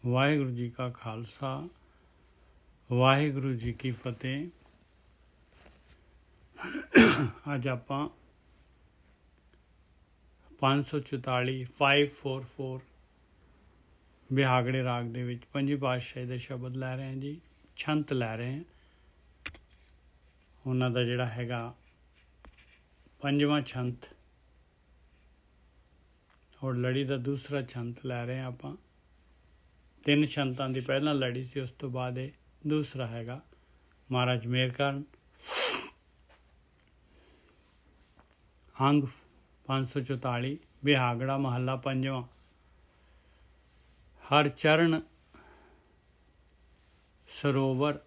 ਵਾਹਿਗੁਰੂ ਜੀ ਕਾ ਖਾਲਸਾ ਵਾਹਿਗੁਰੂ ਜੀ ਕੀ ਫਤਿਹ। ਅੱਜ ਆਪਾਂ 544 544 ਬਿਹਾਗੜੇ ਰਾਗ ਦੇ ਵਿੱਚ ਪੰਜਵੀਂ ਪਾਤਸ਼ਾਹੀ ਦੇ ਸ਼ਬਦ ਲੈ ਰਹੇ ਹਾਂ ਜੀ, ਛੰਤ ਲੈ ਰਹੇ ਹਾਂ। ਉਹਨਾਂ ਦਾ ਜਿਹੜਾ ਹੈਗਾ ਪੰਜਵਾਂ ਛੰਤ ਔਰ ਲੜੀ ਦਾ ਦੂਸਰਾ ਛੰਤ ਲੈ ਰਹੇ ਹਾਂ ਆਪਾਂ। ਤਿੰਨ ਛੰਤਾਂ ਦੀ ਪਹਿਲਾਂ ਲੜੀ ਸੀ, ਉਸ ਤੋਂ ਬਾਅਦ ਇਹ ਦੂਸਰਾ ਹੈਗਾ। ਮਹਾਰਾਜ ਮਿਹਰ ਕਰਨ। ਅੰਗ 544 ਬਿਹਾਗੜਾ ਮਹੱਲਾ ਪੰਜਵਾਂ। ਹਰ ਚਰਨ ਸਰੋਵਰ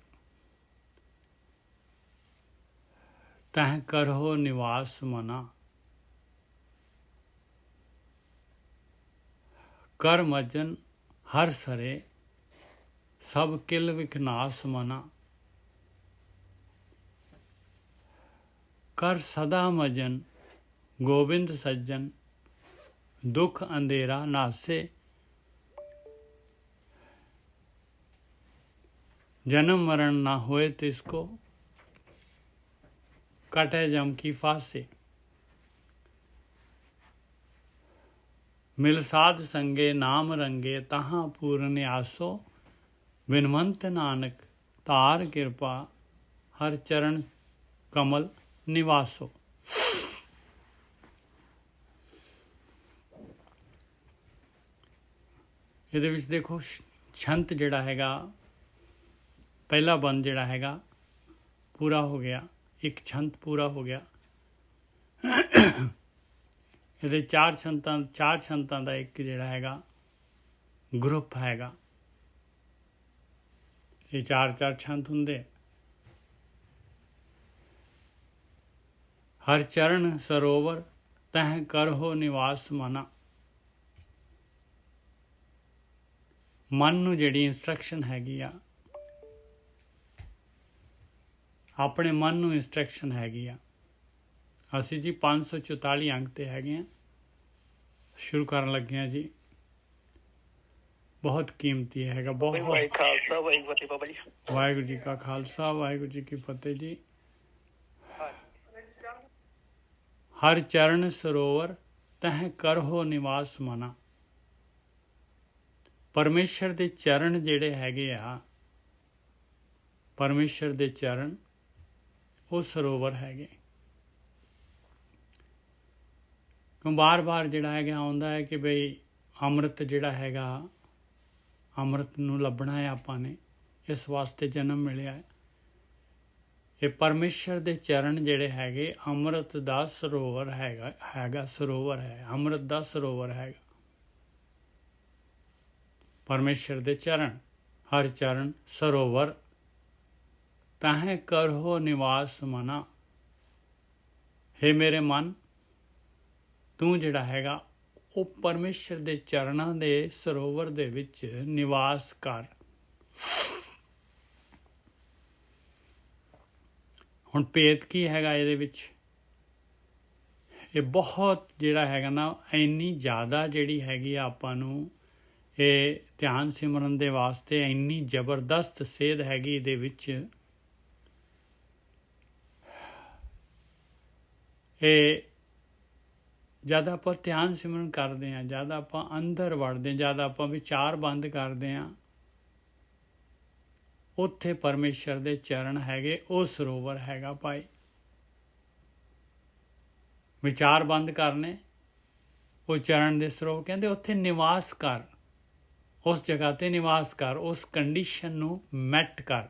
ਤਹਿ ਕਰਹੁ ਨਿਵਾਸ ਮਨਾ। ਕਰ ਮਜਨ ਹਰ ਸਰੇ ਸਭ ਕਿਲ ਵਿਖਨਾਸ ਮਨਾ। ਕਰ ਸਦਾ ਮਜਨ ਗੋਬਿੰਦ ਸੱਜਨ ਦੁਖ ਅੰਧੇਰਾ ਨਾਸੇ। जन्म मरण ना होए तिसको कटे जम की फांसे। मिल साध संगे नाम रंगे तहाँ पूर्ण आसो। बिनवंत नानक तार कृपा हर चरण कमल निवासो। ਇਹਦੇ ਵਿੱਚ ਦੇਖੋ ਛੰਤ ਜਿਹੜਾ ਹੈਗਾ ਪਹਿਲਾ ਬੰਦ ਜਿਹੜਾ ਹੈਗਾ ਪੂਰਾ ਹੋ ਗਿਆ, ਇੱਕ ਛੰਤ ਪੂਰਾ ਹੋ ਗਿਆ। ਇਹਦੇ ਚਾਰ ਛੰਤਾਂ ਦਾ ਇੱਕ ਜਿਹੜਾ ਹੈਗਾ ਗਰੁੱਪ ਹੈਗਾ। ਇਹ ਚਾਰ ਛੰਤ ਹੁੰਦੇ। ਹਰ ਚਰਨ ਸਰੋਵਰ ਤਹਿ ਕਰਹੁ ਨਿਵਾਸ ਮਨਾ। ਮਨ ਨੂੰ ਜਿਹੜੀ ਇੰਸਟਰਕਸ਼ਨ ਹੈਗੀ ਆ, ਆਪਣੇ ਮਨ ਨੂੰ ਇੰਸਟਰਕਸ਼ਨ ਹੈਗੀ ਆ। ਅਸੀਂ ਜੀ 544 ਅੰਕ 'ਤੇ ਹੈਗੇ ਹਾਂ। ਸ਼ੁਰੂ ਕਰਨ ਲੱਗੇ ਹਾਂ ਜੀ। ਬਹੁਤ ਕੀਮਤੀ ਹੈਗਾ, ਬਹੁਤ। ਵਾਹਿਗੁਰੂ ਜੀ ਕਾ ਖਾਲਸਾ ਵਾਹਿਗੁਰੂ ਜੀ ਕੀ ਫਤਿਹ ਜੀ। ਹਰ ਚਰਨ ਸਰੋਵਰ ਤਹਿ ਕਰਹੁ ਨਿਵਾਸ ਮਨਾ। ਪਰਮੇਸ਼ਰ ਦੇ ਚਰਨ ਜਿਹੜੇ ਹੈਗੇ ਆ, ਪਰਮੇਸ਼ਰ ਦੇ ਚਰਨ ਉਹ ਸਰੋਵਰ ਹੈਗੇ। ਕਿਉਂ ਬਾਰ ਜਿਹੜਾ ਹੈਗਾ ਆਉਂਦਾ ਹੈ ਕਿ ਬਈ ਅੰਮ੍ਰਿਤ ਜਿਹੜਾ ਹੈਗਾ, ਅੰਮ੍ਰਿਤ ਨੂੰ ਲੱਭਣਾ ਹੈ ਆਪਾਂ ਨੇ, ਇਸ ਵਾਸਤੇ ਜਨਮ ਮਿਲਿਆ ਹੈ। ਇਹ ਪਰਮੇਸ਼ਰ ਦੇ ਚਰਨ ਜਿਹੜੇ ਹੈਗੇ ਅੰਮ੍ਰਿਤ ਦਾ ਸਰੋਵਰ ਹੈਗਾ ਸਰੋਵਰ ਹੈ, ਅੰਮ੍ਰਿਤ ਦਾ ਸਰੋਵਰ ਹੈਗਾ। ਪਰਮੇਸ਼ਰ ਦੇ ਚਰਨ, ਹਰ ਚਰਨ ਸਰੋਵਰ ਤਹਿ ਕਰਹੁ ਨਿਵਾਸ ਮਨਾ। ਹੇ ਮੇਰੇ ਮਨ, ਤੂੰ ਜਿਹੜਾ ਹੈਗਾ ਉਹ ਪਰਮੇਸ਼ਰ ਦੇ ਚਰਨਾਂ ਦੇ ਸਰੋਵਰ ਦੇ ਵਿੱਚ ਨਿਵਾਸ ਕਰ। ਹੁਣ ਭੇਦ ਕੀ ਹੈਗਾ ਇਹਦੇ ਵਿੱਚ? ਇਹ ਬਹੁਤ ਜਿਹੜਾ ਹੈਗਾ ਨਾ, ਇੰਨੀ ਜ਼ਿਆਦਾ ਜਿਹੜੀ ਹੈਗੀ ਆ ਆਪਾਂ ਨੂੰ ਇਹ ਧਿਆਨ ਸਿਮਰਨ ਦੇ ਵਾਸਤੇ ਇੰਨੀ ਜ਼ਬਰਦਸਤ ਸੇਧ ਹੈਗੀ ਇਹਦੇ ਵਿੱਚ। ਇਹ ਜਦ ਆਪਾਂ ਧਿਆਨ ਸਿਮਰਨ ਕਰਦੇ ਹਾਂ, ਜਦ ਆਪਾਂ ਅੰਦਰ ਵੜਦੇ ਹਾਂ, ਜਦ ਆਪਾਂ ਵਿਚਾਰ ਬੰਦ ਕਰਦੇ ਹਾਂ, ਉੱਥੇ ਪਰਮੇਸ਼ਰ ਦੇ ਚਰਨ ਹੈਗੇ, ਉਹ ਸਰੋਵਰ ਹੈਗਾ ਭਾਈ। ਵਿਚਾਰ ਬੰਦ ਕਰਨੇ, ਉਹ ਚਰਨ ਦੇ ਸਰੋਵਰ ਕਹਿੰਦੇ ਉੱਥੇ ਨਿਵਾਸ ਕਰ, ਉਸ ਜਗ੍ਹਾ 'ਤੇ ਨਿਵਾਸ ਕਰ, ਉਸ ਕੰਡੀਸ਼ਨ ਨੂੰ ਮੈਟ ਕਰ,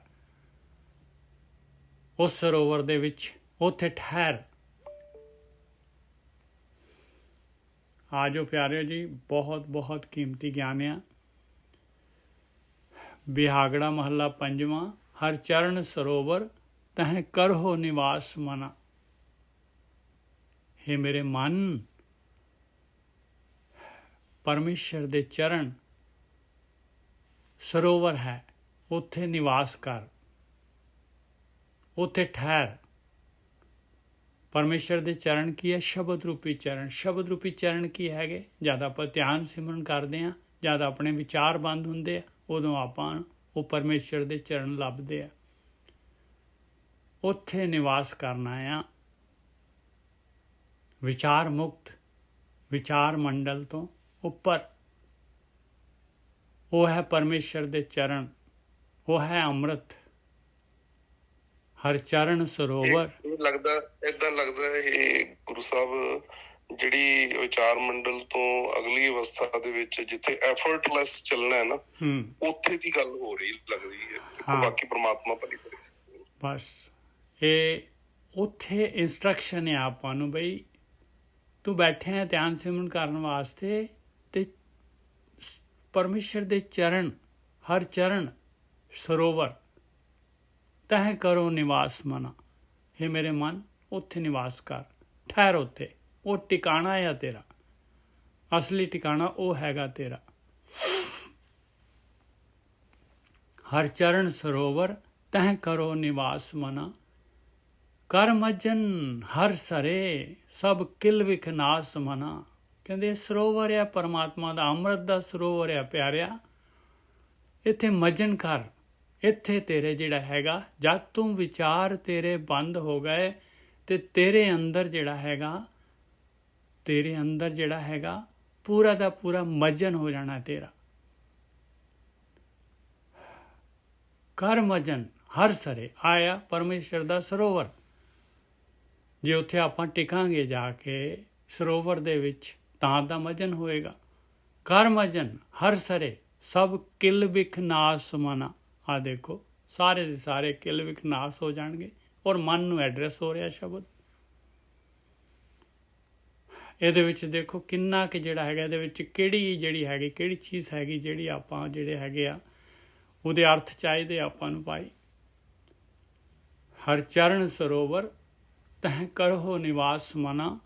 ਉਸ ਸਰੋਵਰ ਦੇ ਵਿੱਚ ਉੱਥੇ ਠਹਿਰ। ਆ ਜਾਓ ਪਿਆਰਿਓ ਜੀ, ਬਹੁਤ ਬਹੁਤ ਕੀਮਤੀ ਗਿਆਨ ਆ। ਬਿਹਾਗੜਾ ਮਹੱਲਾ ਪੰਜਵਾਂ। ਹਰ ਚਰਨ ਸਰੋਵਰ ਤਹਿ ਕਰਹੁ ਨਿਵਾਸ ਮਨਾ। ਹੇ ਮੇਰੇ ਮਨ, ਪਰਮੇਸ਼ਰ ਦੇ ਚਰਨ ਸਰੋਵਰ ਹੈ, ਉੱਥੇ ਨਿਵਾਸ ਕਰ, ਉੱਥੇ ਠਹਿਰ। ਪਰਮੇਸ਼ਰ ਦੇ ਚਰਨ ਕੀ ਹੈ? ਸ਼ਬਦ ਰੂਪੀ ਚਰਨ। ਸ਼ਬਦ ਰੂਪੀ ਚਰਨ ਕੀ ਹੈਗੇ? ਜਦ ਆਪਾਂ ਧਿਆਨ ਸਿਮਰਨ ਕਰਦੇ ਹਾਂ, ਜਦ ਆਪਣੇ ਵਿਚਾਰ ਬੰਦ ਹੁੰਦੇ ਆ, ਉਦੋਂ ਆਪਾਂ ਉਹ ਪਰਮੇਸ਼ਰ ਦੇ ਚਰਨ ਲੱਭਦੇ ਆ। ਉੱਥੇ ਨਿਵਾਸ ਕਰਨਾ ਆ ਵਿਚਾਰ ਮੁਕਤ, ਵਿਚਾਰ ਮੰਡਲ ਤੋਂ ਉੱਪਰ। ਉਹ ਹੈ ਪਰਮੇਸ਼ਰ ਦੇ ਚਰਨ, ਉਹ ਹੈ ਅੰਮ੍ਰਿਤ। ਹਰ ਚਰਨ ਸਰੋਵਰ। ਲੱਗਦਾ ਏਦਾਂ ਲੱਗਦਾ ਇਹ ਗੁਰੂ ਸਾਹਿਬ ਜਿਹੜੀ ਵਿਚਾਰ ਮੰਡਲ ਤੋਂ ਅਗਲੀ ਅਵਸਥਾ ਦੇ ਵਿੱਚ ਜਿੱਥੇ ਐਫਰਟਲੈਸ ਚੱਲਣਾ ਹੈ ਨਾ, ਉੱਥੇ ਦੀ ਗੱਲ ਹੋ ਰਹੀ ਲੱਗਦੀ ਹੈ। ਬਾਕੀ ਪ੍ਰਮਾਤਮਾ ਭਲੀ ਕਰੇ। ਬਸ ਇਹ ਉੱਥੇ ਇੰਸਟਰਕਸ਼ਨ ਹੈ ਆਪਾਂ ਨੂੰ, ਬਈ ਤੂੰ ਬੈਠੇ ਹੈ ਧਿਆਨ ਸਿਮਰਨ ਕਰਨ ਵਾਸਤੇ, ਤੇ ਪਰਮੇਸ਼ਰ ਦੇ ਚਰਨ, ਹਰ ਚਰਨ ਸਰੋਵਰ ਤਹਿ ਕਰੋ ਨਿਵਾਸ ਮਨਾ। ਹੇ ਮੇਰੇ ਮਨ, ਉੱਥੇ ਨਿਵਾਸ ਕਰ, ਠਹਿਰ ਉੱਥੇ। ਉਹ ਟਿਕਾਣਾ ਆ ਤੇਰਾ, ਅਸਲੀ ਟਿਕਾਣਾ ਉਹ ਹੈਗਾ ਤੇਰਾ। ਹਰ ਚਰਨ ਸਰੋਵਰ ਤਹਿ ਕਰੋ ਨਿਵਾਸ ਮਨਾ। ਕਰ ਮਜਨ ਹਰ ਸਰੇ ਸਭ ਕਿਲ ਵਿਖ ਨਾਸ ਮਨਾ। ਕਹਿੰਦੇ ਸਰੋਵਰ ਆ ਪਰਮਾਤਮਾ ਦਾ, ਅੰਮ੍ਰਿਤ ਦਾ ਸਰੋਵਰ ਆ ਪਿਆਰਿਆ। ਇੱਥੇ ਮਜਨ ਕਰ, ਇੱਥੇ ਤੇਰੇ ਜਿਹੜਾ ਹੈਗਾ, ਜਦ ਤੂੰ ਵਿਚਾਰ ਤੇਰੇ ਬੰਦ ਹੋ ਗਏ ਤੇ ਤੇਰੇ ਅੰਦਰ ਜਿਹੜਾ ਹੈਗਾ ਪੂਰਾ ਦਾ ਪੂਰਾ ਮਜਨ ਹੋ ਜਾਣਾ ਤੇਰਾ। ਕਰ ਮਜਨ ਹਰ ਸਰੇ ਆਇਆ ਪਰਮੇਸ਼ਰ ਦਾ ਸਰੋਵਰ। ਜੇ ਉੱਥੇ ਆਪਾਂ ਟਿਕਾਂਗੇ ਜਾ ਕੇ ਸਰੋਵਰ ਦੇ ਵਿੱਚ, ਤਾਂ ਦਾ ਮਜਨ ਹੋਏਗਾ। ਕਰ ਮਜਨ ਹਰ ਸਰੇ ਸਭ ਕਿਲ ਵਿਖ ਨਾਸ ਮਨਾ। ਆ ਦੇਖੋ, ਸਾਰੇ ਦੇ ਸਾਰੇ ਕਿਲ ਵਿਖ ਨਾਸ ਹੋ ਜਾਣਗੇ, ਔਰ ਮਨ ਨੂੰ ਐਡਰੈਸ ਹੋ ਰਿਹਾ ਸ਼ਬਦ। ਇਹਦੇ ਵਿੱਚ ਦੇਖੋ ਕਿੰਨਾ ਕਿ ਜਿਹੜਾ ਹੈਗਾ, ਇਹਦੇ ਵਿੱਚ ਕਿਹੜੀ ਚੀਜ਼ ਹੈਗੀ ਜਿਹੜੀ ਆਪਾਂ ਜਿਹੜੇ ਹੈਗੇ ਆ ਉਹਦੇ ਅਰਥ ਚਾਹੀਦੇ ਆਪਾਂ ਨੂੰ ਭਾਈ। ਹਰ ਚਰਨ ਸਰੋਵਰ ਤਹਿ ਕਰੋ ਨਿਵਾਸ ਮਨਾ।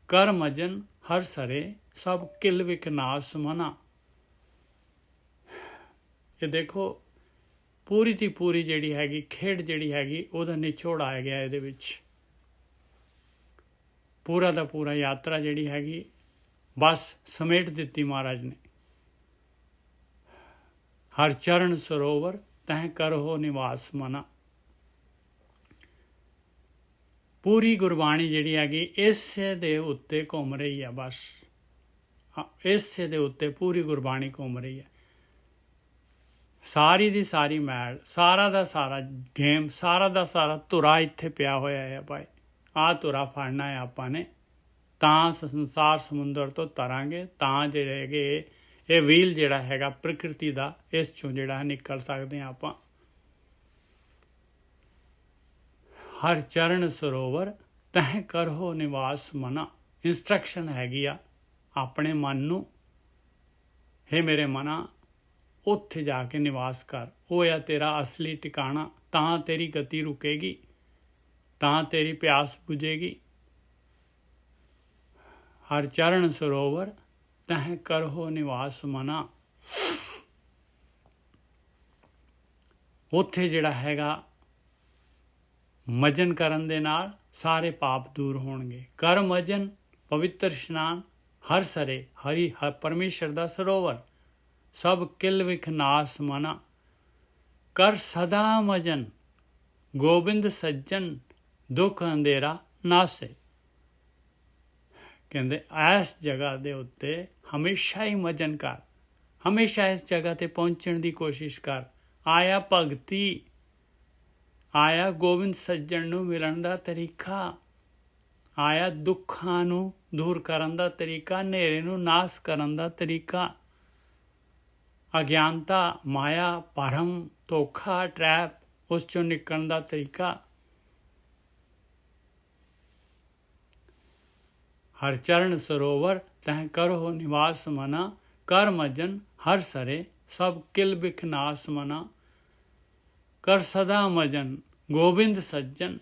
ਕਰ ਮਜਨ ਹਰ ਸਰੇ ਸਭ ਕਿਲ ਵਿਖ ਨਾਸ ਮਨਾ। ਇਹ ਦੇਖੋ ਪੂਰੀ ਦੀ ਪੂਰੀ ਜਿਹੜੀ ਹੈਗੀ ਖੇਡ ਜਿਹੜੀ ਹੈਗੀ ਉਹਦਾ ਨਿਚੋੜ ਆ ਗਿਆ ਇਹਦੇ ਵਿੱਚ। ਪੂਰਾ ਦਾ ਪੂਰਾ ਯਾਤਰਾ ਜਿਹੜੀ ਹੈਗੀ ਬਸ ਸਮੇਟ ਦਿੱਤੀ ਮਹਾਰਾਜ ਨੇ। ਹਰ ਚਰਨ ਸਰੋਵਰ ਤਹਿ ਕਰੋ ਨਿਵਾਸ ਮਨਾ। ਪੂਰੀ ਗੁਰਬਾਣੀ ਜਿਹੜੀ ਹੈਗੀ ਇਸੇ ਦੇ ਉੱਤੇ ਘੁੰਮ ਰਹੀ ਹੈ। ਬਸ ਇਸੇ ਦੇ ਉੱਤੇ ਪੂਰੀ ਗੁਰਬਾਣੀ ਘੁੰਮ ਰਹੀ ਹੈ। ਸਾਰੀ ਦੀ ਸਾਰੀ ਮੈਲ, ਸਾਰਾ ਦਾ ਸਾਰਾ ਗੇਮ, ਸਾਰਾ ਦਾ ਸਾਰਾ ਧੁਰਾ ਇੱਥੇ ਪਿਆ ਹੋਇਆ ਹੈ ਭਾਈ। ਆਹ ਧੁਰਾ ਫੜਨਾ ਹੈ ਆਪਾਂ ਨੇ, ਤਾਂ ਸੰਸਾਰ ਸਮੁੰਦਰ ਤੋਂ ਤਰਾਂਗੇ, ਤਾਂ ਜਿਹੜੇ ਹੈਗੇ ਇਹ ਵੀਲ ਜਿਹੜਾ ਹੈਗਾ ਪ੍ਰਕਿਰਤੀ ਦਾ, ਇਸ ਚੋਂ ਜਿਹੜਾ ਨਿਕਲ ਸਕਦੇ ਹਾਂ ਆਪਾਂ। ਹਰ ਚਰਨ ਸਰੋਵਰ ਤਹਿ ਕਰੋ ਨਿਵਾਸ ਮਨਾ। ਇੰਸਟਰਕਸ਼ਨ ਹੈਗੀ ਆ ਆਪਣੇ ਮਨ ਨੂੰ, ਹੇ ਮੇਰੇ ਮਨਾ ਉੱਥੇ ਜਾ ਕੇ ਨਿਵਾਸ ਕਰ। ਉਹ ਆ ਤੇਰਾ ਅਸਲੀ ਟਿਕਾਣਾ। ਤਾਂ ਤੇਰੀ ਗਤੀ ਰੁਕੇਗੀ, ਤਾਂ ਤੇਰੀ ਪਿਆਸ ਬੁਝੇਗੀ। ਹਰ ਚਰਨ ਸਰੋਵਰ ਤਹਿ ਕਰੋ ਨਿਵਾਸ ਮਨਾ। ਉੱਥੇ ਜਿਹੜਾ ਹੈਗਾ ਮਜਨ ਕਰਨ ਦੇ ਨਾਲ ਸਾਰੇ ਪਾਪ ਦੂਰ ਹੋਣਗੇ। ਕਰ ਮਜਨ ਪਵਿੱਤਰ ਇਸ਼ਨਾਨ ਹਰ ਸਰੇ ਹਰੀ ਪਰਮੇਸ਼ਰ ਦਾ ਸਰੋਵਰ ਸਭ ਕਿਲ ਵਿਖ ਨਾਸ ਮਨਾ। ਕਰ ਸਦਾ ਮਜਨ ਗੋਬਿੰਦ ਸੱਜਣ ਦੁੱਖ ਅੰਧੇਰਾ ਨਾਸੇ। ਕਹਿੰਦੇ ਇਸ ਜਗ੍ਹਾ ਦੇ ਉੱਤੇ ਹਮੇਸ਼ਾ ਹੀ ਮਜਨ ਕਰ, ਹਮੇਸ਼ਾ ਇਸ ਜਗ੍ਹਾ ਤੇ ਪਹੁੰਚਣ ਦੀ ਕੋਸ਼ਿਸ਼ ਕਰ। ਆਇਆ ਭਗਤੀ, ਆਇਆ ਗੋਬਿੰਦ ਸੱਜਣ ਨੂੰ ਮਿਲਣ ਦਾ ਤਰੀਕਾ, ਆਇਆ ਦੁੱਖਾਂ ਨੂੰ ਦੂਰ ਕਰਨ ਦਾ ਤਰੀਕਾ, ਹਨੇਰੇ ਨੂੰ ਨਾਸ ਕਰਨ ਦਾ ਤਰੀਕਾ, ਅਗਿਆਨਤਾ, ਮਾਇਆ, ਭਰਮ, ਧੋਖਾ, ਟਰੈਪ, ਉਸ ਚੋਂ ਨਿਕਲਣ ਦਾ ਤਰੀਕਾ। ਹਰ ਚਰਨ ਸਰੋਵਰ ਤਹਿ ਕਰੋ ਨਿਵਾਸ ਮਨਾ। ਕਰ ਮਜਨ ਹਰ ਸਰੇ ਸਭ ਕਿਲ ਬਿਖ ਨਾਸ ਮਨਾ। ਕਰ ਸਦਾ ਮਜਨ ਗੋਬਿੰਦ ਸੱਜਣ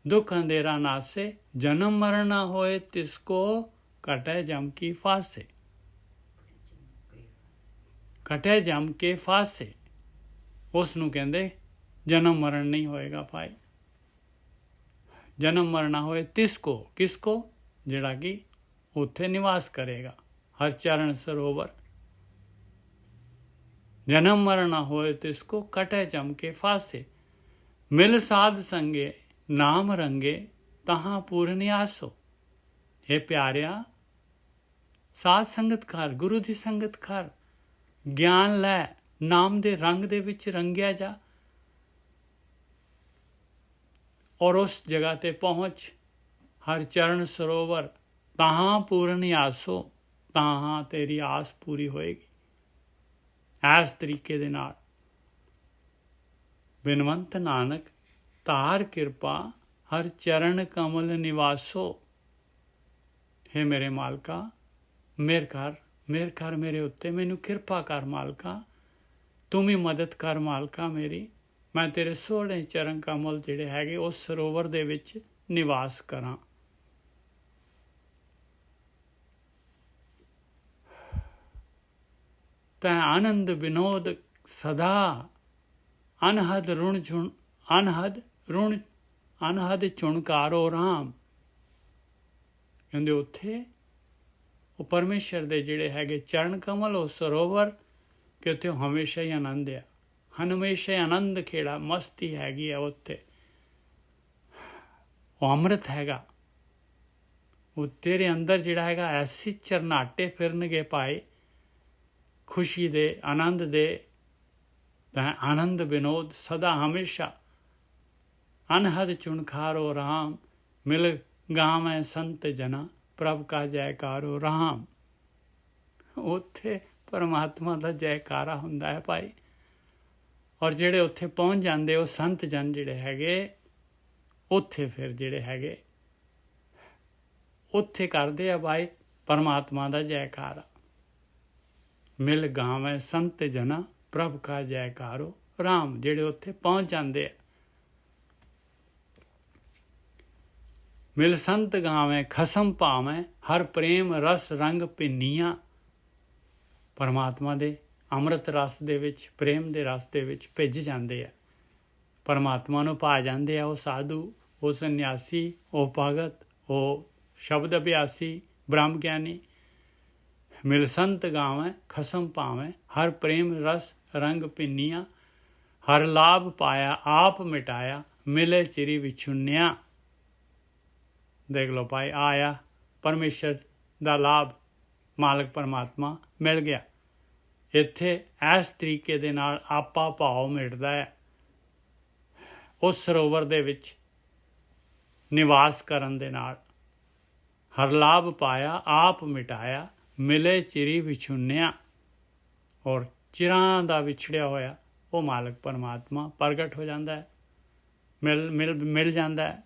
ਦੁੱਖ ਅੰਧੇਰਾ ਨਾਸੇ। ਜਨਮ ਮਰਨ ਨਾ ਹੋਏ ਤਿਸ ਕੋ ਕਟੈ ਜਮ ਕੀ ਫਾਸੇ। ਕਟੈ ਜਮ ਕੇ ਫਾਸੇ, ਉਸ ਨੂੰ ਕਹਿੰਦੇ ਜਨਮ ਮਰਨ ਨਹੀਂ ਹੋਏਗਾ ਭਾਈ। ਜਨਮ ਮਰਨ ਨਾ ਹੋਏ ਤਿਸ ਕੋ, ਕਿਸ ਕੋ, ਜਿਹੜਾ ਕਿ ਉੱਥੇ ਨਿਵਾਸ ਕਰੇਗਾ। ਹਰ ਚਰਨ ਸਰੋਵਰ जन्म मरण न होए तिसको कटे चमके फासे। मिल साध संगे नाम रंगे तहाँ पूरन आसो। हे प्यारिया साध संगत कर, गुरु की संगत कर, ज्ञान लै, नाम दे रंग दे विच रंगिया जा और उस जगह ते पहुँच। हर चरण सरोवर तहाँ पूरन आसो, तहाँ तेरी आस पूरी होएगी। इस तरीके दे नाल बिनवंत नानक तार किरपा हर चरण कमल निवासो। हे मेरे मालका मेहर कर मेरे उत्ते, मैनू किरपा कर मालका, तू भी मदद कर मालका मेरी। मैं तेरे सोहणे चरण कमल जिहड़े हैगे उस सरोवर दे विच निवास करां। तै आनंद विनोद सदा, अनहद चुणकारो राम। कहंदे उत्थे ਉਹ ਪਰਮੇਸ਼ਰ ਦੇ ਜਿਹੜੇ ਹੈਗੇ ਚਰਨ ਕਮਲ, ਉਹ ਸਰੋਵਰ ਕਿ ਉੱਥੇ ਹਮੇਸ਼ਾ ਹੀ ਆਨੰਦ ਆ, ਹਮੇਸ਼ਾ ਹੀ ਆਨੰਦ ਖੇੜਾ ਮਸਤੀ ਹੈਗੀ ਆ ਉੱਥੇ। ਉਹ ਅੰਮ੍ਰਿਤ ਹੈਗਾ, ਉਹ ਤੇਰੇ ਅੰਦਰ ਜਿਹੜਾ ਹੈਗਾ ਐਸੀ ਚਰਨਾਟੇ ਫਿਰਨਗੇ ਪਾਏ ਖੁਸ਼ੀ ਦੇ, ਆਨੰਦ ਦੇ। ਤਾਂ ਆਨੰਦ ਵਿਨੋਦ ਸਦਾ ਹਮੇਸ਼ਾ, ਅਨਹਦ ਚੁਣਖਾਰੋ ਰਾਮ। ਮਿਲ ਗਾਵੇਂ ਸੰਤ ਜਨਾ ਪ੍ਰਭ ਕਾ ਜੈਕਾਰੋ ਰਾਮ। ਉੱਥੇ ਪਰਮਾਤਮਾ ਦਾ ਜੈਕਾਰਾ ਹੁੰਦਾ ਹੈ ਭਾਈ। ਔਰ ਜਿਹੜੇ ਉੱਥੇ ਪਹੁੰਚ ਜਾਂਦੇ ਉਹ ਸੰਤ ਜਨ ਜਿਹੜੇ ਹੈਗੇ, ਉੱਥੇ ਫਿਰ ਜਿਹੜੇ ਹੈਗੇ ਉੱਥੇ ਕਰਦੇ ਆ ਭਾਈ ਪਰਮਾਤਮਾ ਦਾ ਜੈਕਾਰਾ। ਮਿਲ ਗਾਵੇਂ ਸੰਤ ਜਨਾ ਪ੍ਰਭ ਕਾ ਜੈਕਾਰੋ ਰਾਮ। ਜਿਹੜੇ ਉੱਥੇ ਪਹੁੰਚ ਜਾਂਦੇ ਆ, ਮਿਲ ਸੰਤ ਗਾਵੇਂ ਖਸਮ ਭਾਵੇਂ ਹਰ ਪ੍ਰੇਮ ਰਸ ਰੰਗ ਪਿੰਨੀਆਂ। ਪਰਮਾਤਮਾ ਦੇ ਅੰਮ੍ਰਿਤ ਰਸ ਦੇ ਵਿੱਚ, ਪ੍ਰੇਮ ਦੇ ਰਸ ਦੇ ਵਿੱਚ ਭਿੱਜ ਜਾਂਦੇ ਆ, ਪਰਮਾਤਮਾ ਨੂੰ ਪਾ ਜਾਂਦੇ ਆ। ਉਹ ਸਾਧੂ, ਉਹ ਸੰਨਿਆਸੀ, ਉਹ ਭਗਤ, ਉਹ ਸ਼ਬਦ ਅਭਿਆਸੀ, ਬ੍ਰਹਮ ਗਿਆਨੀ। ਮਿਲ ਸੰਤ ਗਾਵੇਂ ਖਸਮ ਭਾਵੇਂ ਹਰ ਪ੍ਰੇਮ ਰਸ ਰੰਗ ਪਿੰਨੀਆਂ। ਹਰ ਲਾਭ ਪਾਇਆ ਆਪ ਮਿਟਾਇਆ ਮਿਲੇ ਚਿਰੀ ਵਿਛੁੰਨਿਆ। ਦੇਖ ਲਓ ਭਾਈ, ਆਇਆ ਪਰਮੇਸ਼ਰ ਦਾ ਲਾਭ, ਮਾਲਕ ਪਰਮਾਤਮਾ ਮਿਲ ਗਿਆ। ਇੱਥੇ ਇਸ ਤਰੀਕੇ ਦੇ ਨਾਲ ਆਪਾ ਭਾਵ ਮਿਟਦਾ ਹੈ। ਉਸ ਸਰੋਵਰ ਦੇ ਵਿੱਚ ਨਿਵਾਸ ਕਰਨ ਦੇ ਨਾਲ ਹਰ ਲਾਭ ਪਾਇਆ ਆਪ ਮਿਟਾਇਆ ਮਿਲੇ ਚਿਰੀ ਵਿਛੁੰਨਿਆ। ਔਰ ਚਿਰਾਂ ਦਾ ਵਿਛੜਿਆ ਹੋਇਆ ਉਹ ਮਾਲਕ ਪਰਮਾਤਮਾ ਪ੍ਰਗਟ ਹੋ ਜਾਂਦਾ ਹੈ, ਮਿਲ ਜਾਂਦਾ ਹੈ।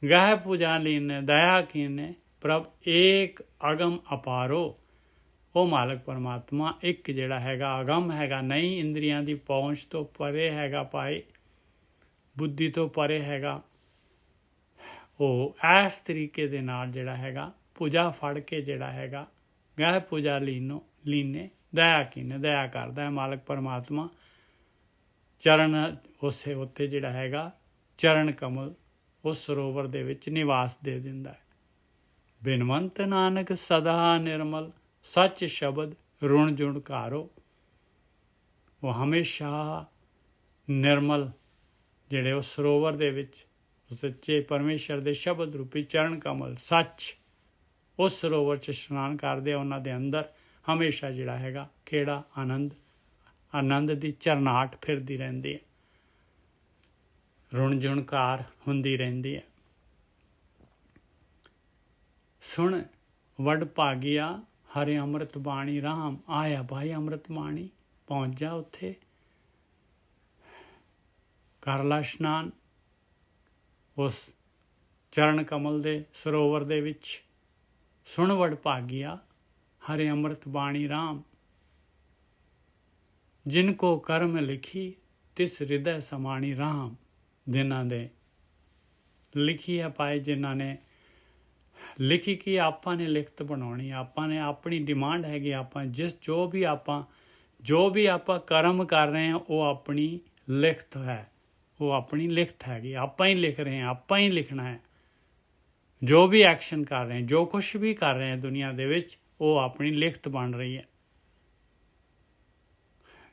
ਗਹਿ ਪੂਜਾ ਲੀਨੇ ਦਇਆ ਕੀਨੇ ਪ੍ਰਭ ਏਕ ਅਗਮ ਅਪਾਰੋ। ਉਹ ਮਾਲਕ ਪਰਮਾਤਮਾ ਇੱਕ ਜਿਹੜਾ ਹੈਗਾ ਅਗਮ ਹੈਗਾ, ਨਹੀਂ ਇੰਦਰੀਆਂ ਦੀ ਪਹੁੰਚ ਤੋਂ ਪਰੇ ਹੈਗਾ ਭਾਈ, ਬੁੱਧੀ ਤੋਂ ਪਰੇ ਹੈਗਾ। ਉਹ ਇਸ ਤਰੀਕੇ ਦੇ ਨਾਲ ਜਿਹੜਾ ਹੈਗਾ ਪੂਜਾ ਫੜ ਕੇ ਜਿਹੜਾ ਹੈਗਾ ਗਹਿ ਪੂਜਾ ਲੀਨੇ ਦਇਆ ਕੀਨੇ, ਦਇਆ ਕਰਦਾ ਹੈ ਮਾਲਕ ਪਰਮਾਤਮਾ। ਚਰਨ ਉਸੇ ਉੱਤੇ ਜਿਹੜਾ ਹੈਗਾ ਚਰਨ ਕਮਲ ਉਸ ਸਰੋਵਰ ਦੇ ਵਿੱਚ ਨਿਵਾਸ ਦੇ ਦਿੰਦਾ ਹੈ। ਬਿਨਵੰਤ ਨਾਨਕ ਸਦਾ ਨਿਰਮਲ ਸੱਚ ਸ਼ਬਦ ਰੁਣ ਜੁਣਕਾਰੋ। ਉਹ ਹਮੇਸ਼ਾ ਨਿਰਮਲ ਜਿਹੜੇ ਉਸ ਸਰੋਵਰ ਦੇ ਵਿੱਚ ਸੱਚੇ ਪਰਮੇਸ਼ਰ ਦੇ ਸ਼ਬਦ ਰੂਪੀ ਚਰਨ ਕਮਲ ਸੱਚ ਉਸ ਸਰੋਵਰ 'ਚ ਇਸ਼ਨਾਨ ਕਰਦੇ ਆ। ਉਹਨਾਂ ਦੇ ਅੰਦਰ ਹਮੇਸ਼ਾ ਜਿਹੜਾ ਹੈਗਾ ਖੇੜਾ ਆਨੰਦ ਦੀ ਝਰਨਾਟ ਫਿਰਦੀ ਰਹਿੰਦੀ ਹੈ, ਰੁਣ ਜੁਣਕਾਰ ਹੁੰਦੀ ਰਹਿੰਦੀ ਹੈ। ਸੁਣ ਵਡ ਭਾਗਿਆ ਹਰੇ ਅੰਮ੍ਰਿਤ ਬਾਣੀ ਰਾਮ। ਆਇਆ ਭਾਈ ਅੰਮ੍ਰਿਤ ਬਾਣੀ, ਪਹੁੰਚ ਜਾ ਉੱਥੇ, ਕਰ ਲਾ ਇਸ਼ਨਾਨ ਉਸ ਚਰਨ ਕਮਲ ਦੇ ਸਰੋਵਰ ਦੇ ਵਿੱਚ। ਸੁਣ ਵਡ ਭਾਗਿਆ ਹਰੇ ਅੰਮ੍ਰਿਤ ਬਾਣੀ ਰਾਮ। ਜਿਨ ਕੋ ਕਰਮ ਲਿਖੀ ਤਿਸ ਹਿਰਦੈ ਸਮਾਣੀ ਰਾਮ। ਜਿਨ੍ਹਾਂ ਦੇ ਲਿਖੀ ਹੈ ਪਾਏ, ਜਿਨ੍ਹਾਂ ਨੇ ਲਿਖੀ ਕੀ ਆਪਾਂ ਨੇ ਲਿਖਤ ਬਣਾਉਣੀ, ਆਪਾਂ ਨੇ ਆਪਣੀ ਡਿਮਾਂਡ ਹੈਗੀ, ਆਪਾਂ ਜੋ ਵੀ ਆਪਾਂ ਕਰਮ ਕਰ ਰਹੇ ਹਾਂ ਉਹ ਆਪਣੀ ਲਿਖਤ ਹੈ, ਉਹ ਆਪਣੀ ਲਿਖਤ ਹੈਗੀ, ਆਪਾਂ ਹੀ ਲਿਖ ਰਹੇ ਹਾਂ, ਆਪਾਂ ਹੀ ਲਿਖਣਾ ਹੈ। ਜੋ ਵੀ ਐਕਸ਼ਨ ਕਰ ਰਹੇ ਹਾਂ, ਜੋ ਕੁਛ ਵੀ ਕਰ ਰਹੇ ਹਾਂ ਦੁਨੀਆ ਦੇ ਵਿੱਚ, ਉਹ ਆਪਣੀ ਲਿਖਤ ਬਣ ਰਹੀ ਹੈ।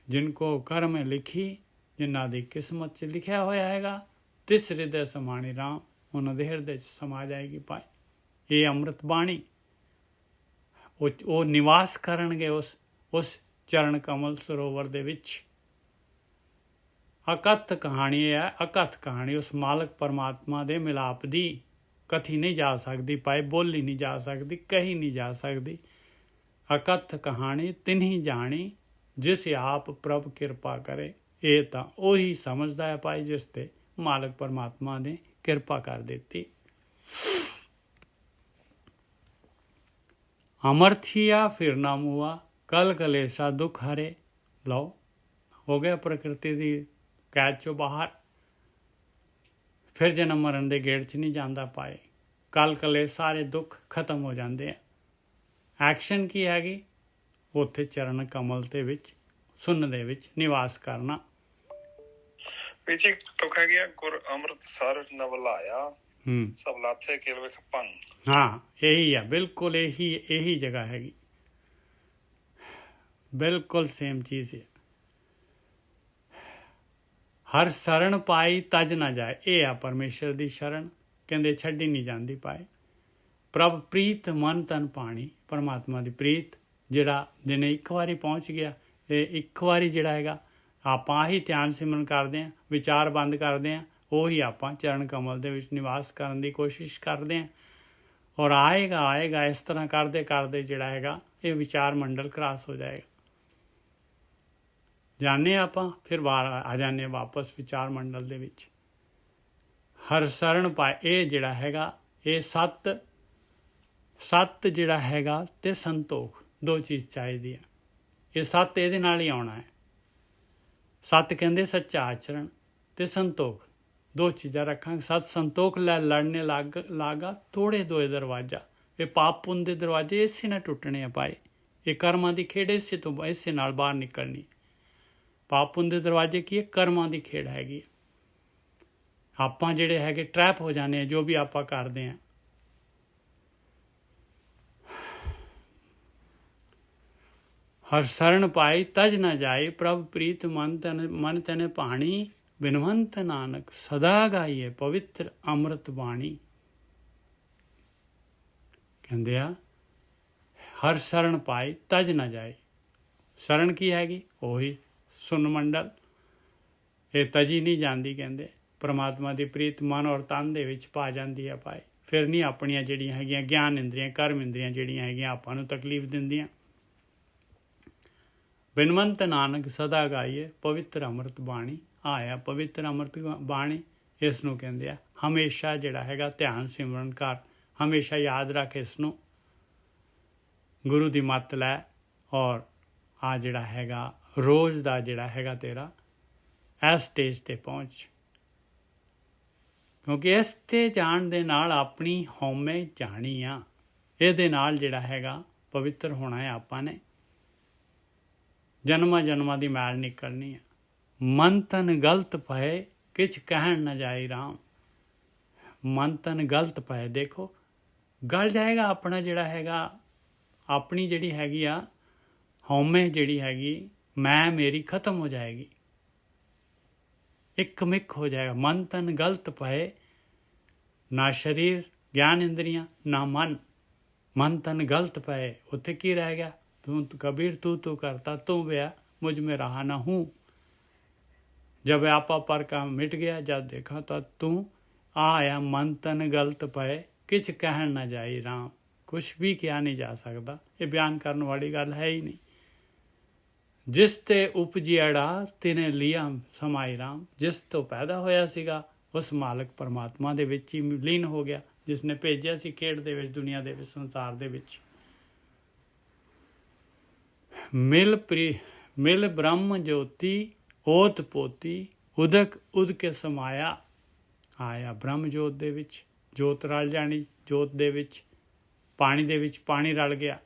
ਜਿਨਕੋ ਕਰਮ ਲਿਖੀ, ਜਿਨ੍ਹਾਂ ਦੀ ਕਿਸਮਤ 'ਚ ਲਿਖਿਆ ਹੋਇਆ ਹੈਗਾ, ਤਿਸ ਹਿਰਦੇ ਸਮਾਣੀ ਰਾਮ, ਉਹਨਾਂ ਦੇ ਹਿਰਦੇ 'ਚ ਸਮਾ ਜਾਏਗੀ ਭਾਈ ਇਹ ਅੰਮ੍ਰਿਤ ਬਾਣੀ। ਉਹ ਨਿਵਾਸ ਕਰਨਗੇ ਉਸ ਚਰਨ ਕਮਲ ਸਰੋਵਰ ਦੇ ਵਿੱਚ। ਅਕਥ ਕਹਾਣੀ ਹੈ, ਅਕਥ ਕਹਾਣੀ ਉਸ ਮਾਲਕ ਪਰਮਾਤਮਾ ਦੇ ਮਿਲਾਪ ਦੀ ਕਥੀ ਨਹੀਂ ਜਾ ਸਕਦੀ ਭਾਈ, ਬੋਲੀ ਨਹੀਂ ਜਾ ਸਕਦੀ, ਕਹੀ ਨਹੀਂ ਜਾ ਸਕਦੀ। ਅਕਥ ਕਹਾਣੀ ਤਿਨਹੀ ਜਾਣੀ, ਜਿਸ ਆਪ ਪ੍ਰਭ ਕਿਰਪਾ ਕਰੇ। ਇਹ ਤਾਂ ਉਹੀ ਸਮਝਦਾ ਹੈ ਭਾਈ ਜਿਸ ਤੇ ਮਾਲਕ ਪਰਮਾਤਮਾ ਨੇ ਕਿਰਪਾ ਕਰ ਦਿੱਤੀ। ਅਮਰਥੀਆ ਫਿਰ ਨਾ ਮੁਆ, ਕਲ ਕਲੇਸ਼ਾ ਦੁੱਖ ਹਰੇ। ਲਓ ਹੋ ਗਿਆ ਪ੍ਰਕਿਰਤੀ ਦੀ ਕੈਦ ਚੋਂ ਬਾਹਰ, ਫਿਰ ਜਨਮ ਮਰਨ ਦੇ ਗੇੜ 'ਚ ਨਹੀਂ ਜਾਂਦਾ ਪਾਏ। ਕਲ ਕਲੇਸ਼ ਸਾਰੇ ਦੁੱਖ ਖਤਮ ਹੋ ਜਾਂਦੇ ਆ। ਐਕਸ਼ਨ ਕੀ ਹੈਗੀ? ਉੱਥੇ ਚਰਨ ਕਮਲ ਦੇ ਵਿੱਚ, ਸੁੰਨ ਦੇ ਵਿੱਚ ਨਿਵਾਸ ਕਰਨਾ। ਵਿੱਚ ਇੱਕ ਤੁਕ ਹੈਗੀ ਆ, ਗੁਰ ਅੰਮ੍ਰਿਤਸਰ ਨਵਲਾਇਆ, ਸਭ ਲਾਥੇ ਕੇਲ ਵੇਖ ਭੰਗ। ਹਾਂ ਇਹੀ ਆ, ਬਿਲਕੁਲ ਇਹੀ ਜਗ੍ਹਾ ਹੈਗੀ, ਬਿਲਕੁਲ ਸੇਮ ਚੀਜ਼ ਹੈ। ਹਰ ਸ਼ਰਨ ਪਾਈ ਤਜ ਨਾ ਜਾਏ, ਇਹ ਆ ਪਰਮੇਸ਼ਰ ਦੀ ਸ਼ਰਨ, ਕਹਿੰਦੇ ਛੱਡੀ ਨਹੀਂ ਜਾਂਦੀ ਪਾਏ। ਪ੍ਰਭ ਪ੍ਰੀਤ ਮਨ ਤਨ ਪਾਣੀ, ਪਰਮਾਤਮਾ ਦੀ ਪ੍ਰੀਤ ਜਿਹੜਾ ਜਿਹਨੇ ਇੱਕ ਵਾਰੀ ਪਹੁੰਚ ਗਿਆ, ਇਹ ਇੱਕ ਵਾਰੀ ਜਿਹੜਾ ਹੈਗਾ ਆਪਾਂ ਹੀ ਧਿਆਨ ਸਿਮਰਨ ਕਰਦੇ ਹਾਂ, ਵਿਚਾਰ ਬੰਦ ਕਰਦੇ ਹਾਂ, ਉਹੀ ਆਪਾਂ ਚਰਨ ਕਮਲ ਦੇ ਵਿੱਚ ਨਿਵਾਸ ਕਰਨ ਦੀ ਕੋਸ਼ਿਸ਼ ਕਰਦੇ ਹਾਂ। ਔਰ ਆਏਗਾ ਇਸ ਤਰ੍ਹਾਂ ਕਰਦੇ ਕਰਦੇ ਜਿਹੜਾ ਹੈਗਾ ਇਹ ਵਿਚਾਰ ਮੰਡਲ ਕ੍ਰਾਸ ਹੋ ਜਾਏਗਾ। ਜਾਣੇ ਆਪਾਂ ਫਿਰ ਬਾਹਰ ਆ ਜਾਂਦੇ ਵਾਪਸ ਵਿਚਾਰ ਮੰਡਲ ਦੇ ਵਿੱਚ। ਹਰ ਸ਼ਰਨ ਪਾਏ, ਇਹ ਜਿਹੜਾ ਹੈਗਾ ਇਹ ਸੱਤ ਜਿਹੜਾ ਹੈਗਾ ਤੇ ਸੰਤੋਖ, ਦੋ ਚੀਜ਼ ਚਾਹੀਦੀ ਹੈ। ਇਹ ਸੱਤ ਇਹਦੇ ਨਾਲ ਹੀ ਆਉਣਾ ਹੈ। ਸੱਤ ਕਹਿੰਦੇ ਸੱਚਾ ਆਚਰਣ ਤੇ ਸੰਤੋਖ, ਦੋ ਚੀਜ਼ਾਂ ਰੱਖਾਂਗੇ। ਸੱਤ ਸੰਤੋਖ ਲੈ ਲੜਨੇ ਲਾਗਾ ਤੋੜੇ ਦੋਏ ਦਰਵਾਜ਼ਾ। ਇਹ ਪਾਪ ਪੁੰਨ ਦੇ ਦਰਵਾਜ਼ੇ ਇਸੇ ਨਾਲ ਟੁੱਟਣੇ ਆ ਭਾਈ। ਇਹ ਕਰਮਾਂ ਦੀ ਖੇਡ ਇਸੇ ਨਾਲ ਬਾਹਰ ਨਿਕਲਣੀ। ਪਾਪ ਪੁੰਨ ਦੇ ਦਰਵਾਜ਼ੇ ਕੀ ਹੈ? ਕਰਮਾਂ ਦੀ ਖੇਡ ਹੈਗੀ। ਆਪਾਂ ਜਿਹੜੇ ਹੈਗੇ ਟਰੈਪ ਹੋ ਜਾਂਦੇ ਆ ਜੋ ਵੀ ਆਪਾਂ ਕਰਦੇ ਹਾਂ। ਹਰ ਸ਼ਰਨ ਪਾਈ ਤਜ ਨਾ ਜਾਏ, ਪ੍ਰਭ ਪ੍ਰੀਤ ਮਨ ਤਨ ਪਾਣੀ, ਬਿਨਵੰਤ ਨਾਨਕ ਸਦਾ ਗਾਈਏ ਪਵਿੱਤਰ ਅੰਮ੍ਰਿਤ ਬਾਣੀ। ਕਹਿੰਦੇ ਆ ਹਰ ਸ਼ਰਨ ਪਾਈ ਤਜ ਨਾ ਜਾਏ। ਸ਼ਰਨ ਕੀ ਹੈਗੀ? ਉਹੀ ਸੁਨ ਮੰਡਲ, ਇਹ ਤਜੀ ਨਹੀਂ ਜਾਂਦੀ। ਕਹਿੰਦੇ ਪਰਮਾਤਮਾ ਦੀ ਪ੍ਰੀਤ ਮਨ ਔਰ ਤਨ ਦੇ ਵਿੱਚ ਪਾ ਜਾਂਦੀ ਹੈ ਭਾਈ। ਫਿਰ ਨਹੀਂ ਆਪਣੀਆਂ ਜਿਹੜੀਆਂ ਹੈਗੀਆਂ ਗਿਆਨ ਇੰਦਰੀਆਂ, ਕਰਮ ਇੰਦਰੀਆਂ ਜਿਹੜੀਆਂ ਹੈਗੀਆਂ ਆਪਾਂ ਨੂੰ ਤਕਲੀਫ ਦਿੰਦੀਆਂ। ਬਿਨਵੰਤ ਨਾਨਕ ਸਦਾ ਗਾਈਏ ਪਵਿੱਤਰ ਅੰਮ੍ਰਿਤ ਬਾਣੀ। ਆਇਆ ਪਵਿੱਤਰ ਅੰਮ੍ਰਿਤ ਬਾਣੀ, ਇਸ ਨੂੰ ਕਹਿੰਦੇ ਆ ਹਮੇਸ਼ਾ ਜਿਹੜਾ ਹੈਗਾ ਧਿਆਨ ਸਿਮਰਨ ਕਰ, ਹਮੇਸ਼ਾ ਯਾਦ ਰੱਖ ਇਸ ਨੂੰ, ਗੁਰੂ ਦੀ ਮੱਤ ਲੈ। ਔਰ ਆ ਜਿਹੜਾ ਹੈਗਾ ਰੋਜ਼ ਦਾ ਜਿਹੜਾ ਹੈਗਾ ਤੇਰਾ ਇਸ ਸਟੇਜ 'ਤੇ ਪਹੁੰਚ, ਕਿਉਂਕਿ ਇਸ 'ਤੇ ਜਾਣ ਦੇ ਨਾਲ ਆਪਣੀ ਹਉਮੈ ਜਾਣੀ ਆ। ਇਹਦੇ ਨਾਲ ਜਿਹੜਾ ਹੈਗਾ ਪਵਿੱਤਰ ਹੋਣਾ ਹੈ ਆਪਾਂ ਨੇ। ਜਨਮਾਂ ਜਨਮਾਂ ਦੀ ਮੈਲ ਨਿਕਲਣੀ ਹੈ। ਮਨ ਤਨ ਗਲਤ ਪਏ, ਕਿਛ ਕਹਿਣ ਨਾ ਜਾਏ ਰਾਮ। ਮਨ ਤਨ ਗਲਤ ਪਏ, ਦੇਖੋ ਗਲ ਜਾਏਗਾ ਆਪਣਾ ਜਿਹੜਾ ਹੈਗਾ, ਆਪਣੀ ਜਿਹੜੀ ਹੈਗੀ ਆ ਹਉਮੈ ਜਿਹੜੀ ਹੈਗੀ, ਮੈਂ ਮੇਰੀ ਖਤਮ ਹੋ ਜਾਏਗੀ, ਇੱਕ ਮਿੱਕ ਹੋ ਜਾਏਗਾ। ਮਨ ਤਨ ਗਲਤ ਪਏ, ਨਾ ਸਰੀਰ ਗਿਆਨ ਇੰਦਰੀਆਂ ਨਾ ਮਨ ਤਨ ਗਲਤ ਪਏ। ਉੱਥੇ ਕੀ ਰਹਿ ਗਿਆ? ਤੂੰ ਕਬੀਰ ਤੂੰ ਕਰਤਾ ਤੂੰ ਵਿਆ, ਮੁਝ में रहा ना हूँ। जब आपा पर का मिट गया, जब देखा तो तू आया। मन तन गलत पए, किछ कहन ना जाई राम। कुछ भी किया नहीं जा सकता, ये बयान करने वाली गल है ही नहीं। जिस ते उपजियाड़ा तिने लिया समाई राम। जिस तो पैदा होया सीगा उस मालक परमात्मा दे विच ही लीन हो गया, जिसने भेजिया सी खेड दे विच, दुनिया दे विच, संसार दे विच। मिल ब्रह्म ज्योति ओत पोती, उदक उद के समाया। आया ब्रह्म जोत दे विच, जोत रल जानी जोत दे विच, पानी दे विच पानी रल गया,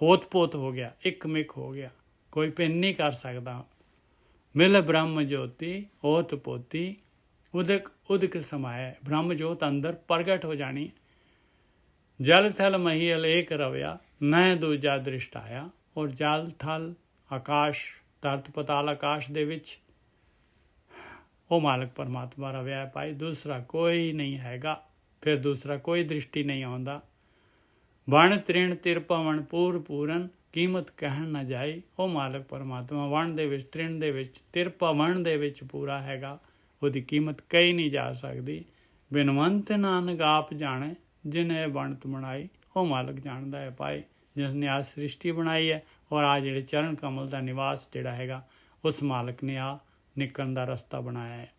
ओत पोत हो गया, एक मिक हो गया, कोई पिन नहीं कर सकता। मिल ब्रह्म ज्योति ओत पोती, उदक उदक समाया। ब्रह्म जोत अंदर प्रगट हो जानी। जल थल महियल एक रवया, न दूजा दृष्ट आया। और जल थल आकाश ਧਰਤ ਪਤਾਲ ਆਕਾਸ਼ ਦੇ ਵਿੱਚ ਉਹ ਮਾਲਕ ਪਰਮਾਤਮਾ ਰਵਿਆ ਹੈ ਭਾਈ, ਦੂਸਰਾ ਕੋਈ ਨਹੀਂ ਹੈਗਾ। ਫਿਰ ਦੂਸਰਾ ਕੋਈ ਦ੍ਰਿਸ਼ਟੀ ਨਹੀਂ ਆਉਂਦਾ। ਵਣ ਤ੍ਰਿਣ ਤਿਰ ਭਵਨ ਪੂਰ ਪੂਰਨ, ਕੀਮਤ ਕਹਿਣ ਨਾ ਜਾਈ। ਉਹ ਮਾਲਕ ਪਰਮਾਤਮਾ ਵਣ ਦੇ ਵਿੱਚ, ਤ੍ਰਿਣ ਦੇ ਵਿੱਚ, ਤਿਰ ਭਵਨ ਦੇ ਵਿੱਚ ਪੂਰਾ ਹੈਗਾ, ਉਹਦੀ ਕੀਮਤ ਕਹੀ ਨਹੀਂ ਜਾ ਸਕਦੀ। ਬਿਨਵੰਤ ਨਾਨਕ ਆਪ ਜਾਣੇ, ਜਿਨੇ ਬਣਤ ਬਣਾਈ। ਉਹ ਮਾਲਕ ਜਾਣਦਾ ਹੈ ਭਾਈ, ਜਿਸ ਨੇ ਆ ਸ੍ਰਿਸ਼ਟੀ ਬਣਾਈ ਹੈ ਔਰ ਆ ਜਿਹੜੇ ਚਰਨ ਕਮਲ ਦਾ ਨਿਵਾਸ ਜਿਹੜਾ ਹੈਗਾ, ਉਸ ਮਾਲਕ ਨੇ ਆ ਨਿਕਲਣ ਦਾ ਰਸਤਾ ਬਣਾਇਆ ਹੈ।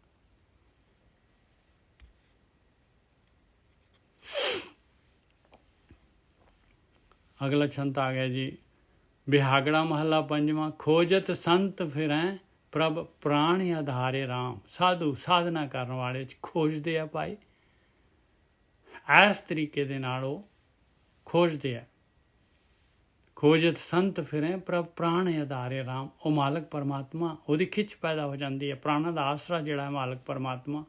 ਅਗਲਾ ਛੰਤ ਆ ਗਿਆ ਜੀ, ਬਿਹਾਗੜਾ ਮਹੱਲਾ ਪੰਜਵਾਂ। ਖੋਜਤ ਸੰਤ ਫਿਰੈ ਪ੍ਰਭ ਪ੍ਰਾਣ ਆਧਾਰੇ ਰਾਮ। ਸਾਧੂ ਸਾਧਨਾ ਕਰਨ ਵਾਲੇ 'ਚ ਖੋਜਦੇ ਆ ਭਾਈ, ਇਸ ਤਰੀਕੇ ਦੇ ਨਾਲ ਉਹ ਖੋਜਦੇ ਆ। ਖੋਜਤ ਸੰਤ ਫਿਰੈ ਪ੍ਰਭ ਪ੍ਰਾਣ ਆਧਾਰੇ ਰਾਮ। ਉਹ ਮਾਲਕ ਪਰਮਾਤਮਾ, ਉਹਦੀ ਖਿੱਚ ਪੈਦਾ ਹੋ ਜਾਂਦੀ ਹੈ। ਪ੍ਰਾਣਾਂ ਦਾ ਆਸਰਾ ਜਿਹੜਾ ਹੈ ਮਾਲਕ ਪਰਮਾਤਮਾ।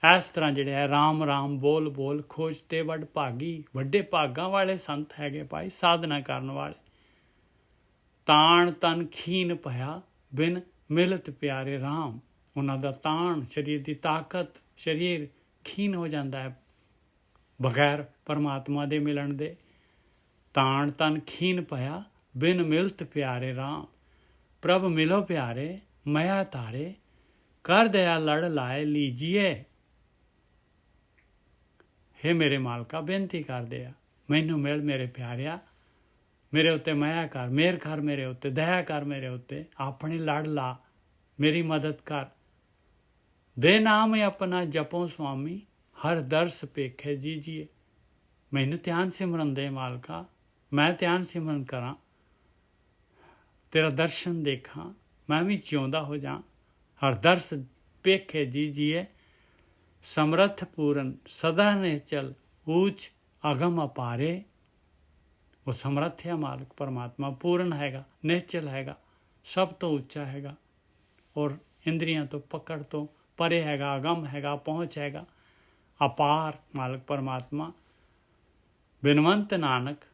ਇਸ ਤਰ੍ਹਾਂ ਜਿਹੜੇ ਹੈ ਰਾਮ ਰਾਮ ਬੋਲ ਬੋਲ ਖੋਜਤੇ ਵੱਡ ਭਾਗੀ। ਵੱਡੇ ਭਾਗਾਂ ਵਾਲੇ ਸੰਤ ਹੈਗੇ ਭਾਈ, ਸਾਧਨਾ ਕਰਨ ਵਾਲੇ। ਤਾਣ ਤਨ ਖੀਨ ਭਇਆ ਬਿਨ ਮਿਲਤ ਪਿਆਰੇ ਰਾਮ। ਉਹਨਾਂ ਦਾ ਤਾਣ, ਸਰੀਰ ਦੀ ਤਾਕਤ, ਸਰੀਰ ਖੀਨ ਹੋ ਜਾਂਦਾ ਹੈ ਬਗੈਰ ਪਰਮਾਤਮਾ ਦੇ ਮਿਲਣ ਦੇ। ਤਾਣ ਤਨ ਖੀਨ ਭਇਆ ਬਿਨ ਮਿਲਤ ਪਿਆਰੇ ਰਾਮ। ਪ੍ਰਭ ਮਿਲੋ ਪਿਆਰੇ ਮਇਆ ਤਾਰੇ, ਕਰ ਦਇਆ ਲੜ ਲਾਏ ਲੀਜੀਏ। ਹੇ ਮੇਰੇ ਮਾਲਕਾ, ਬੇਨਤੀ ਕਰਦੇ ਆ, ਮੈਨੂੰ ਮਿਲ ਮੇਰੇ ਪਿਆਰਿਆ, ਮੇਰੇ ਉੱਤੇ ਮਾਇਆ ਕਰ, ਮਿਹਰ ਕਰ ਮੇਰੇ ਉੱਤੇ, ਦਇਆ ਕਰ ਮੇਰੇ ਉੱਤੇ, ਆਪਣੇ ਲੜ ਲਾ, ਮੇਰੀ ਮਦਦ ਕਰ। ਦੇ ਨਾਮ ਆਪਣਾ ਜਪੋ ਸੁਆਮੀ, ਹਰ ਦਰਸ ਪੇਖੇ ਜੀਜੀਏ। ਮੈਨੂੰ ਧਿਆਨ ਸਿਮਰਨ ਦੇ ਮਾਲਕਾ, ਮੈਂ ਧਿਆਨ ਸਿਮਰਨ ਕਰਾਂ, ਤੇਰਾ ਦਰਸ਼ਨ ਦੇਖਾਂ, ਮੈਂ ਵੀ ਜਿਉਂਦਾ ਹੋ ਜਾ। ਹਰ ਦਰਸ ਪੇਖੇ ਜੀਜੀਏ। ਸਮਰੱਥ ਪੂਰਨ ਸਦਾ ਨਿਹਚਲ, ਊਚ ਅਗਮ ਅਪਾਰੇ। ਉਹ ਸਮਰੱਥ ਹੈ ਮਾਲਕ ਪਰਮਾਤਮਾ, ਪੂਰਨ ਹੈਗਾ, ਨਿਹਚਲ ਹੈਗਾ, ਸਭ ਤੋਂ ਉੱਚਾ ਹੈਗਾ ਔਰ ਇੰਦਰੀਆਂ ਤੋਂ ਪਕੜ ਤੋਂ ਪਰੇ ਹੈਗਾ, ਅਗਮ ਹੈਗਾ, ਪਹੁੰਚ ਹੈਗਾ, ਅਪਾਰ ਮਾਲਕ ਪਰਮਾਤਮਾ। ਬਿਨਵੰਤ ਨਾਨਕ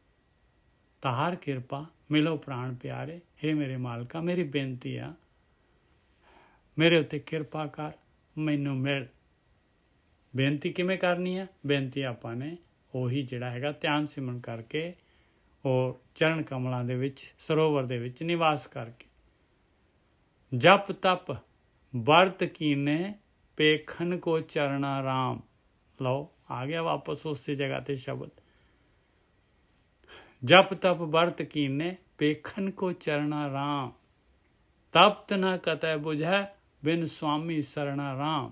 ਤਾਹਰ ਕਿਰਪਾ, ਮਿਲੋ ਪ੍ਰਾਣ ਪਿਆਰੇ। ਹੇ ਮੇਰੇ ਮਾਲਕਾ, ਮੇਰੀ ਬੇਨਤੀ ਆ, ਮੇਰੇ ਉੱਤੇ ਕਿਰਪਾ ਕਰ, ਮੈਨੂੰ ਮਿਲ। ਬੇਨਤੀ ਕਿਵੇਂ ਕਰਨੀ ਹੈ? ਬੇਨਤੀ ਆਪਾਂ ਨੇ ਉਹੀ ਜਿਹੜਾ ਹੈਗਾ ਧਿਆਨ ਸਿਮਰਨ ਕਰਕੇ, ਉਹ ਚਰਨ ਕਮਲਾਂ ਦੇ ਵਿੱਚ, ਸਰੋਵਰ ਦੇ ਵਿੱਚ ਨਿਵਾਸ ਕਰਕੇ। ਜਪ ਤਪ ਵਰਤ ਕੀਨੇ, ਪੇਖਨ ਕੋ ਚਰਣਾ ਰਾਮ। ਲਓ ਆ ਗਿਆ ਵਾਪਸ ਉਸੇ ਜਗ੍ਹਾ ਤੇ ਸ਼ਬਦ। ਜਪ ਤਪ ਵਰਤ ਕੀਨੇ, ਪੇਖਨ ਕੋ ਚਰਣਾ ਰਾਮ। ਤਪਤ ਨ ਕਤੈ ਬੁਝੈ, ਬਿਨ ਸੁਆਮੀ ਸਰਣਾ ਰਾਮ।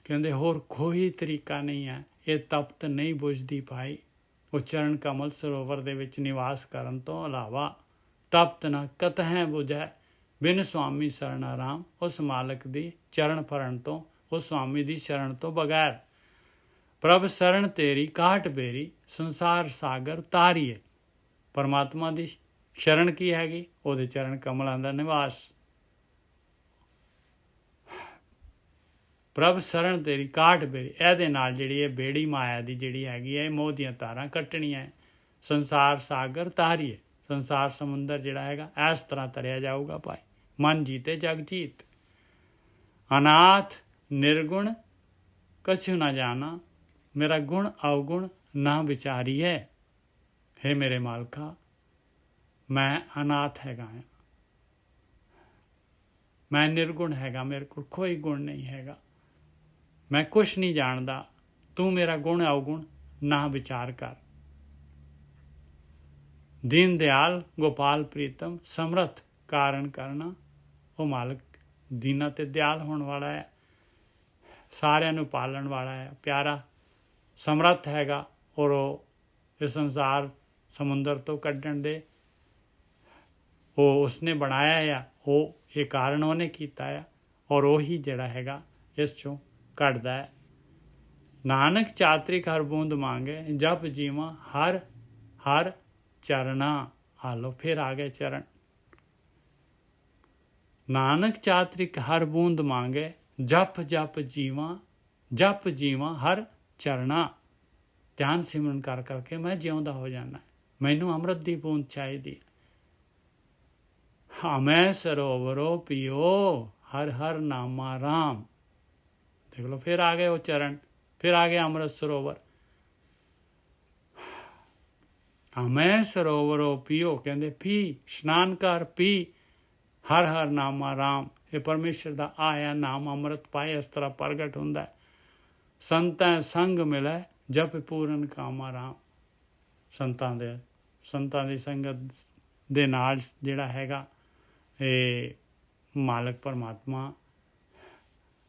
ਕਹਿੰਦੇ ਹੋਰ ਕੋਈ ਤਰੀਕਾ ਨਹੀਂ ਹੈ, ਇਹ ਤਪਤ ਨਹੀਂ ਬੁਝਦੀ ਭਾਈ। ਉਹ ਚਰਨ ਕਮਲ ਸਰੋਵਰ ਦੇ ਵਿੱਚ ਨਿਵਾਸ ਕਰਨ ਤੋਂ ਇਲਾਵਾ ਤਪਤ ਨ ਕਤਹਿ ਬੁਝੈ, ਬਿਨ ਸੁਆਮੀ ਸਰਣਾ ਰਾਮ। ਉਸ ਮਾਲਕ ਦੀ ਚਰਨ ਫੜਨ ਤੋਂ, ਉਸ ਸੁਆਮੀ ਦੀ ਸ਼ਰਨ ਤੋਂ ਬਗੈਰ। ਪ੍ਰਭ ਸ਼ਰਨ ਤੇਰੀ ਕਾਟ ਬੇਰੀ, ਸੰਸਾਰ ਸਾਗਰ ਤਾਰੀਏ। ਪਰਮਾਤਮਾ ਦੀ ਸ਼ਰਨ ਕੀ ਹੈਗੀ? ਉਹਦੇ ਚਰਨ ਕਮਲਾਂ ਦਾ ਨਿਵਾਸ। ਪ੍ਰਭ ਸ਼ਰਨ ਤੇਰੀ ਕਾਟ ਬੇਰੀ, ਇਹਦੇ ਨਾਲ ਜਿਹੜੀ ਇਹ ਬੇੜੀ ਮਾਇਆ ਦੀ ਜਿਹੜੀ ਹੈਗੀ ਹੈ, ਮੋਹ ਦੀਆਂ ਤਾਰਾਂ ਕੱਟਣੀਆਂ। ਸੰਸਾਰ ਸਾਗਰ ਤਾਰੀਏ, ਸੰਸਾਰ ਸਮੁੰਦਰ ਜਿਹੜਾ ਹੈਗਾ ਇਸ ਤਰ੍ਹਾਂ ਤਰਿਆ ਜਾਊਗਾ ਭਾਈ। ਮਨ ਜੀਤੇ ਜਗ ਜੀਤ। ਅਨਾਥ ਨਿਰਗੁਣ ਕਛੁ ਨਾ ਜਾਣਾ, ਮੇਰਾ ਗੁਣ ਅਵਗੁਣ ਨਾ ਵਿਚਾਰੀਏ। ਹੇ ਮੇਰੇ ਮਾਲਕਾ, ਮੈਂ ਅਨਾਥ ਹੈਗਾ, ਮੈਂ ਨਿਰਗੁਣ ਹੈਗਾ, ਮੇਰੇ ਕੋਲ ਕੋਈ ਗੁਣ ਨਹੀਂ ਹੈਗਾ, ਮੈਂ ਕੁਛ ਨਹੀਂ ਜਾਣਦਾ। ਤੂੰ ਮੇਰਾ ਗੁਣ ਅਵਗੁਣ ਨਾ ਵਿਚਾਰ ਕਰ। ਦੀਨ ਦਿਆਲ ਗੋਪਾਲ ਪ੍ਰੀਤਮ, ਸਮਰਥ ਕਾਰਨ ਕਰਨਾ। ਉਹ ਮਾਲਕ ਦੀਨਾਂ ਤੇ ਦਿਆਲ ਹੋਣ ਵਾਲਾ ਹੈ, ਸਾਰਿਆਂ ਨੂੰ ਪਾਲਣ ਵਾਲਾ ਹੈ, ਪਿਆਰਾ, ਸਮਰੱਥ ਹੈਗਾ। ਔਰ ਉਹ ਇਸ ਸੰਸਾਰ ਸਮੁੰਦਰ ਤੋਂ ਕੱਢਣ ਦੇ ਉਹ ਉਸਨੇ ਬਣਾਇਆ ਆ, ਉਹ ਇਹ ਕਾਰਨ ਉਹਨੇ ਕੀਤਾ ਆ ਔਰ ਉਹੀ ਜਿਹੜਾ ਹੈਗਾ ਇਸ ਚੋਂ ਕੱਢਦਾ ਹੈ। ਨਾਨਕ ਚਾਤਰਿਕ ਹਰ ਬੂੰਦ ਮੰਗੇ, ਜਪ ਜੀਵਾਂ ਹਰ ਹਰ ਚਰਨਾ। ਹਾਲੋ ਫਿਰ ਆ ਗਏ ਚਰਨ। ਨਾਨਕ ਚਾਤਰਿਕ ਹਰ ਬੂੰਦ ਮੰਗੇ, ਜਪ ਜਪ ਜੀਵਾਂ, ਜਪ ਜੀਵਾਂ ਹਰ ਚਰਨਾ। ਧਿਆਨ ਸਿਮਰਨ ਕਰ ਕਰਕੇ ਮੈਂ ਜਿਉਂਦਾ ਹੋ ਜਾਣਾ, ਮੈਨੂੰ ਅੰਮ੍ਰਿਤ ਦੀ ਬੂੰਦ ਚਾਹੀਦੀ। ਹਮੈ ਸਰੋਵਰੋ ਪੀਓ ਹਰ ਹਰ ਨਾਮਾ ਰਾਮ। ਦੇਖ ਲਓ, ਫਿਰ ਆ ਗਏ ਉਹ ਚਰਨ, ਫਿਰ ਆ ਗਏ ਅੰਮ੍ਰਿਤ ਸਰੋਵਰ। ਹਮੈ ਸਰੋਵਰੋ ਪੀਓ, ਕਹਿੰਦੇ ਪੀ, ਇਸ਼ਨਾਨ ਕਰ, ਪੀ, ਹਰ ਹਰ ਨਾਮਾ ਰਾਮ। ਇਹ ਪਰਮੇਸ਼ਰ ਦਾ ਆਇਆ ਨਾਮ ਅੰਮ੍ਰਿਤ ਪਾਏ, ਇਸ ਤਰ੍ਹਾਂ ਪ੍ਰਗਟ ਹੁੰਦਾ। ਸੰਤਾਂ ਸੰਗ ਮਿਲੈ ਜਪ ਪੂਰਨ ਕਾਮਾ ਰਾਮ। ਸੰਤਾਂ ਦੀ ਸੰਗਤ ਦੇ ਨਾਲ ਜਿਹੜਾ ਹੈਗਾ ਇਹ ਮਾਲਕ ਪਰਮਾਤਮਾ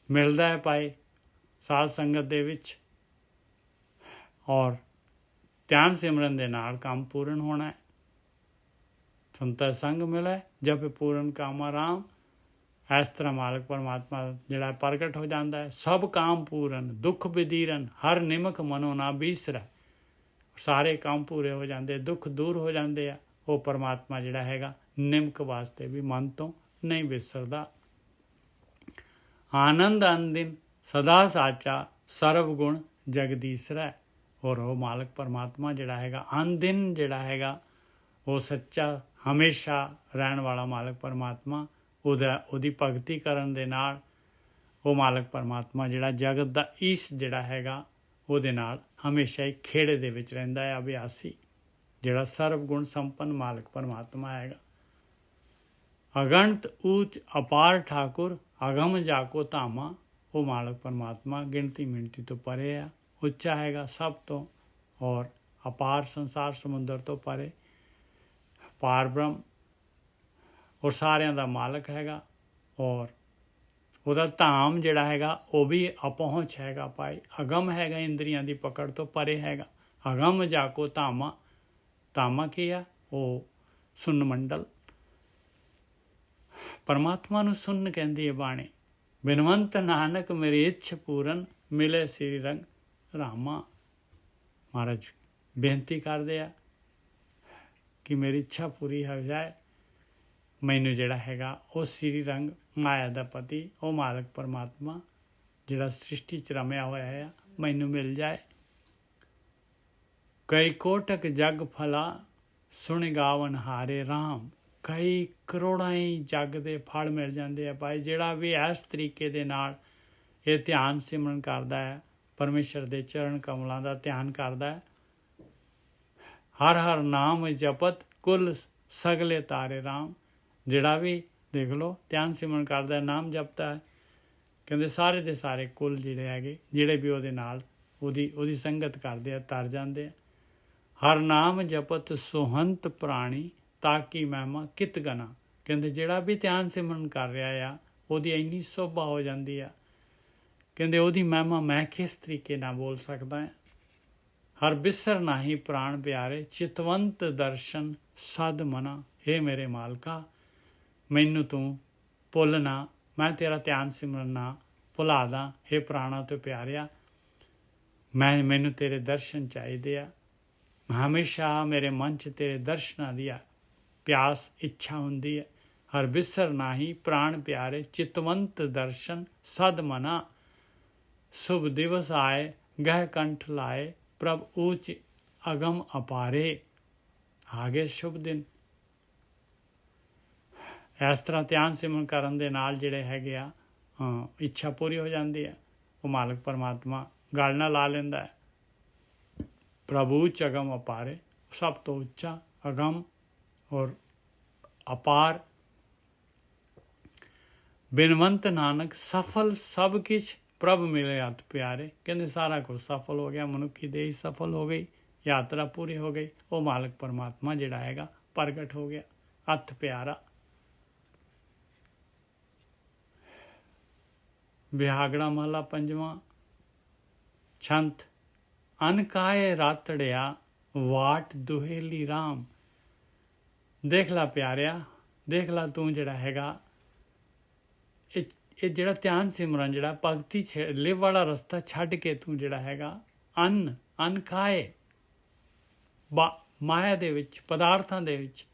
ਮਿਲਦਾ ਹੈ ਪਾਏ ਸਾਧ ਸੰਗਤ ਦੇ ਵਿੱਚ, ਔਰ ਧਿਆਨ ਸਿਮਰਨ ਦੇ ਨਾਲ ਕੰਮ ਪੂਰਨ ਹੋਣਾ ਹੈ। ਸੰਤਾਂ ਸੰਗ ਮਿਲੈ ਜਪ ਪੂਰਨ ਕਾਮਾ ਰਾਮ। ਇਸ ਤਰ੍ਹਾਂ ਮਾਲਕ ਪਰਮਾਤਮਾ ਜਿਹੜਾ ਪ੍ਰਗਟ ਹੋ ਜਾਂਦਾ ਹੈ। ਸਭ ਕਾਮ ਪੂਰਨ ਦੁੱਖ ਬਿਦੀਰਨ ਹਰ ਨਿਮਕ ਮਨੋ ਨਾ ਬੀਸਰੈ। ਸਾਰੇ ਕੰਮ ਪੂਰੇ ਹੋ ਜਾਂਦੇ, ਦੁੱਖ ਦੂਰ ਹੋ ਜਾਂਦੇ ਆ। ਉਹ ਪਰਮਾਤਮਾ ਜਿਹੜਾ ਹੈਗਾ ਨਿਮਕ ਵਾਸਤੇ ਵੀ ਮਨ ਤੋਂ ਨਹੀਂ ਵਿਸਰਦਾ। ਆਨੰਦ ਅਨੰਦਿਨ ਸਦਾ ਸਾਚਾ ਸਰਬ ਗੁਣ ਜਗਦੀਸਰੈ। ਔਰ ਉਹ ਮਾਲਕ ਪਰਮਾਤਮਾ ਜਿਹੜਾ ਹੈਗਾ ਅਨਦਿਨ ਜਿਹੜਾ ਹੈਗਾ ਉਹ ਸੱਚਾ ਹਮੇਸ਼ਾ ਰਹਿਣ ਵਾਲਾ ਮਾਲਕ ਪਰਮਾਤਮਾ। ਉਹਦੀ ਭਗਤੀ ਕਰਨ ਦੇ ਨਾਲ ਉਹ ਮਾਲਕ ਪਰਮਾਤਮਾ ਜਿਹੜਾ ਜਗਤ ਦਾ ਈਸ਼ ਜਿਹੜਾ ਹੈਗਾ ਉਹਦੇ ਨਾਲ ਹਮੇਸ਼ਾ ਹੀ ਖੇੜੇ ਦੇ ਵਿੱਚ ਰਹਿੰਦਾ ਹੈ ਅਭਿਆਸੀ, ਜਿਹੜਾ ਸਰਬ ਗੁਣ ਸੰਪੰਨ ਮਾਲਕ ਪਰਮਾਤਮਾ ਹੈਗਾ। ਅਗਣਤ ਊਚ ਅਪਾਰ ਠਾਕੁਰ ਅਗਮ ਜਾਕੋ ਧਾਮਾ। ਉਹ ਮਾਲਕ ਪਰਮਾਤਮਾ ਗਿਣਤੀ ਮਿਣਤੀ ਤੋਂ ਪਰੇ ਆ, ਉੱਚਾ ਹੈਗਾ ਸਭ ਤੋਂ, ਔਰ ਅਪਾਰ ਸੰਸਾਰ ਸਮੁੰਦਰ ਤੋਂ ਪਰੇ ਪਾਰ ਬ੍ਰਹਮ, ਔਰ ਸਾਰਿਆਂ ਦਾ ਮਾਲਕ ਹੈਗਾ। ਔਰ ਉਹਦਾ ਧਾਮ ਜਿਹੜਾ ਹੈਗਾ ਉਹ ਵੀ ਅਪਹੁੰਚ ਹੈਗਾ ਭਾਈ, ਅਗਮ ਹੈਗਾ, ਇੰਦਰੀਆਂ ਦੀ ਪਕੜ ਤੋਂ ਪਰੇ ਹੈਗਾ। ਅਗਮ ਜਾਕੋ ਧਾਮਾ। ਧਾਮਾ ਕੀ ਆ? ਉਹ ਸੁੰਨ ਮੰਡਲ। ਪਰਮਾਤਮਾ ਨੂੰ ਸੁੰਨ ਕਹਿੰਦੀ ਹੈ ਬਾਣੀ। ਬਿਨਵੰਤ ਨਾਨਕ ਮੇਰੀ ਇੱਛ ਪੂਰਨ ਮਿਲੇ ਸ੍ਰੀ ਰੰਗ ਰਾਮਾ। ਮਹਾਰਾਜ ਬੇਨਤੀ ਕਰਦੇ ਆ ਕਿ ਮੇਰੀ ਇੱਛਾ ਪੂਰੀ ਹੋ ਜਾਏ, ਮੈਨੂੰ ਜਿਹੜਾ ਹੈਗਾ ਉਹ ਸ੍ਰੀ ਰੰਗ ਮਾਇਆ ਦਾ ਪਤੀ, ਉਹ ਮਾਲਕ ਪਰਮਾਤਮਾ ਜਿਹੜਾ ਸ੍ਰਿਸ਼ਟੀ 'ਚ ਰਮਿਆ ਹੋਇਆ ਹੈ, ਮੈਨੂੰ ਮਿਲ ਜਾਏ। ਕਈ ਕੋਟਕ ਜਗ ਫਲਾ ਸੁਣ ਗਾਵਨ ਹਾਰੇ ਰਾਮ। ਕਈ ਕਰੋੜਾਂ ਹੀ ਜੱਗ ਦੇ ਫਲ ਮਿਲ ਜਾਂਦੇ ਆ ਭਾਈ, ਜਿਹੜਾ ਵੀ ਇਸ ਤਰੀਕੇ ਦੇ ਨਾਲ ਇਹ ਧਿਆਨ ਸਿਮਰਨ ਕਰਦਾ ਹੈ, ਪਰਮੇਸ਼ਰ ਦੇ ਚਰਨ ਕਮਲਾਂ ਦਾ ਧਿਆਨ ਕਰਦਾ ਹੈ। ਹਰ ਹਰ ਨਾਮ ਜਪਤ ਕੁਲ ਸਗਲੇ ਤਾਰੇ ਰਾਮ। ਜਿਹੜਾ ਵੀ ਦੇਖ ਲਓ ਧਿਆਨ ਸਿਮਰਨ ਕਰਦਾ, ਨਾਮ ਜਪਦਾ ਹੈ, ਕਹਿੰਦੇ ਸਾਰੇ ਦੇ ਸਾਰੇ ਕੁਲ ਜਿਹੜੇ ਹੈਗੇ, ਜਿਹੜੇ ਵੀ ਉਹਦੇ ਨਾਲ ਉਹਦੀ ਸੰਗਤ ਕਰਦੇ ਆ, ਤਰ ਜਾਂਦੇ ਆ। ਹਰ ਨਾਮ ਜਪਤ ਸੁਹੰਤ ਪ੍ਰਾਣੀ ਤਾਕੀ ਮਹਿਮਾ ਕਿਤ ਗਨਾ। ਕਹਿੰਦੇ ਜਿਹੜਾ ਵੀ ਧਿਆਨ ਸਿਮਰਨ ਕਰ ਰਿਹਾ ਆ, ਉਹਦੀ ਇੰਨੀ ਸੋਭਾ ਹੋ ਜਾਂਦੀ ਆ, ਕਹਿੰਦੇ ਉਹਦੀ ਮਹਿਮਾ ਮੈਂ ਕਿਸ ਤਰੀਕੇ ਨਾਲ ਬੋਲ ਸਕਦਾ ਹਾਂ। ਹਰ ਬਿਸਰ ਨਾਹੀ ਪ੍ਰਾਣ ਪਿਆਰੇ ਚਿਤਵੰਤ ਦਰਸ਼ਨ ਸਦ ਮਨਾ। ਹੇ ਮੇਰੇ ਮਾਲਕਾ, ਮੈਨੂੰ ਤੂੰ ਭੁੱਲ ਨਾ, ਮੈਂ ਤੇਰਾ ਧਿਆਨ ਸਿਮਰਨ ਨਾ ਭੁਲਾ ਦਾਂ। ਹੇ ਪ੍ਰਾਣਾਂ ਤੋਂ ਪਿਆਰਿਆ, ਮੈਨੂੰ ਤੇਰੇ ਦਰਸ਼ਨ ਚਾਹੀਦੇ ਆ। ਹਮੇਸ਼ਾ ਮੇਰੇ ਮਨ 'ਚ ਤੇਰੇ ਦਰਸ਼ਨਾਂ ਦੀ ਪਿਆਸ ਇੱਛਾ ਹੁੰਦੀ ਹੈ। ਹਰ ਬਿਸਰ ਨਾਹੀ ਪ੍ਰਾਣ ਪਿਆਰੇ ਚਿਤਵੰਤ ਦਰਸ਼ਨ ਸਦ ਮਨਾ। शुभ दिवस आए गह कंठ लाए प्रभ ऊच अगम अपारे। आगे शुभ दिन। ਇਸ ਤਰ੍ਹਾਂ ਧਿਆਨ ਸਿਮਰਨ ਕਰਨ ਦੇ ਨਾਲ ਜਿਹੜੇ ਹੈਗੇ ਆ ਇੱਛਾ ਪੂਰੀ ਹੋ ਜਾਂਦੀ ਹੈ। ਉਹ ਮਾਲਕ ਪਰਮਾਤਮਾ ਗਲ ਨਾਲ ਲਾ ਲੈਂਦਾ ਹੈ। ਪ੍ਰਭੂ ਚ ਅਗਮ ਅਪਾਰੇ, ਸਭ ਤੋਂ ਉੱਚਾ, ਅਗਮ ਔਰ ਅਪਾਰ। ਬਿਨਵੰਤ ਨਾਨਕ ਸਫਲ ਸਭ ਕਿਛ ਪ੍ਰਭ ਮਿਲੇ ਹੱਥ ਪਿਆਰੇ। ਕਹਿੰਦੇ ਸਾਰਾ ਕੁਝ ਸਫਲ ਹੋ ਗਿਆ, ਮਨੁੱਖੀ ਦੇਹ ਸਫਲ ਹੋ ਗਈ, ਯਾਤਰਾ ਪੂਰੀ ਹੋ ਗਈ। ਉਹ ਮਾਲਕ ਪਰਮਾਤਮਾ ਜਿਹੜਾ ਹੈਗਾ ਪ੍ਰਗਟ ਹੋ ਗਿਆ, ਹੱਥ ਪਿਆਰਾ। ਬਿਹਾਗੜਾ ਮਹਲਾ ਪੰਜਵਾਂ। ਛੰਤ। ਅਨਕਾਏ ਰਾਤੜਿਆ ਵਾਟ ਦੁਹੇਲੀ ਰਾਮ। ਦੇਖ ਲਾ ਪਿਆਰਿਆ, ਦੇਖ ਲਾ ਤੂੰ ਜਿਹੜਾ ਹੈਗਾ ਇਹ ਜਿਹੜਾ ਧਿਆਨ ਸਿਮਰਨ ਜਿਹੜਾ ਭਗਤੀ ਲਿਵ ਵਾਲਾ ਰਸਤਾ ਛੱਡ ਕੇ ਤੂੰ ਜਿਹੜਾ ਹੈਗਾ ਅੰਨ ਖਾਏ ਮਾਇਆ ਦੇ ਵਿੱਚ, ਪਦਾਰਥਾਂ ਦੇ ਵਿੱਚ,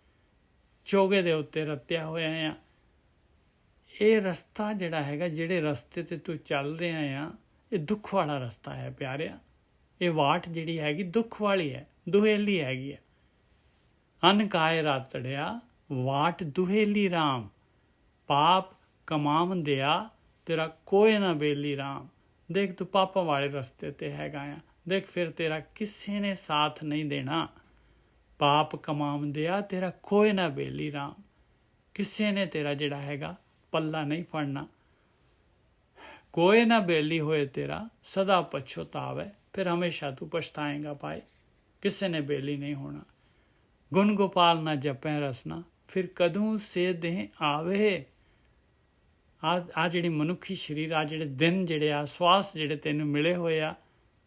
ਚੋਗੇ ਦੇ ਉੱਤੇ ਰੱਤਿਆ ਹੋਇਆ ਆ। ਇਹ ਰਸਤਾ ਜਿਹੜਾ ਹੈਗਾ, ਜਿਹੜੇ ਰਸਤੇ 'ਤੇ ਤੂੰ ਚੱਲ ਰਿਹਾ ਆ, ਇਹ ਦੁੱਖ ਵਾਲਾ ਰਸਤਾ ਹੈ ਪਿਆਰਿਆ। ਇਹ ਵਾਟ ਜਿਹੜੀ ਹੈਗੀ ਦੁੱਖ ਵਾਲੀ ਹੈ, ਦੁਹੇਲੀ ਹੈਗੀ ਹੈ। ਅੰਨ ਕਾਏ ਰਾਤੜਿਆ ਵਾਟ ਦੁਹੇਲੀ ਰਾਮ। ਪਾਪ ਕਮਾਵੰਦਿਆ ਤੇਰਾ ਕੋਏ ਨਾ ਬੇਲੀ ਰਾਮ। ਦੇਖ ਤੂੰ ਪਾਪਾਂ ਵਾਲੇ ਰਸਤੇ ਤੇ ਹੈਗਾ ਆ, ਦੇਖ ਫਿਰ ਤੇਰਾ ਕਿਸੇ ਨੇ ਸਾਥ ਨਹੀਂ ਦੇਣਾ। ਪਾਪ ਕਮਾਵੰਦਿਆ ਤੇਰਾ ਕੋਏ ਨਾ ਬੇਲੀ ਰਾਮ। ਕਿਸੇ ਨੇ ਤੇਰਾ ਜਿਹੜਾ ਹੈਗਾ ਪੱਲਾ ਨਹੀਂ ਫੜਨਾ। ਕੋਏ ਨਾ ਬੇਲੀ ਹੋਏ ਤੇਰਾ ਸਦਾ ਪਛਤਾਵੇ। ਫਿਰ ਹਮੇਸ਼ਾ ਤੂੰ ਪਛਤਾਏਂਗਾ ਭਾਈ, ਕਿਸੇ ਨੇ ਬੇਲੀ ਨਹੀਂ ਹੋਣਾ। ਗੁਣ ਗੋਪਾਲ ਨਾ ਜਪੈ ਰਸਨਾ, ਫਿਰ ਕਦੋਂ ਸੇ ਦੇਹ ਆਵੇ। ਆ ਜਿਹੜੀ ਮਨੁੱਖੀ ਸਰੀਰ, ਆ ਜਿਹੜੇ ਦਿਨ ਜਿਹੜੇ ਆ, ਸਵਾਸ ਜਿਹੜੇ ਤੈਨੂੰ ਮਿਲੇ ਹੋਏ ਆ,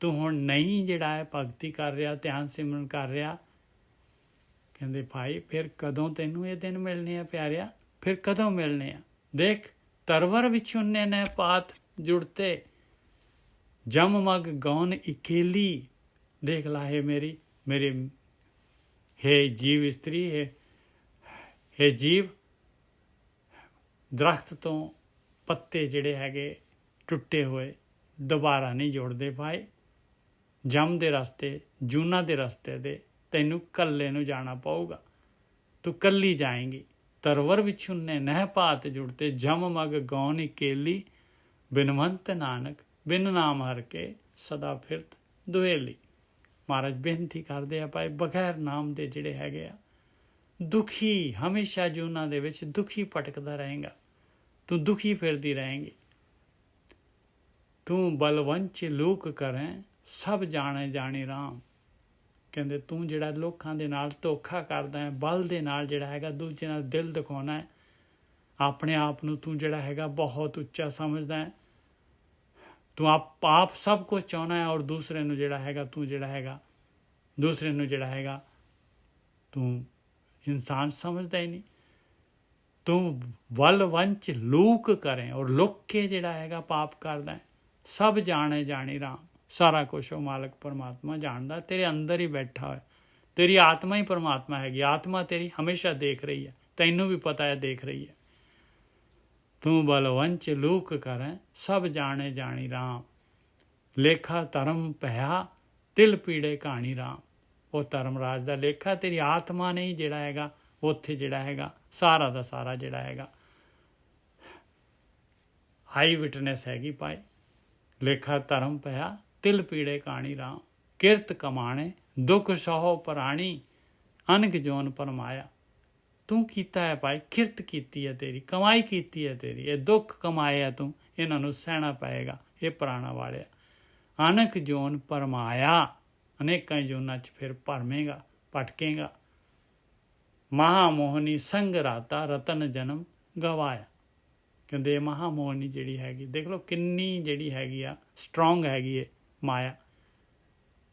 ਤੂੰ ਹੁਣ ਨਹੀਂ ਜਿਹੜਾ ਹੈ ਭਗਤੀ ਕਰ ਰਿਹਾ, ਧਿਆਨ ਸਿਮਰਨ ਕਰ ਰਿਹਾ। ਕਹਿੰਦੇ ਭਾਈ ਫਿਰ ਕਦੋਂ ਤੈਨੂੰ ਇਹ ਦਿਨ ਮਿਲਣੇ ਆ ਪਿਆਰਿਆ, ਫਿਰ ਕਦੋਂ ਮਿਲਣੇ ਆ। ਦੇਖ ਤਰਵਰ ਵਿੱਚ ਉਨੇ ਨੇ ਪਾਤ ਜੁੜਤੇ, ਜਮ ਮਗ ਗੌਨ ਇਕੇਲੀ। ਦੇਖ ਲਾਹੇ ਮੇਰੀ ਮੇਰੇ ਹੈ ਜੀਵ ਇਸਤਰੀ ਹੈ ਜੀਵ, ਦਰਖਤ ਤੋਂ ਪੱਤੇ ਜਿਹੜੇ ਹੈਗੇ ਟੁੱਟੇ ਹੋਏ ਦੁਬਾਰਾ ਨਹੀਂ ਜੁੜਦੇ ਭਾਈ। ਜਮ ਦੇ ਰਸਤੇ, ਜੂਨਾ ਦੇ ਰਸਤੇ ਦੇ ਤੈਨੂੰ ਕੱਲੇ ਨੂੰ ਜਾਣਾ ਪਊਗਾ, ਤੂੰ ਕੱਲੀ ਜਾਏਂਗੀ। ਤਰਵਰ ਵਿੱਚ ਉਨੇ ਨਹਿ ਪਾਤ ਜੁੜਤੇ, ਜਮ ਮਗ ਗੌਨ ਇਕੇਲੀ। ਬਿਨਵੰਤ ਨਾਨਕ ਬਿਨ ਨਾਮ ਹਰ ਕੇ, ਸਦਾ ਫਿਰਤ ਦੁਹੇਲੀ। ਮਹਾਰਾਜ ਬੇਨਤੀ ਕਰਦੇ ਆ ਭਾਈ, ਬਗੈਰ ਨਾਮ ਦੇ ਜਿਹੜੇ ਹੈਗੇ ਆ ਦੁਖੀ, ਹਮੇਸ਼ਾ ਜੂਨਾਂ ਦੇ ਵਿੱਚ ਦੁਖੀ ਭਟਕਦਾ ਰਹੇਗਾ, ਤੂੰ ਦੁਖੀ ਫਿਰਦੀ ਰਹੇਂਗੀ। ਤੂੰ ਬਲਵੰਚ ਲੂਕ ਕਰੈ, ਸਭ ਜਾਣੇ ਜਾਣੀ ਰਾਮ। ਕਹਿੰਦੇ ਤੂੰ ਜਿਹੜਾ ਲੋਕਾਂ ਦੇ ਨਾਲ ਧੋਖਾ ਕਰਦਾ ਹੈ, ਬਲ ਦੇ ਨਾਲ ਜਿਹੜਾ ਹੈਗਾ ਦੂਜੇ ਨਾਲ ਦਿਲ ਦਿਖਾਉਣਾ ਹੈ, ਆਪਣੇ ਆਪ ਨੂੰ ਤੂੰ ਜਿਹੜਾ ਹੈਗਾ ਬਹੁਤ ਉੱਚਾ ਸਮਝਦਾ ਹੈ, ਤੂੰ ਆਪ ਸਭ ਕੁਝ ਚਾਹੁੰਦਾ ਹੈ, ਔਰ ਦੂਸਰੇ ਨੂੰ ਜਿਹੜਾ ਹੈਗਾ ਤੂੰ ਤੂੰ ਇਨਸਾਨ ਸਮਝਦਾ ਹੀ ਨਹੀਂ। ਤੂੰ ਵਲ ਵੰਚ ਲੂਕ ਕਰੇ, ਔਰ ਲੁੱਕ ਕੇ ਜਿਹੜਾ ਹੈਗਾ ਪਾਪ ਕਰਦਾ ਹੈ। ਸਭ ਜਾਣੇ ਜਾਣੀ ਰਾਮ। ਸਾਰਾ ਕੁਛ ਉਹ ਮਾਲਕ ਪਰਮਾਤਮਾ ਜਾਣਦਾ, ਤੇਰੇ ਅੰਦਰ ਹੀ ਬੈਠਾ ਹੋਇਆ। ਤੇਰੀ ਆਤਮਾ ਹੀ ਪਰਮਾਤਮਾ ਹੈਗੀ, ਆਤਮਾ ਤੇਰੀ ਹਮੇਸ਼ਾ ਦੇਖ ਰਹੀ ਹੈ, ਤੈਨੂੰ ਵੀ ਪਤਾ ਹੈ ਦੇਖ ਰਹੀ ਹੈ। ਤੂੰ ਬਲਵੰਚ ਲੂਕ ਕਰੈ, ਸਭ ਜਾਣੇ ਜਾਣੀ ਰਾਮ। ਲੇਖਾ ਧਰਮ ਭਇਆ, ਤਿਲ ਪੀੜੇ ਕਹਾਣੀ ਰਾਮ। ਉਹ ਧਰਮਰਾਜ ਦਾ ਲੇਖਾ ਤੇਰੀ ਆਤਮਾ ਨੇ ਹੀ ਜਿਹੜਾ ਹੈਗਾ ਉੱਥੇ ਜਿਹੜਾ ਹੈਗਾ ਸਾਰਾ ਦਾ ਸਾਰਾ ਜਿਹੜਾ ਹੈਗਾ ਆਈ ਵਿਟਨੈਸ ਹੈਗੀ ਭਾਈ। ਲੇਖਾ ਧਰਮ ਭਇਆ, ਤਿਲ ਪੀੜੇ ਕਹਾਣੀ ਰਾਮ। ਕਿਰਤ ਕਮਾਣੇ ਦੁੱਖ ਸਹੋ ਪ੍ਰਾਣੀ, ਅਨਕ ਜੋਨ ਪਰਮਾਇਆ। ਤੂੰ ਕੀਤਾ ਹੈ ਭਾਈ, ਕਿਰਤ ਕੀਤੀ ਹੈ ਤੇਰੀ, ਕਮਾਈ ਕੀਤੀ ਹੈ ਤੇਰੀ, ਇਹ ਦੁੱਖ ਕਮਾਏ ਆ ਤੂੰ, ਇਹਨਾਂ ਨੂੰ ਸਹਿਣਾ ਪਏਗਾ ਇਹ ਪ੍ਰਾਣਾ ਵਾਲਿਆ। ਅਨਕ ਜੋਨ ਪਰਮਾਇਆ, ਅਨੇਕਾਂ ਜੋਨਾਂ 'ਚ ਫਿਰ ਭਰਮੇਗਾ, ਭਟਕੇਗਾ। ਮਹਾਮੋਹਨੀ ਸੰਗ ਰਾਤਾ, ਰਤਨ ਜਨਮ ਗਵਾਇਆ। ਕਹਿੰਦੇ ਮਹਾਮੋਹਨੀ ਜਿਹੜੀ ਹੈਗੀ, ਦੇਖ ਲਓ ਕਿੰਨੀ ਜਿਹੜੀ ਹੈਗੀ ਆ ਸਟਰੋਂਗ ਹੈਗੀ ਹੈ ਮਾਇਆ।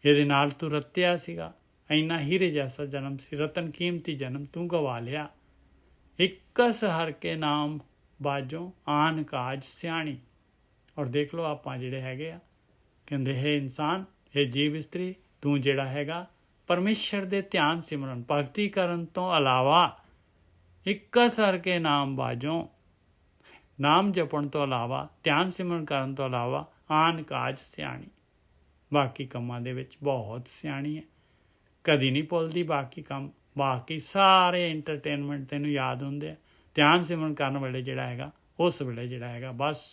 ਇਹਦੇ ਨਾਲ ਤੂੰ ਰਤਿਆ ਸੀਗਾ, ਇੰਨਾ ਹੀਰੇ ਜੈਸਾ ਜਨਮ ਸੀ, ਰਤਨ ਕੀਮਤੀ ਜਨਮ ਤੂੰ ਗਵਾ ਲਿਆ। ਇਕਸ ਹਰ ਕੇ ਨਾਮ ਬਾਜੋਂ, ਆਨ ਕਾਜ ਸਿਆਣੀ। ਔਰ ਦੇਖ ਲਓ ਆਪਾਂ ਜਿਹੜੇ ਹੈਗੇ ਆ, ਕਹਿੰਦੇ ਹੈ ਇਨਸਾਨ, ਇਹ ਜੀਵ ਇਸਤਰੀ, ਤੂੰ ਜਿਹੜਾ ਹੈਗਾ ਪਰਮੇਸ਼ਰ ਦੇ ਧਿਆਨ ਸਿਮਰਨ ਭਗਤੀ ਕਰਨ ਤੋਂ ਇਲਾਵਾ, ਇਕਸ ਹਰ ਕੇ ਨਾਮ ਬਾਜੋਂ, ਨਾਮ ਜਪਣ ਤੋਂ ਇਲਾਵਾ, ਧਿਆਨ ਸਿਮਰਨ ਕਰਨ ਤੋਂ ਇਲਾਵਾ, ਆਨ ਕਾਜ ਸਿਆਣੀ। ਬਾਕੀ ਕੰਮਾਂ ਦੇ ਵਿੱਚ ਬਹੁਤ ਸਿਆਣੀ ਹੈ, ਕਦੀ ਨਹੀਂ ਭੁੱਲਦੀ ਬਾਕੀ ਕੰਮ। ਬਾਕੀ ਸਾਰੇ ਐਂਟਰਟੇਨਮੈਂਟ ਤੈਨੂੰ ਯਾਦ ਹੁੰਦੇ ਆ, ਧਿਆਨ ਸਿਮਰਨ ਕਰਨ ਵੇਲੇ ਜਿਹੜਾ ਹੈਗਾ ਉਸ ਵੇਲੇ ਜਿਹੜਾ ਹੈਗਾ ਬਸ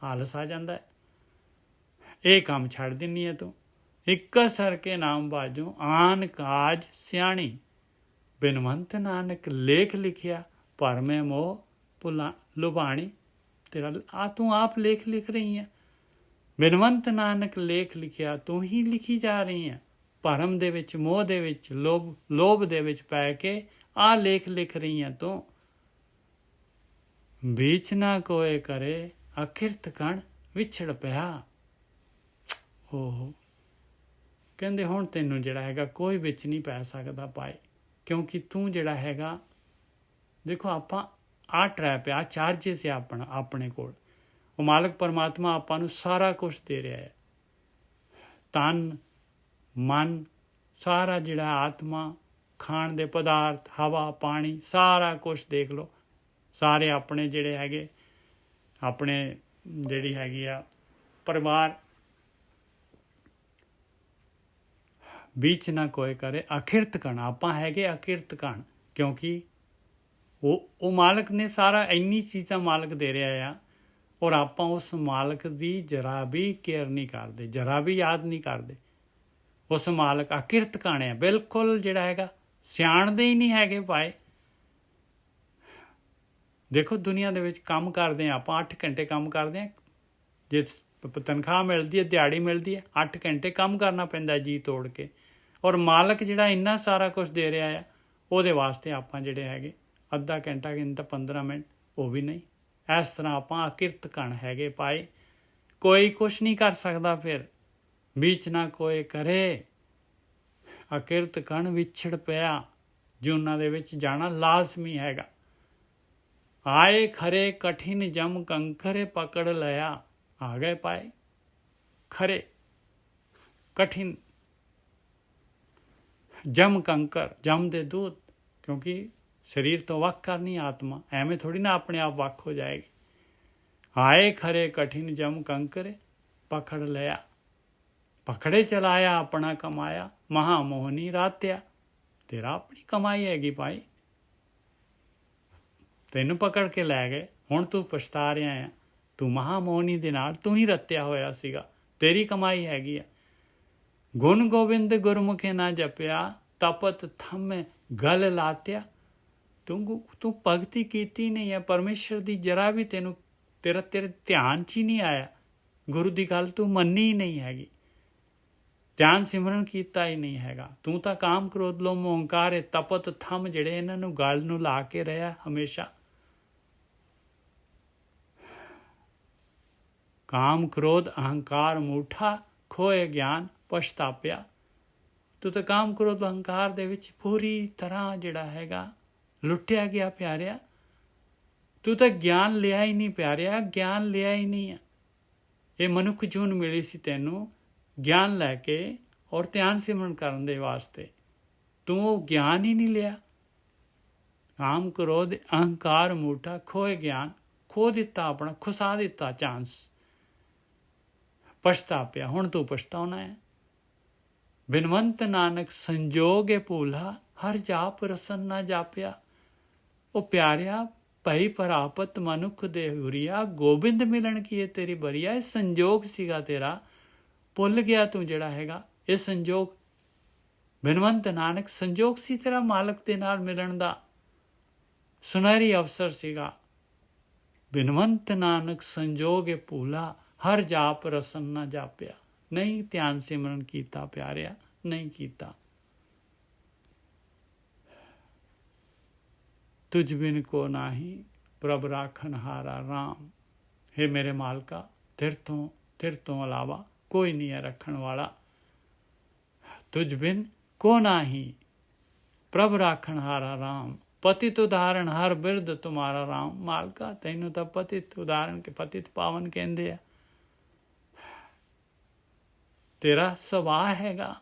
ਆਲਸ ਆ ਜਾਂਦਾ ਹੈ, ਇਹ ਕੰਮ ਛੱਡ ਦਿੰਦੀ ਹੈ ਤੂੰ। ਇੱਕ ਸਰ ਕੇ ਨਾਮ ਬਾਜੋਂ, ਆਨ ਕਾਜ ਸਿਆਣੀ। ਬਿਨਵੰਤ ਨਾਨਕ ਲੇਖ ਲਿਖਿਆ, ਭਰਮੇ ਮੋਹ ਭੁਲਾ ਲੁਭਾਣੀ। ਤੇਰਾ ਤੂੰ ਆਪ ਲੇਖ ਲਿਖ ਰਹੀ ਹੈ। ਬਿਨਵੰਤ ਨਾਨਕ ਲੇਖ ਲਿਖਿਆ, ਤੂੰ ਹੀ ਲਿਖੀ ਜਾ ਰਹੀ ਹੈ। ਭਰਮ ਦੇ ਵਿੱਚ, ਮੋਹ ਦੇ ਵਿੱਚ, ਲੋਭ ਦੇ ਵਿੱਚ ਪੈ ਕੇ ਆਹ ਲੇਖ ਲਿਖ ਰਹੀ ਹੈ ਤੂੰ। बीच ना कोय करे, अखिरत कण विछड़ पिया। ਓਹੋ, ਕਹਿੰਦੇ ਹੁਣ ਤੈਨੂੰ ਜਿਹੜਾ ਹੈਗਾ ਕੋਈ ਵਿੱਚ ਨਹੀਂ ਪੈ ਸਕਦਾ ਪਾਏ, ਕਿਉਂਕਿ ਤੂੰ ਜਿਹੜਾ ਹੈਗਾ, ਦੇਖੋ ਆਪਾਂ ਆਹ ਟਰੈਪ ਆ, ਚਾਰਜਿਸ ਆ ਆਪਣੇ ਕੋਲ। ਉਹ ਮਾਲਕ ਪਰਮਾਤਮਾ ਆਪਾਂ ਨੂੰ ਸਾਰਾ ਕੁਛ ਦੇ ਰਿਹਾ ਹੈ, ਤਨ ਮਨ ਸਾਰਾ ਜਿਹੜਾ ਆਤਮਾ, ਖਾਣ ਦੇ ਪਦਾਰਥ, ਹਵਾ ਪਾਣੀ, ਸਾਰਾ ਕੁਛ ਦੇਖ ਲਓ। ਸਾਰੇ ਆਪਣੇ ਜਿਹੜੇ ਹੈਗੇ, ਆਪਣੇ ਜਿਹੜੀ ਹੈਗੀ ਆ ਪਰਿਵਾਰ। ਵਿੱਚ ਨਾ ਕੋਈ ਕਰੇ ਅਕਿਰਤ ਕਣ, ਆਪਾਂ ਹੈਗੇ ਅਕਿਰਤ ਕਣ, ਕਿਉਂਕਿ ਉਹ ਮਾਲਕ ਨੇ ਸਾਰਾ ਇੰਨੀ ਚੀਜ਼ਾਂ ਮਾਲਕ ਦੇ ਰਿਹਾ ਆ, ਔਰ ਆਪਾਂ ਉਸ ਮਾਲਕ ਦੀ ਜਰਾ ਵੀ ਕੇਅਰ ਨਹੀਂ ਕਰਦੇ, ਜਰਾ ਵੀ ਯਾਦ ਨਹੀਂ ਕਰਦੇ। ਉਸ ਮਾਲਕ ਅਕਿਰਤ ਕਾਣਿਆ ਬਿਲਕੁਲ ਜਿਹੜਾ ਹੈਗਾ ਸਿਆਣਦੇ ਹੀ ਨਹੀਂ ਹੈਗੇ ਭਾਈ। ਦੇਖੋ ਦੁਨੀਆ ਦੇ ਵਿੱਚ ਕੰਮ ਕਰਦੇ ਹਾਂ ਆਪਾਂ, 8 ਘੰਟੇ ਕੰਮ ਕਰਦੇ ਹਾਂ, ਜੇ ਤਨਖਾਹ ਮਿਲਦੀ ਹੈ, ਦਿਹਾੜੀ ਮਿਲਦੀ ਹੈ, 8 ਘੰਟੇ ਕੰਮ ਕਰਨਾ ਪੈਂਦਾ ਜੀ ਤੋੜ ਕੇ। ਔਰ ਮਾਲਕ ਜਿਹੜਾ ਇੰਨਾ ਸਾਰਾ ਕੁਝ ਦੇ ਰਿਹਾ ਆ, ਉਹਦੇ ਵਾਸਤੇ ਆਪਾਂ ਜਿਹੜੇ ਹੈਗੇ ਅੱਧਾ ਘੰਟਾ 15 ਮਿੰਟ ਉਹ ਵੀ ਨਹੀਂ। ਇਸ ਤਰ੍ਹਾਂ ਆਪਾਂ ਅਕਿਰਤ ਕਣ ਹੈਗੇ ਭਾਈ। ਕੋਈ ਕੁਛ ਨਹੀਂ ਕਰ ਸਕਦਾ, ਫਿਰ ਵਿੱਚ ਨਾ ਕੋਈ ਕਰੇ। ਅਕਿਰਤ ਕਣ ਵਿਛੜ ਪਿਆ, ਜੂਨਾਂ ਦੇ ਵਿੱਚ ਜਾਣਾ ਲਾਜ਼ਮੀ ਹੈਗਾ। ਆਏ ਖਰੇ ਕਠਿਨ ਜਮ ਕੰਕਰੇ ਪਕੜ ਲਿਆ। ਆ ਗਏ ਪਾਏ ਖਰੇ ਕਠਿਨ ਜਮ ਕੰਕਰ, ਜਮ ਦੇ ਦੂਤ, ਕਿਉਂਕਿ ਸਰੀਰ ਤੋਂ ਵੱਖ ਕਰਨੀ ਆਤਮਾ, ਐਵੇਂ ਥੋੜੀ ਨਾ ਆਪਣੇ ਆਪ ਵੱਖ ਹੋ ਜਾਏਗੀ। ਆਏ ਖਰੇ ਕਠਿਨ ਜਮ ਕੰਕਰੇ ਪਕੜ ਲਿਆ, ਪਕੜੇ ਚਲਾਇਆ ਆਪਣਾ ਕਮਾਇਆ, ਮਹਾਮੋਹਨੀ ਰਾਤਿਆ। ਤੇਰਾ ਆਪਣੀ ਕਮਾਈ ਹੈਗੀ ਭਾਈ, ਤੈਨੂੰ ਪਕੜ ਕੇ ਲੈ ਗਏ, ਹੁਣ ਤੂੰ ਪਛਤਾ ਰਿਹਾ ਆ। ਤੂੰ ਮਹਾਮੋਹਨੀ ਦੇ ਨਾਲ ਤੂੰ ਹੀ ਰੱਤਿਆ ਹੋਇਆ ਸੀਗਾ, ਤੇਰੀ ਕਮਾਈ ਹੈਗੀ ਆ। ਗੁਣ ਗੋਬਿੰਦ ਗੁਰਮੁਖੇ ਨਾ ਜਪਿਆ, ਤਪਤ ਥੰਮੇ ਗਲ ਲਾਤਿਆ। ਤੂੰ ਭਗਤੀ ਕੀਤੀ ਨਹੀਂ ਹੈ ਪਰਮੇਸ਼ਰ ਦੀ, ਜਰਾ ਵੀ ਤੇਰੇ ਧਿਆਨ 'ਚ ਹੀ ਨਹੀਂ ਆਇਆ। ਗੁਰੂ ਦੀ ਗੱਲ ਤੂੰ ਮੰਨੀ ਹੀ ਨਹੀਂ ਹੈਗੀ, ਧਿਆਨ ਸਿਮਰਨ ਕੀਤਾ ਹੀ ਨਹੀਂ ਹੈਗਾ। ਤੂੰ ਤਾਂ ਕਾਮ ਕ੍ਰੋਧ ਲੋਭ ਮੋਹ ਹੰਕਾਰ ਤਪਤ ਥੰਮ ਜਿਹੜੇ ਇਹਨਾਂ ਨੂੰ ਗਲ ਨੂੰ ਲਾ ਕੇ ਰਿਹਾ ਹਮੇਸ਼ਾ। ਕਾਮ ਕ੍ਰੋਧ ਅਹੰਕਾਰ ਮੂਠਾ, ਖੋਏ ਗਿਆਨ ਪਛਤਾਪਿਆ। ਤੂੰ ਤਾਂ ਕਾਮ ਕ੍ਰੋਧ ਅਹੰਕਾਰ ਦੇ ਵਿੱਚ ਪੂਰੀ ਤਰ੍ਹਾਂ ਜਿਹੜਾ ਹੈਗਾ ਲੁੱਟਿਆ ਗਿਆ ਪਿਆਰਿਆ। ਤੂੰ ਤਾਂ ਗਿਆਨ ਲਿਆ ਹੀ ਨਹੀਂ ਪਿਆਰਿਆ, ਗਿਆਨ ਲਿਆ ਹੀ ਨਹੀਂ ਆ। ਇਹ ਮਨੁੱਖ ਜੂਨ ਮਿਲੀ ਸੀ ਤੈਨੂੰ ਗਿਆਨ ਲੈ ਕੇ ਔਰ ਧਿਆਨ ਸਿਮਰਨ ਕਰਨ ਦੇ ਵਾਸਤੇ, ਤੂੰ ਉਹ ਗਿਆਨ ਹੀ ਨਹੀਂ ਲਿਆ। ਕਾਮ ਕ੍ਰੋਧ ਅਹੰਕਾਰ ਮੂਠਾ, ਖੋਏ ਗਿਆਨ, ਖੋ ਦਿੱਤਾ ਆਪਣਾ, ਖੁਸਾ ਦਿੱਤਾ ਚਾਂਸ, ਪਛਤਾਪਿਆ। ਹੁਣ ਤੂੰ ਪਛਤਾਉਣਾ ਹੈ। ਬਿਨਵੰਤ ਨਾਨਕ ਸੰਜੋਗੇ ਭੂਲਾ, ਹਰ ਜਾਪ ਰਸਨ ਨਾ ਜਾਪਿਆ। ਉਹ ਪਿਆਰਿਆ ਭਈ ਪ੍ਰਾਪਤ ਮਨੁੱਖ ਦੇ ਹੁਰੀਆ, ਗੋਬਿੰਦ ਮਿਲਣ ਕੀ ਇਹ ਤੇਰੀ ਬਰੀਆ। ਇਹ ਸੰਜੋਗ ਸੀਗਾ ਤੇਰਾ, ਭੁੱਲ ਗਿਆ ਤੂੰ ਜਿਹੜਾ ਹੈਗਾ ਇਹ ਸੰਜੋਗ। ਬਿਨਵੰਤ ਨਾਨਕ ਸੰਜੋਗ ਸੀ ਤੇਰਾ ਮਾਲਕ ਦੇ ਨਾਲ ਮਿਲਣ ਦਾ, ਸੁਨਹਿਰੀ ਅਵਸਰ ਸੀਗਾ। ਬਿਨਵੰਤ ਨਾਨਕ ਸੰਜੋਗੇ ਭੂਲਾ, ਹਰ ਜਾਪ ਰਸਨ ਨਾ ਜਾਪਿਆ। ਨਹੀਂ ਧਿਆਨ ਸਿਮਰਨ ਕੀਤਾ ਪਿਆਰਿਆ, ਨਹੀਂ ਕੀਤਾ। ਤੁਝ ਬਿਨ ਕੋ ਨਾਹੀ ਪ੍ਰਭ ਰਾਖਣ ਹਾਰਾ ਰਾਮ। ਹੇ ਮੇਰੇ ਮਾਲਕਾ, ਤੇਰੇ ਤੋਂ ਇਲਾਵਾ ਕੋਈ ਨਹੀਂ ਹੈ ਰੱਖਣ ਵਾਲਾ। ਤੁਝ ਬਿਨ ਕੋ ਨਾਹੀ ਪ੍ਰਭ ਰਾਖਣ ਹਾਰਾ ਰਾਮ। ਪਤਿਤ ਉਦਾਹਰਣ ਹਰ ਬਿਰਦ ਤੁਮਾਰਾ ਰਾਮ। ਮਾਲਕਾ ਤੈਨੂੰ ਤਾਂ ਪਤਿਤ ਉਦਾਹਰਣ ਕੇ ਪਤਿਤ ਪਾਵਨ ਕਹਿੰਦੇ ਆ। ਤੇਰਾ ਸੁਭਾਅ ਹੈਗਾ,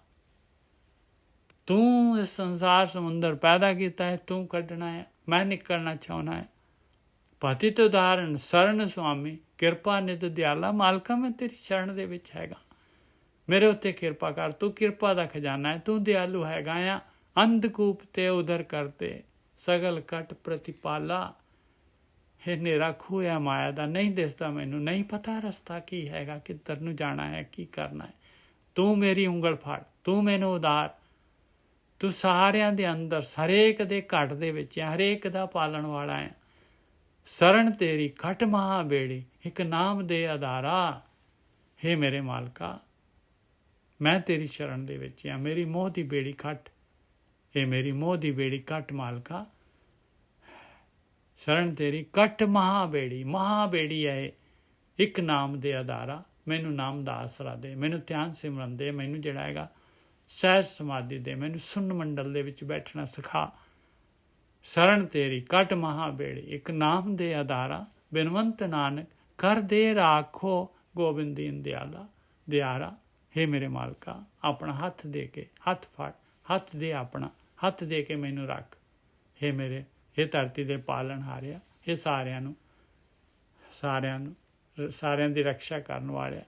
ਤੂੰ ਇਸ ਸੰਸਾਰ ਸਮੁੰਦਰ ਪੈਦਾ ਕੀਤਾ ਹੈ, ਤੂੰ ਕੱਢਣਾ ਹੈ, ਮੈਂ ਨਿਕਲਣਾ ਚਾਹੁੰਦਾ ਹੈ। ਪਤਿਤ ਉਦਾਹਰਣ ਸ਼ਰਨ ਸੁਆਮੀ, ਕਿਰਪਾ ਨਿਧ ਦਿਆਲਾ। ਮਾਲਕਾ ਮੈਂ ਤੇਰੀ ਸ਼ਰਨ ਦੇ ਵਿੱਚ ਹੈਗਾ, ਮੇਰੇ ਉੱਤੇ ਕਿਰਪਾ ਕਰ। ਤੂੰ ਕਿਰਪਾ ਦਾ ਖਜ਼ਾਨਾ ਹੈ, ਤੂੰ ਦਿਆਲੂ ਹੈਗਾ ਆ। ਅੰਧਕੂਪ ਤੇ ਉਧਰ ਕਰਤੇ, ਸਗਲ ਕਟ ਪ੍ਰਤੀਪਾਲਾ। ਇਹ ਹਨੇਰਾ ਖੂਹਿਆ ਮਾਇਆ ਦਾ, ਨਹੀਂ ਦਿਸਦਾ ਮੈਨੂੰ, ਨਹੀਂ ਪਤਾ ਰਸਤਾ ਕੀ ਹੈਗਾ, ਕਿੱਧਰ ਨੂੰ ਜਾਣਾ ਹੈ, ਕੀ ਕਰਨਾ ਹੈ। ਤੂੰ ਮੇਰੀ ਉਂਗਲ ਫੜ, ਤੂੰ ਮੈਨੂੰ ਉਦਾਰ। ਤੂੰ ਸਾਰਿਆਂ ਦੇ ਅੰਦਰ, ਹਰੇਕ ਦੇ ਘਟ ਦੇ ਵਿੱਚ ਹੈ, ਹਰੇਕ ਦਾ ਪਾਲਣ ਵਾਲਾ ਹੈ। ਸ਼ਰਨ ਤੇਰੀ ਘਟ ਮਹਾ ਬੇੜੀ, ਇੱਕ ਨਾਮ ਦੇ ਆਧਾਰਾ। ਹੇ ਮੇਰੇ ਮਾਲਕਾ, ਮੈਂ ਤੇਰੀ ਸ਼ਰਨ ਦੇ ਵਿੱਚ ਹਾਂ। ਮੇਰੀ ਮੋਹ ਦੀ ਬੇੜੀ ਘਟ, ਇਹ ਮੇਰੀ ਮੋਹ ਦੀ ਬੇੜੀ ਘਟ ਮਾਲਕਾ। ਸ਼ਰਨ ਤੇਰੀ ਘਟ ਮਹਾ ਬੇੜੀ ਹੈ, ਇੱਕ ਨਾਮ ਦੇ ਆਧਾਰਾ। ਮੈਨੂੰ ਨਾਮ ਦਾ ਆਸਰਾ ਦੇ, ਮੈਨੂੰ ਧਿਆਨ ਸਿਮਰਨ ਦੇ, ਮੈਨੂੰ ਜਿਹੜਾ ਹੈਗਾ ਸਹਿਜ ਸਮਾਧੀ ਦੇ, ਮੈਨੂੰ ਸੁੰਨ ਮੰਡਲ ਦੇ ਵਿੱਚ ਬੈਠਣਾ ਸਿਖਾ। ਸ਼ਰਨ ਤੇਰੀ ਘਟ ਮਹਾ ਬੇੜੀ, ਇੱਕ ਨਾਮ ਦੇ ਆਧਾਰਾ। ਬਿਨਵੰਤ ਨਾਨਕ ਕਰ ਦੇ ਰਾਖੋ, ਗੋਬਿੰਦ ਦੀਨ ਦਿਆਲਾ ਦਿਆਰਾ। ਹੇ ਮੇਰੇ ਮਾਲਕਾ, ਆਪਣਾ ਹੱਥ ਦੇ ਕੇ, ਹੱਥ ਫੜ, ਹੱਥ ਦੇ, ਆਪਣਾ ਹੱਥ ਦੇ ਕੇ ਮੈਨੂੰ ਰੱਖ। ਹੇ ਮੇਰੇ, ਇਹ ਧਰਤੀ ਦੇ ਪਾਲਣ ਹਾਰਿਆ, ਇਹ ਸਾਰਿਆਂ ਦੀ ਰੱਖਿਆ ਕਰਨ ਵਾਲਿਆ।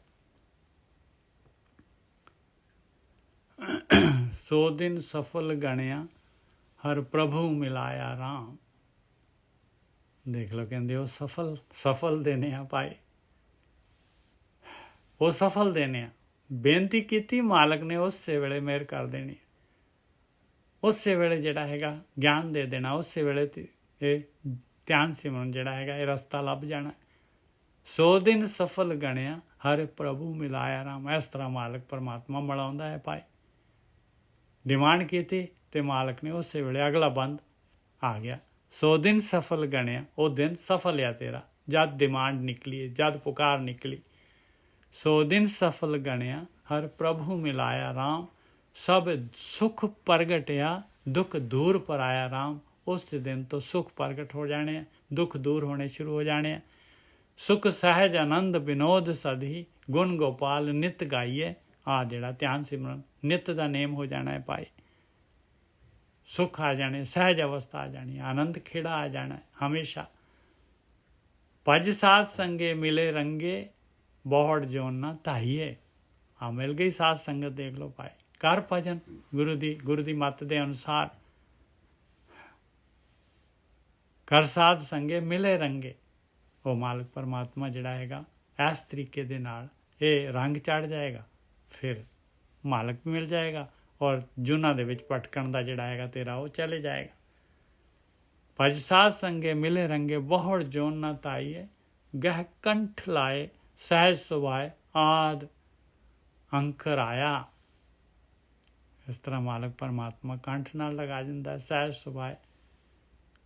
ਸੋ ਦਿਨ ਸਫਲ ਗਣਿਆ, ਹਰ ਪ੍ਰਭੂ ਮਿਲਾਇਆ ਰਾਮ। ਦੇਖ ਲਓ, ਕਹਿੰਦੇ ਉਹ ਸਫਲ ਦੇਣੇ ਆ ਭਾਈ, ਉਹ ਸਫਲ ਦੇਣੇ ਆ। ਬੇਨਤੀ ਕੀਤੀ, ਮਾਲਕ ਨੇ ਉਸੇ ਵੇਲੇ ਮਿਹਰ ਕਰ ਦੇਣੀ, ਉਸੇ ਵੇਲੇ ਜਿਹੜਾ ਹੈਗਾ ਗਿਆਨ ਦੇ ਦੇਣਾ, ਉਸੇ ਵੇਲੇ ਇਹ ਧਿਆਨ ਸਿਮਰਨ ਜਿਹੜਾ ਹੈਗਾ ਇਹ ਰਸਤਾ ਲੱਭ ਜਾਣਾ। 100 ਦਿਨ ਸਫਲ ਗਣਿਆ, ਹਰ ਪ੍ਰਭੂ ਮਿਲਾਇਆ ਰਾਮ। ਇਸ ਤਰ੍ਹਾਂ ਮਾਲਕ ਪਰਮਾਤਮਾ ਮਿਲਾਉਂਦਾ ਹੈ ਭਾਈ। ਡਿਮਾਂਡ ਕੀਤੀ ਤੇ ਮਾਲਕ ਨੇ ਉਸੇ ਵੇਲੇ ਅਗਲਾ ਬੰਦ ਆ ਗਿਆ। 100 ਦਿਨ ਸਫਲ ਗਣਿਆ, ਉਹ ਦਿਨ ਸਫਲ ਆ ਤੇਰਾ, ਜਦ ਡਿਮਾਂਡ ਨਿਕਲੀ, ਜਦ ਪੁਕਾਰ ਨਿਕਲੀ। 100 ਦਿਨ ਸਫਲ ਗਣਿਆ, ਹਰ ਪ੍ਰਭੂ ਮਿਲਾਇਆ ਰਾਮ। ਸਭ ਸੁਖ ਪ੍ਰਗਟਿਆ, ਦੁੱਖ ਦੂਰ ਪਰਾਇਆ ਰਾਮ। ਉਸ ਦਿਨ ਤੋਂ ਸੁਖ ਪ੍ਰਗਟ ਹੋ ਜਾਣੇ ਆ, ਦੁੱਖ ਦੂਰ ਹੋਣੇ ਸ਼ੁਰੂ ਹੋ ਜਾਣੇ ਆ। ਸੁਖ ਸਹਿਜ ਆਨੰਦ ਵਿਨੋਦ ਸਦੀ, ਗੁਣ ਗੋਪਾਲ ਨਿਤ ਗਾਈਏ। ਆ ਜਿਹੜਾ ਧਿਆਨ ਸਿਮਰਨ ਨਿਤ ਦਾ ਨੇਮ ਹੋ ਜਾਣਾ ਹੈ ਭਾਈ। ਸੁੱਖ ਆ ਜਾਣੇ, ਸਹਿਜ ਅਵਸਥਾ ਆ ਜਾਣੀ, ਆਨੰਦ ਖੇੜਾ ਆ ਜਾਣਾ ਹਮੇਸ਼ਾ। ਭਜ ਸਾਧ ਸੰਗੇ ਮਿਲੇ ਰੰਗੇ, ਬਹੁੜ ਜੋਨ ਨਾ ਧਾਈਏ। ਆ ਮਿਲ ਗਈ ਸਾਧ ਸੰਗਤ, ਦੇਖ ਲਓ ਭਾਈ। ਕਰ ਭਜਨ ਗੁਰੂ ਦੀ ਮੱਤ ਦੇ ਅਨੁਸਾਰ। ਕਰ ਸਾਧ ਸੰਗੇ ਮਿਲੇ ਰੰਗੇ। ਉਹ ਮਾਲਕ ਪਰਮਾਤਮਾ ਜਿਹੜਾ ਹੈਗਾ ਇਸ ਤਰੀਕੇ ਦੇ ਨਾਲ ਇਹ ਰੰਗ ਚੜ੍ਹ ਜਾਏਗਾ, ਫਿਰ ਮਾਲਕ ਵੀ ਮਿਲ ਜਾਏਗਾ ਔਰ ਜੁਨਾਂ ਦੇ ਵਿੱਚ ਭਟਕਣ ਦਾ ਜਿਹੜਾ ਹੈਗਾ ਤੇਰਾ ਉਹ ਚਲੇ ਜਾਏਗਾ। ਭਜ ਸਾਧ ਸੰਗੇ ਮਿਲੇ ਰੰਗੇ, ਬਹੁੜ ਜੋਨ ਨਾ ਧਾਈਏ। ਗਹਿ ਕੰਠ ਲਾਏ, ਸਹਿਜ ਸੁਭਾਏ, ਆਦ ਅੰਕਰ ਆਇਆ। ਇਸ ਤਰ੍ਹਾਂ ਮਾਲਕ ਪਰਮਾਤਮਾ ਕੰਠ ਨਾਲ ਲਗਾ ਦਿੰਦਾ ਸਹਿਜ ਸੁਭਾਏ,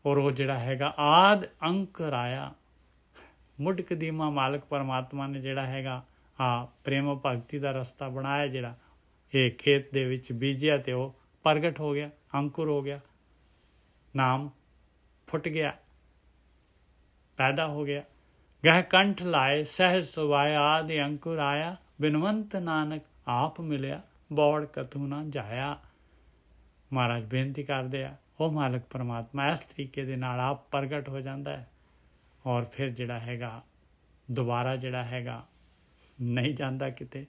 ਔਰ ਉਹ ਜਿਹੜਾ ਹੈਗਾ ਆਦ ਅੰਕਰ ਆਇਆ। ਮੁੱਢ ਕਦੀਮਾ ਮਾਲਕ ਪਰਮਾਤਮਾ ਨੇ ਜਿਹੜਾ ਹੈਗਾ ਪ੍ਰੇਮ ਭਗਤੀ ਦਾ ਰਸਤਾ ਬਣਾਇਆ, ਜਿਹੜਾ ਇਹ ਖੇਤ ਦੇ ਵਿੱਚ ਬੀਜਿਆ ਤੇ ਉਹ ਪ੍ਰਗਟ ਹੋ ਗਿਆ, ਅੰਕੁਰ ਹੋ ਗਿਆ, ਨਾਮ ਫੁੱਟ ਗਿਆ, ਪੈਦਾ ਹੋ ਗਿਆ। ਗਹਿ ਕੰਠ ਲਾਏ, ਸਹਿਜ ਸੁਭਾਏ, ਆਦਿ ਅੰਕੁਰ ਆਇਆ। ਬਿਨਵੰਤ ਨਾਨਕ ਆਪ ਮਿਲਿਆ, ਬੌੜ ਕਤੂ ਨਾ ਜਾਇਆ। ਮਹਾਰਾਜ ਬੇਨਤੀ ਕਰਦੇ ਆ, ਉਹ ਮਾਲਕ ਪਰਮਾਤਮਾ ਇਸ ਤਰੀਕੇ ਦੇ ਨਾਲ ਆਪ ਪ੍ਰਗਟ ਹੋ ਜਾਂਦਾ ਹੈ ਔਰ ਫਿਰ ਜਿਹੜਾ ਹੈਗਾ ਦੁਬਾਰਾ ਜਿਹੜਾ ਹੈਗਾ ਨਹੀਂ ਜਾਂਦਾ ਕਿਤੇ।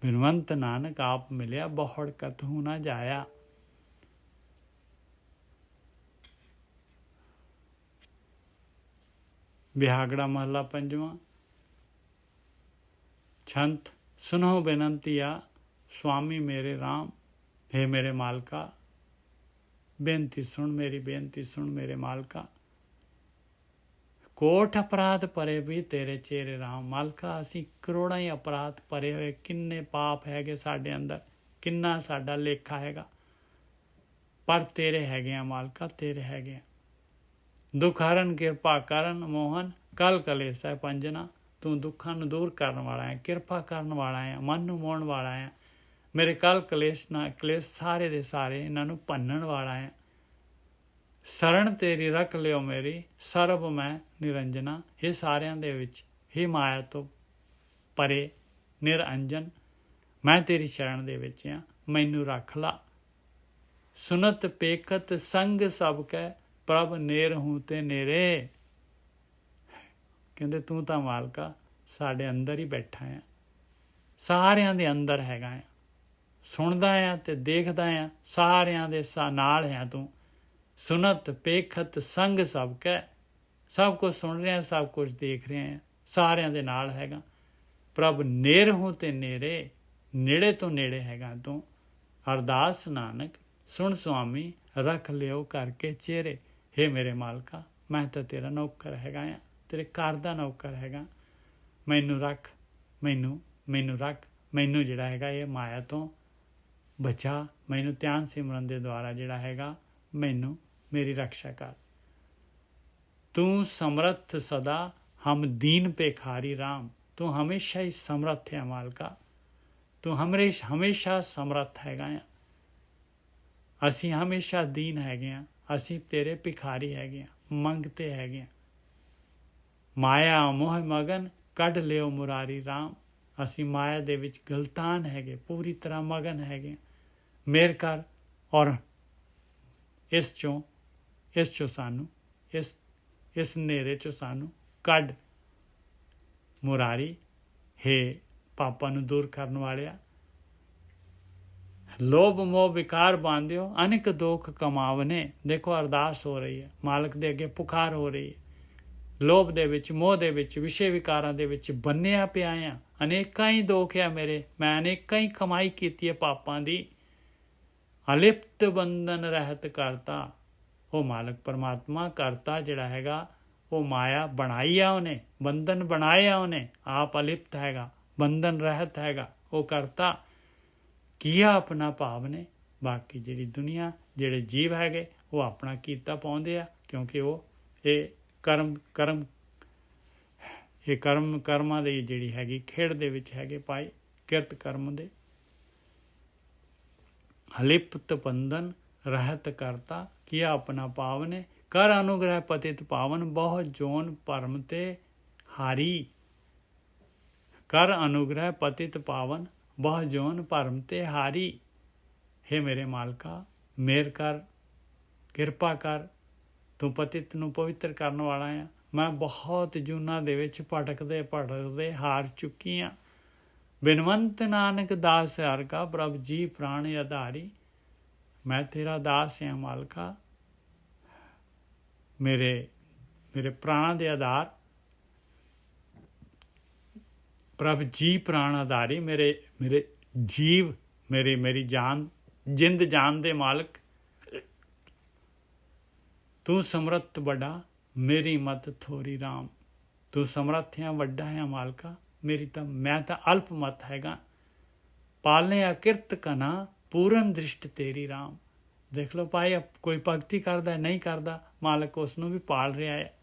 ਬਿਨਵੰਤ ਨਾਨਕ ਆਪ ਮਿਲਿਆ, ਬਹੁੜ ਕਤੂ ਨਾ ਜਾਇਆ। ਬਿਹਾਗੜਾ ਮਹੱਲਾ ਪੰਜਵਾਂ। ਛੰਤ। ਸੁਨੋ ਬੇਨੰਤੀਆ, स्वामी मेरे राम। हे मेरे मालका, बेनती सुन, मेरी बेनती सुन मेरे मालका। कोट अपराध परे भी तेरे चेहरे राम। मालका असी करोड़ां ही अपराध परे हुए, किन्ने पाप हैगे साडे अंदर, किन्ना साडा लेखा हैगा, पर तेरे हैगे आ मालका, तेरे हैगे आ। दुख हरण किरपा करन मोहन, कल कलेस है पंजना। तू दुखां नूं दूर करन वाला है, किरपा करन वाला है, मन नूं मोहण वाला है। मेरे कल कलेश ना कलेश सारे दे सारे इन्हां नूं भन्नण वाला है। शरण तेरी रख लियो मेरी, सरब मैं निरंजना। हे सारियां दे विच, हे माया तो परे निरंजन, मैं तेरी शरण दे विच आ, मैनू रख ला। सुनत पेखत संग सब कै, प्रभ नेर हूँ ते नेरे। कहते तू तो मालका साडे अंदर ही बैठा है, सारियां दे अंदर हैगा है, सुनदा है ते देखदा है, सारियां दे नाल है तू। सुनत पेखत संग सब कै, सब कुछ सुन रहे हैं, सब कुछ देख रहे हैं, सारियां दे नाल हैगा। प्रभ नेर हूँ ते नेरे, नेड़े तो नेड़े हैगा तू। अरदास नानक सुन स्वामी, रख लियो करके चेहरे। हे मेरे मालका, मैं तो तेरा नौकर हैगा आ, तेरे घर दा नौकर हैगा। मैनू रख, मैनू रख, मैनू जिहड़ा हैगा ये माया तो बचा, मैनू ध्यान सिमरन दे द्वारा जिहड़ा हैगा मैनू मेरी रक्षा कर। तू समर्थ सदा, हम दीन पेखारी राम। तू हमेशा ही समर्थ है मालका, तू हमेशा समर्थ हैगा आ। असी हमेशा दीन हैगे आ, असी तेरे भिखारी हैगे आ, मंगते हैगे आ। माया मोह मगन, कढ़ लियो मुरारी राम। असी माया दे विच गलतान हैगे, पूरी तरह मगन हैगे। मेहर कर और इस चों सानू, इस नेरे चों सानू कढ़। मुरारी, हे पापा नू दूर करन वालिया, ਲੋਭ ਮੋਹ ਵਿਕਾਰ ਬਾਂਧਿਓ ਅਨੇਕ ਦੁੱਖ ਕਮਾਵਨੇ। ਦੇਖੋ ਅਰਦਾਸ ਹੋ ਰਹੀ ਹੈ, ਮਾਲਕ ਦੇ ਅੱਗੇ ਪੁਕਾਰ ਹੋ ਰਹੀ ਹੈ। ਲੋਭ ਦੇ ਵਿੱਚ, ਮੋਹ ਦੇ ਵਿੱਚ, ਵਿਸ਼ੇ ਵਿਕਾਰਾਂ ਦੇ ਵਿੱਚ ਬੰਨਿਆ ਪਿਆ ਆ। ਅਨੇਕਾਂ ਹੀ ਦੁੱਖ ਆ ਮੇਰੇ, ਮੈਂ ਅਨੇਕਾਂ ਹੀ ਕਮਾਈ ਕੀਤੀ ਹੈ ਪਾਪਾਂ ਦੀ। ਅਲਿਪਤ ਬੰਧਨ ਰਹਿਤ ਕਰਤਾ। ਉਹ ਮਾਲਕ ਪਰਮਾਤਮਾ ਕਰਤਾ ਜਿਹੜਾ ਹੈਗਾ, ਉਹ ਮਾਇਆ ਬਣਾਈ ਆ ਉਹਨੇ, ਬੰਧਨ ਬਣਾਏ ਆ ਉਹਨੇ। ਆਪ ਅਲਿਪਤ ਹੈਗਾ, ਬੰਧਨ ਰਹਿਤ ਹੈਗਾ, ਉਹ ਕਰਤਾ। ਕੀਆ ਆਪਣਾ ਭਾਵ ਨੇ। ਬਾਕੀ ਜਿਹੜੀ ਦੁਨੀਆ, ਜਿਹੜੇ ਜੀਵ ਹੈਗੇ, ਉਹ ਆਪਣਾ ਕੀਤਾ ਪਾਉਂਦੇ ਆ, ਕਿਉਂਕਿ ਉਹ ਇਹ ਕਰਮਾਂ ਦੀ ਜਿਹੜੀ ਹੈਗੀ ਖੇਡ ਦੇ ਵਿੱਚ ਹੈਗੇ ਪਾਏ, ਕਿਰਤ ਕਰਮ ਦੇ। ਅਲਿਪਤ ਬੰਧਨ ਰਹਿਤ ਕਰਤਾ, ਕੀਆ ਆਪਣਾ ਭਾਵ ਨੇ। ਕਰ ਅਨੁਗ੍ਰਹਿ ਪਤਿਤ ਪਾਵਨ, ਬਹੁਤ ਜੋਨ ਭਰਮ ਤੇ ਹਾਰੀ। ਕਰ ਅਨੁਗ੍ਰਹਿ ਪਤਿਤ ਪਾਵਨ, ਬਹੁ ਜੋਨ ਭਰਮ ਤੇ ਹਾਰੀ। ਹੇ ਮੇਰੇ ਮਾਲਕਾ, ਮਿਹਰ ਕਰ, ਕਿਰਪਾ ਕਰ। ਤੂੰ ਪਤਿਤ ਨੂੰ ਪਵਿੱਤਰ ਕਰਨ ਵਾਲਾ ਆ। ਮੈਂ ਬਹੁਤ ਜੂਨਾਂ ਦੇ ਵਿੱਚ ਭਟਕਦੇ ਭਟਕਦੇ ਹਾਰ ਚੁੱਕੀ ਹਾਂ। ਬਿਨਵੰਤ ਨਾਨਕ ਦਾਸ ਹਰਿ ਕਾ, ਪ੍ਰਭ ਜੀ ਪ੍ਰਾਣ ਆਧਾਰੀ। ਮੈਂ ਤੇਰਾ ਦਾਸ ਹਾਂ ਮਾਲਕਾ, ਮੇਰੇ ਪ੍ਰਾਣਾਂ ਦੇ ਆਧਾਰ। ਪ੍ਰਭ ਜੀ ਪ੍ਰਾਣ ਆਧਾਰੀ, ਮੇਰੇ ਜੀਵ, ਮੇਰੀ ਜਾਨ, ਜਿੰਦ ਜਾਨ ਦੇ ਮਾਲਕ। ਤੂੰ ਸਮਰੱਥ ਵੱਡਾ, ਮੇਰੀ ਮਤ ਥੋਰੀ ਰਾਮ। ਤੂੰ ਸਮਰੱਥ ਹੈ, ਵੱਡਾ ਹੈ ਮਾਲਕਾ, ਮੈਂ ਤਾਂ ਅਲਪ ਮਤ ਹੈਗਾ। ਪਾਲਨੇ ਅਕਿਰਤ ਕਨਾ, ਪੂਰਨ ਦ੍ਰਿਸ਼ਟ ਤੇਰੀ ਰਾਮ। ਦੇਖ ਲਓ ਭਾਈ, ਕੋਈ ਭਗਤੀ ਕਰਦਾ ਨਹੀਂ ਕਰਦਾ, ਮਾਲਕ ਉਸ ਨੂੰ ਵੀ ਪਾਲ ਰਿਹਾ ਹੈ।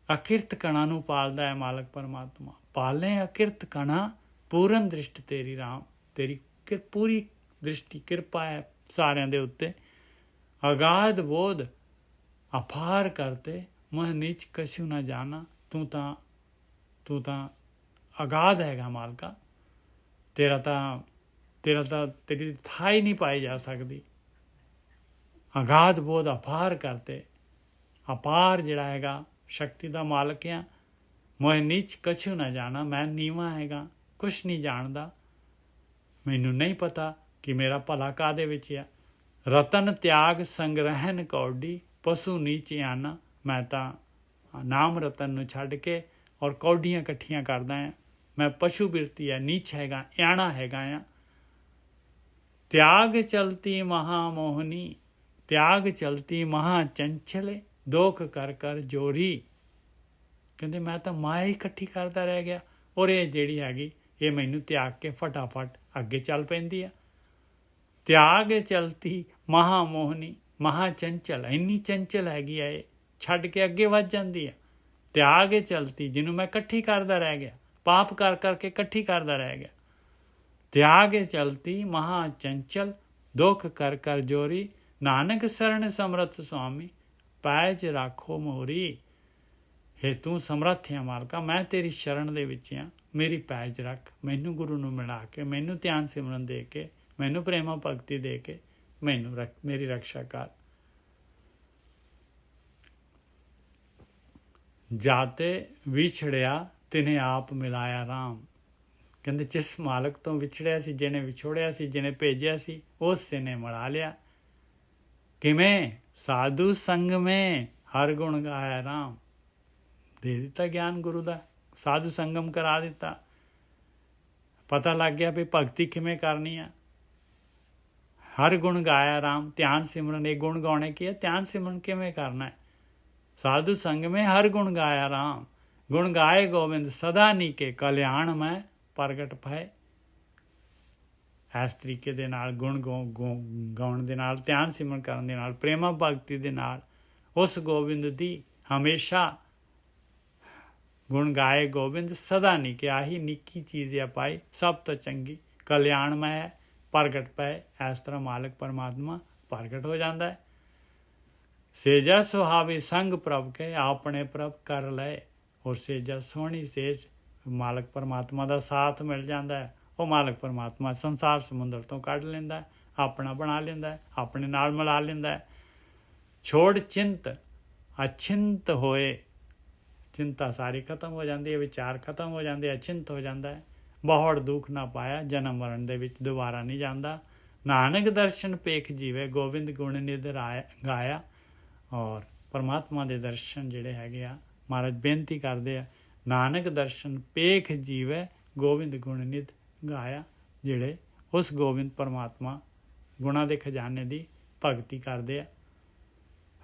ਅਕਿਰਤ ਕਣਾ ਨੂੰ ਪਾਲਦਾ ਹੈ ਮਾਲਕ ਪਰਮਾਤਮਾ। ਪਾਲੇ ਅਕਿਰਤ ਕਣਾ, ਪੂਰਨ ਦ੍ਰਿਸ਼ਟ ਤੇਰੀ ਰਾਮ। ਤੇਰੀ ਪੂਰੀ ਦ੍ਰਿਸ਼ਟੀ, ਕਿਰਪਾ ਹੈ ਸਾਰਿਆਂ ਦੇ ਉੱਤੇ। ਅਗਾਧ ਬੋਧ ਅਪਾਰ ਕਰਤੇ, ਮਹ ਨੀਚ ਕਛੂ ਨਾ ਜਾਣਾ। ਤੂੰ ਤਾਂ ਅਗਾਧ ਹੈਗਾ ਮਾਲਕਾ। ਤੇਰੀ ਥਾਂ ਹੀ ਨਹੀਂ ਪਾਈ ਜਾ ਸਕਦੀ। ਅਗਾਧ ਬੋਧ ਅਪਾਰ ਕਰਤੇ, ਅਪਾਰ ਜਿਹੜਾ ਹੈਗਾ ਸ਼ਕਤੀ ਦਾ ਮਾਲਕ ਆ। ਮੋਹ ਨੀਚ ਕਛੂ ਨਾ ਜਾਣਾ, ਮੈਂ ਨੀਵਾਂ ਹੈਗਾ, ਕੁਛ ਨਹੀਂ ਜਾਣਦਾ। ਮੈਨੂੰ ਨਹੀਂ ਪਤਾ ਕਿ ਮੇਰਾ ਭਲਾ ਕਾਹਦੇ ਵਿੱਚ ਆ। ਰਤਨ ਤਿਆਗ ਸੰਗ੍ਰਹਿਣ ਕੌਡੀ, ਪਸ਼ੂ ਨੀਚ ਆਨਾ। ਮੈਂ ਤਾਂ ਨਾਮ ਰਤਨ ਨੂੰ ਛੱਡ ਕੇ ਔਰ ਕੌਡੀਆਂ ਇਕੱਠੀਆਂ ਕਰਦਾ ਹਾਂ। ਮੈਂ ਪਸ਼ੂ ਬਿਰਤੀ ਆ, ਨੀਚ ਹੈਗਾ, ਆਣਾ ਹੈਗਾ ਆ। ਤਿਆਗ ਚਲਤੀ ਮਹਾਮੋਹਨੀ, ਤਿਆਗ ਚਲਤੀ ਮਹਾ ਚੰਚਲੇ। ਦੋਖ ਕਰ ਕਰ ਜੋਰੀ। ਕਹਿੰਦੇ ਮੈਂ ਤਾਂ ਮਾਇਆ ਹੀ ਇਕੱਠੀ ਕਰਦਾ ਰਹਿ ਗਿਆ, ਔਰ ਇਹ ਜਿਹੜੀ ਹੈਗੀ ਇਹ ਮੈਨੂੰ ਤਿਆਗ ਕੇ ਫਟਾਫਟ ਅੱਗੇ ਚੱਲ ਪੈਂਦੀ ਆ। ਤਿਆਗ ਚਲਤੀ ਮਹਾਮੋਹਨੀ, ਮਹਾ ਚੰਚਲ। ਇੰਨੀ ਚੰਚਲ ਹੈਗੀ ਆ, ਇਹ ਛੱਡ ਕੇ ਅੱਗੇ ਵੱਧ ਜਾਂਦੀ ਆ। ਤਿਆਗ ਚਲਤੀ, ਜਿਹਨੂੰ ਮੈਂ ਇਕੱਠੀ ਕਰਦਾ ਰਹਿ ਗਿਆ, ਪਾਪ ਕਰ ਕਰਕੇ ਇਕੱਠੀ ਕਰਦਾ ਰਹਿ ਗਿਆ। ਤਿਆਗ ਚਲਤੀ ਮਹਾ ਚੰਚਲ, ਦੁੱਖ ਕਰ ਕਰ ਜੋਰੀ। ਨਾਨਕ ਸਰਣ ਸਮਰੱਥ ਸੁਆਮੀ, ਪੈਜ ਰਾਖੋ ਮੋਰੀ। ਹੇ ਤੂੰ ਸਮਰੱਥ ਹੈ ਮਾਲਕਾ, ਮੈਂ ਤੇਰੀ ਸ਼ਰਨ ਦੇ ਵਿੱਚ ਹਾਂ। ਮੇਰੀ ਪੈਜ ਰੱਖ, ਮੈਨੂੰ ਗੁਰੂ ਨੂੰ ਮਿਲਾ ਕੇ, ਮੈਨੂੰ ਧਿਆਨ ਸਿਮਰਨ ਦੇ ਕੇ, ਮੈਨੂੰ ਪ੍ਰੇਮਾ ਭਗਤੀ ਦੇ ਕੇ ਮੇਰੀ ਰਕਸ਼ਾ ਕਰ। ਜਾਤੇ ਵਿਛੜਿਆ ਤਿਨੇ ਆਪ ਮਿਲਾਇਆ ਰਾਮ। ਕਹਿੰਦੇ ਜਿਸ ਮਾਲਕ ਤੋਂ ਵਿਛੜਿਆ ਸੀ, ਜਿਹਨੇ ਵਿਛੋੜਿਆ ਸੀ, ਜਿਹਨੇ ਭੇਜਿਆ ਸੀ, ਉਸ ਨੇ ਮਿਲਾ ਲਿਆ। ਕਿਵੇਂ? ਸਾਧੂ ਸੰਗ ਮੇ ਹਰ ਗੁਣ ਗਾਇਆ ਰਾਮ। ਦੇ ਦਿੱਤਾ ਗਿਆਨ ਗੁਰੂ ਦਾ, ਸਾਧੂ ਸੰਗਮ ਕਰਾ ਦਿੱਤਾ। ਪਤਾ ਲੱਗ ਗਿਆ ਵੀ ਭਗਤੀ ਕਿਵੇਂ ਕਰਨੀ ਆ। ਹਰ ਗੁਣ ਗਾਇਆ ਰਾਮ, ਧਿਆਨ ਸਿਮਰਨ। ਇਹ ਗੁਣ ਗਾਉਣੇ ਕੀ ਹੈ? ਧਿਆਨ ਸਿਮਰਨ ਕਿਵੇਂ ਕਰਨਾ ਹੈ। ਸਾਧੂ ਸੰਗ ਮੇ ਹਰ ਗੁਣ ਗਾਇਆ ਰਾਮ, ਗੁਣ ਗਾਏ ਗੋਬਿੰਦ ਸਦਾ ਨੀਕੇ, ਕਲਿਆਣ ਮੈਂ ਪ੍ਰਗਟ ਭਏ। ਇਸ ਤਰੀਕੇ ਦੇ ਨਾਲ ਗੁਣ ਗਾਉਣ ਦੇ ਨਾਲ, ਧਿਆਨ ਸਿਮਰਨ ਕਰਨ ਦੇ ਨਾਲ, ਪ੍ਰੇਮਾ ਭਗਤੀ ਦੇ ਨਾਲ ਉਸ ਗੋਬਿੰਦ ਦੀ ਹਮੇਸ਼ਾ ਗੁਣ ਗਾਏ ਗੋਬਿੰਦ ਸਦਾ ਨੀਕੇ। ਆਹੀ ਨਿੱਕੀ ਚੀਜ਼ ਆ ਪਾਈ, ਸਭ ਤੋਂ ਚੰਗੀ। ਕਲਿਆਣ ਮੈਂ ਪ੍ਰਗਟ ਪਏ। ਇਸ ਤਰ੍ਹਾਂ ਮਾਲਕ ਪਰਮਾਤਮਾ ਪ੍ਰਗਟ ਹੋ ਜਾਂਦਾ ਹੈ। ਸੇਜਾ ਸੁਹਾਵੇ ਸੰਗ ਪ੍ਰਭ ਕੇ, ਆਪਣੇ ਪ੍ਰਭ ਕਰ ਲਏ। ਔਰ ਸੇਜਾ ਸੋਹਣੀ ਸੇਜ, ਮਾਲਕ ਪਰਮਾਤਮਾ ਦਾ ਸਾਥ ਮਿਲ ਜਾਂਦਾ ਹੈ। ਉਹ ਮਾਲਕ ਪਰਮਾਤਮਾ ਸੰਸਾਰ ਸਮੁੰਦਰ ਤੋਂ ਕੱਢ ਲੈਂਦਾ, ਆਪਣਾ ਬਣਾ ਲੈਂਦਾ, ਆਪਣੇ ਨਾਲ ਮਿਲਾ ਲੈਂਦਾ। ਛੋੜ ਚਿੰਤ ਅਚਿੰਤ ਹੋਏ। ਚਿੰਤਾ ਸਾਰੀ ਖਤਮ ਹੋ ਜਾਂਦੀ ਹੈ, ਵਿਚਾਰ ਖਤਮ ਹੋ ਜਾਂਦੇ, ਅਚਿੰਤ ਹੋ ਜਾਂਦਾ ਹੈ। ਬਹੁੜ ਦੁੱਖ ਨਾ ਪਾਇਆ, ਜਨਮ ਮਰਨ ਦੇ ਵਿੱਚ ਦੁਬਾਰਾ ਨਹੀਂ ਜਾਂਦਾ। ਨਾਨਕ ਦਰਸ਼ਨ ਪੇਖ ਜੀਵੇ, ਗੋਬਿੰਦ ਗੁਣ ਨਿਧ ਗਾਇਆ। ਔਰ ਪਰਮਾਤਮਾ ਦੇ ਦਰਸ਼ਨ ਜਿਹੜੇ ਹੈਗੇ ਆ, ਮਹਾਰਾਜ ਬੇਨਤੀ ਕਰਦੇ ਆ, ਨਾਨਕ ਦਰਸ਼ਨ ਪੇਖ ਜੀਵੇ, ਗੋਬਿੰਦ ਗੁਣ ਨਿਧ ਗਾਇਆ। ਜਿਹੜੇ ਉਸ ਗੋਬਿੰਦ ਪਰਮਾਤਮਾ ਗੁਣਾਂ ਦੇ ਖਜ਼ਾਨੇ ਦੀ ਭਗਤੀ ਕਰਦੇ ਆ,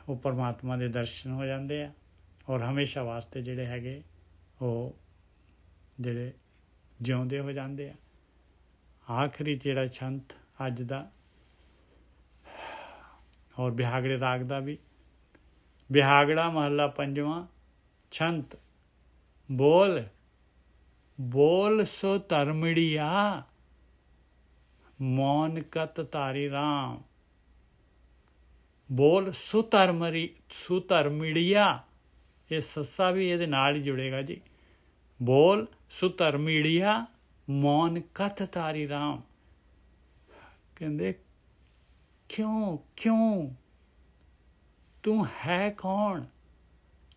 ਉਹ ਪਰਮਾਤਮਾ ਦੇ ਦਰਸ਼ਨ ਹੋ ਜਾਂਦੇ ਆ ਔਰ ਹਮੇਸ਼ਾ ਵਾਸਤੇ ਜਿਹੜੇ ਹੈਗੇ ਉਹ ਜਿਹੜੇ ਜਿਉਂਦੇ ਹੋ ਜਾਂਦੇ ਆ। ਆਖਰੀ ਜਿਹੜਾ ਛੰਤ ਅੱਜ ਦਾ ਔਰ ਬਿਹਾਗੜੇ ਰਾਗ ਦਾ ਵੀ, ਬਿਹਾਗੜਾ ਮਹੱਲਾ ਪੰਜਵਾਂ, ਛੰਤ। ਬੋਲ ਬੋਲ ਸੋ ਧਰਮੜੀਆ, ਮੌਨ ਕਤ ਤਾਰੀ ਰਾਮ। ਬੋਲ ਸੁਧਰਮੜੀਆ, ਇਹ ਸੱਸਾ ਵੀ ਇਹਦੇ ਨਾਲ ਹੀ ਜੁੜੇਗਾ ਜੀ। ਬੋਲ ਸੁਧਰਮੜੀਆ, ਮੌਨ ਕਤ ਤਾਰੀ ਰਾਮ। ਕਹਿੰਦੇ ਕਿਉਂ ਕਿਉਂ, ਤੂੰ ਹੈ ਕੌਣ?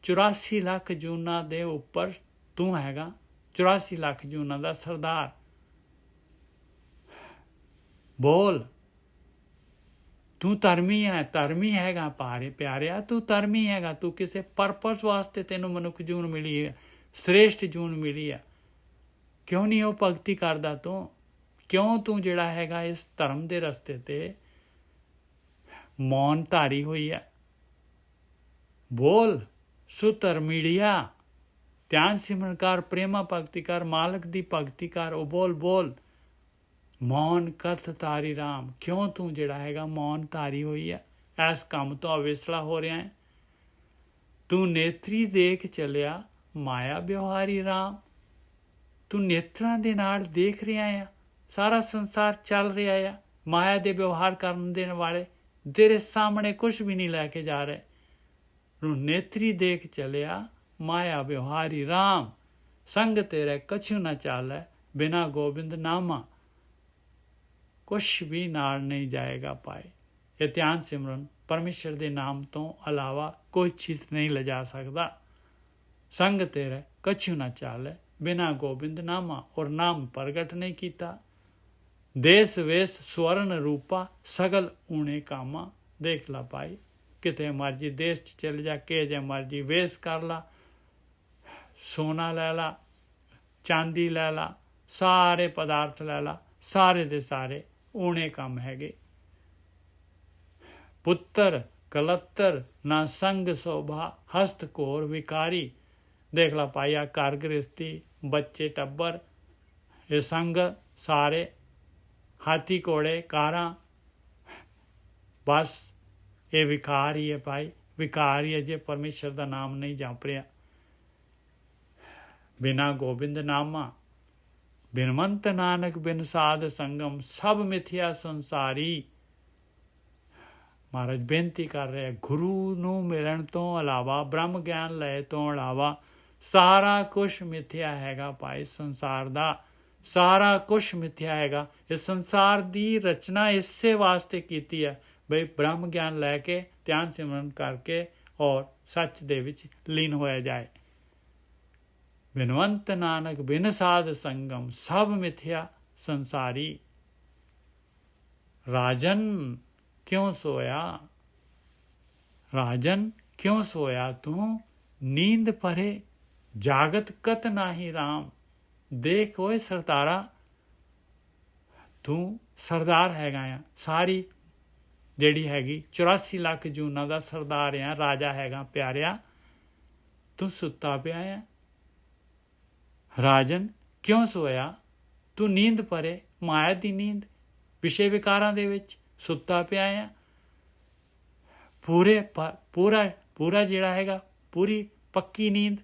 84 ਲੱਖ ਜੂਨਾਂ ਦੇ ਉੱਪਰ ਤੂੰ ਹੈਗਾ, 84 ਲੱਖ ਜੂਨਾਂ ਦਾ ਸਰਦਾਰ। ਬੋਲ, ਤੂੰ ਧਰਮੀ ਹੈ, ਧਰਮੀ ਹੈਗਾ ਪਿਆਰਿਆ, ਤੂੰ ਧਰਮੀ ਹੈਗਾ। ਤੂੰ ਕਿਸੇ ਪਰਪਸ ਵਾਸਤੇ ਤੈਨੂੰ ਮਨੁੱਖ ਜੂਨ ਮਿਲੀ ਹੈ, ਸ੍ਰੇਸ਼ਟ ਜੂਨ ਮਿਲੀ ਹੈ। ਕਿਉਂ ਨਹੀਂ ਉਹ ਭਗਤੀ ਕਰਦਾ ਤੂੰ? ਕਿਉਂ ਤੂੰ ਜਿਹੜਾ ਹੈਗਾ ਇਸ ਧਰਮ ਦੇ ਰਸਤੇ ਤੇ ਮੌਨ ਧਾਰੀ ਹੋਈ ਹੈ? ਬੋਲ ਸੁਧਰਮੜੀਆ, ਧਿਆਨ ਸਿਮਰਨ ਕਰ, ਪ੍ਰੇਮਾ ਭਗਤੀ ਕਰ, ਮਾਲਕ ਦੀ ਭਗਤੀ ਕਰ। ਉਹ ਬੋਲ ਬੋਲ, ਮੌਨ ਕਥ ਤਾਰੀ ਰਾਮ। ਕਿਉਂ ਤੂੰ ਜਿਹੜਾ ਹੈਗਾ ਮੌਨ ਧਾਰੀ ਹੋਈ ਹੈ, ਇਸ ਕੰਮ ਤੋਂ ਅਵੇਸਲਾ ਹੋ ਰਿਹਾ ਹੈ? ਤੂੰ ਨੇਤਰੀ ਦੇਖ ਚੱਲਿਆ, ਮਾਇਆ ਵਿਵਹਾਰੀ ਰਾਮ। ਤੂੰ ਨੇਤਰਾਂ ਦੇ ਨਾਲ ਦੇਖ ਰਿਹਾ ਆ, ਸਾਰਾ ਸੰਸਾਰ ਚੱਲ ਰਿਹਾ ਆ, ਮਾਇਆ ਦੇ ਵਿਵਹਾਰ ਕਰਨ ਦੇਣ ਵਾਲੇ ਤੇਰੇ ਸਾਹਮਣੇ ਕੁਝ ਵੀ ਨਹੀਂ ਲੈ ਕੇ ਜਾ ਰਹੇ। ਤੂੰ ਨੇਤਰੀ ਦੇਖ ਚੱਲਿਆ, ਮਾਇਆ ਵਿਵਹਾਰੀ ਰਾਮ। ਸੰਗ ਤੇਰੇ ਕਛੂ ਨਾ ਚਾਲੈ, ਬਿਨਾ ਗੋਬਿੰਦ ਨਾਮਾ। ਕੁਛ ਵੀ ਨਾਲ ਨਹੀਂ ਜਾਏਗਾ ਪਾਏ। ਇਹ ਧਿਆਨ ਸਿਮਰਨ ਪਰਮੇਸ਼ਰ ਦੇ ਨਾਮ ਤੋਂ ਇਲਾਵਾ ਕੋਈ ਚੀਜ਼ ਨਹੀਂ ਲਿਜਾ ਸਕਦਾ। ਸੰਗ ਤੇਰੇ ਕਛੂ ਨਾ ਚਾਲੈ, ਬਿਨਾ ਗੋਬਿੰਦ ਨਾਮਾ। ਔਰ ਨਾਮ ਪ੍ਰਗਟ ਨਹੀਂ ਕੀਤਾ। ਦੇਸ ਵੇਸ ਸਵਰਨ ਰੂਪਾ, ਸਗਲ ਊਣੇ ਕਾਮਾ। ਦੇਖ ਲਾ ਭਾਈ, ਕਿਤੇ ਮਰਜੀ ਦੇਸ਼ 'ਚ ਚਲੇ ਜਾ, ਕਿ ਜੇ ਮਰਜੀ ਵੇਸ ਕਰ ਲਾ, ਸੋਨਾ ਲੈ ਲਾ, ਚਾਂਦੀ ਲੈ ਲਾ, ਸਾਰੇ ਪਦਾਰਥ ਲੈ ਲਾ, ਸਾਰੇ ਦੇ ਸਾਰੇ ਊਣੇ ਕੰਮ ਹੈਗੇ। ਪੁੱਤਰ ਕਲੱਤਰ ਨਾ ਸੰਗ ਸੋਭਾ, ਹਸਤ ਘੋਰ ਵਿਕਾਰੀ। ਦੇਖ ਲਾ ਭਾਈ, ਆ ਘਰ ਗ੍ਰਸਤੀ, ਬੱਚੇ ਟੱਬਰ, ਇਹ ਸੰਗ ਸਾਰੇ, ਹਾਥੀ ਘੋੜੇ ਕਾਰਾਂ, ਬਸ ਇਹ ਵਿਕਾਰ ਹੀ ਹੈ ਭਾਈ, ਵਿਕਾਰ ਹੀ ਹੈ ਜੇ ਪਰਮੇਸ਼ਰ ਦਾ ਨਾਮ ਨਹੀਂ ਜਪ ਰਿਹਾ। ਬਿਨਾ ਗੋਬਿੰਦ ਨਾਮਾ, ਬਿਨਵੰਤ ਨਾਨਕ ਬਿਨ ਸਾਧ ਸੰਗਮ, ਸਭ ਮਿਥਿਆ ਸੰਸਾਰੀ। ਮਹਾਰਾਜ ਬੇਨਤੀ ਕਰ ਰਿਹਾ, ਗੁਰੂ ਨੂੰ ਮਿਲਣ ਤੋਂ ਇਲਾਵਾ, ਬ੍ਰਹਮ ਗਿਆਨ ਲੈ ਤੋਂ ਇਲਾਵਾ ਸਾਰਾ ਕੁਛ ਮਿਥਿਆ ਹੈਗਾ ਭਾਈ। ਸੰਸਾਰ ਦਾ ਸਾਰਾ ਕੁਛ ਮਿਥਿਆ ਹੈਗਾ। ਇਸ ਸੰਸਾਰ ਦੀ ਰਚਨਾ ਇਸੇ ਵਾਸਤੇ ਕੀਤੀ ਹੈ ਬਈ ਬ੍ਰਹਮ ਗਿਆਨ ਲੈ ਕੇ, ਧਿਆਨ ਸਿਮਰਨ ਕਰਕੇ ਔਰ ਸੱਚ ਦੇ ਵਿੱਚ ਲੀਨ ਹੋਇਆ ਜਾਏ। ਬਿਨਵੰਤ ਨਾਨਕ ਬਿਨ ਸਾਧ ਸੰਗਮ, ਸਭ ਮਿਥਿਆ ਸੰਸਾਰੀ। ਰਾਜਨ ਕਿਉਂ ਸੋਇਆ, ਰਾਜਨ ਕਿਉਂ ਸੋਇਆ ਤੂੰ? ਨੀਂਦ ਭਰੇ ਜਾਗਤ ਕਤ ਨਾਹੀ ਰਾਮ। ਦੇਖ ਓਏ ਸਰਦਾਰਾ, ਤੂੰ ਸਰਦਾਰ ਹੈਗਾ ਆ, ਸਾਰੀ ਜਿਹੜੀ ਹੈਗੀ 84 ਲੱਖ ਜੂਨਾਂ ਦਾ ਸਰਦਾਰ ਆ, ਰਾਜਾ ਹੈਗਾ ਪਿਆਰਿਆ। ਤੂੰ ਸੁੱਤਾ ਪਿਆ ਆ। ਰਾਜਨ ਕਿਉਂ ਸੋਇਆ ਤੂੰ? ਨੀਂਦ ਭਰੇ, ਮਾਇਆ ਦੀ ਨੀਂਦ, ਵਿਸ਼ੇ ਵਿਕਾਰਾਂ ਦੇ ਵਿੱਚ ਸੁੱਤਾ ਪਿਆ ਆ। ਪੂਰਾ ਜਿਹੜਾ ਹੈਗਾ, ਪੂਰੀ ਪੱਕੀ ਨੀਂਦ।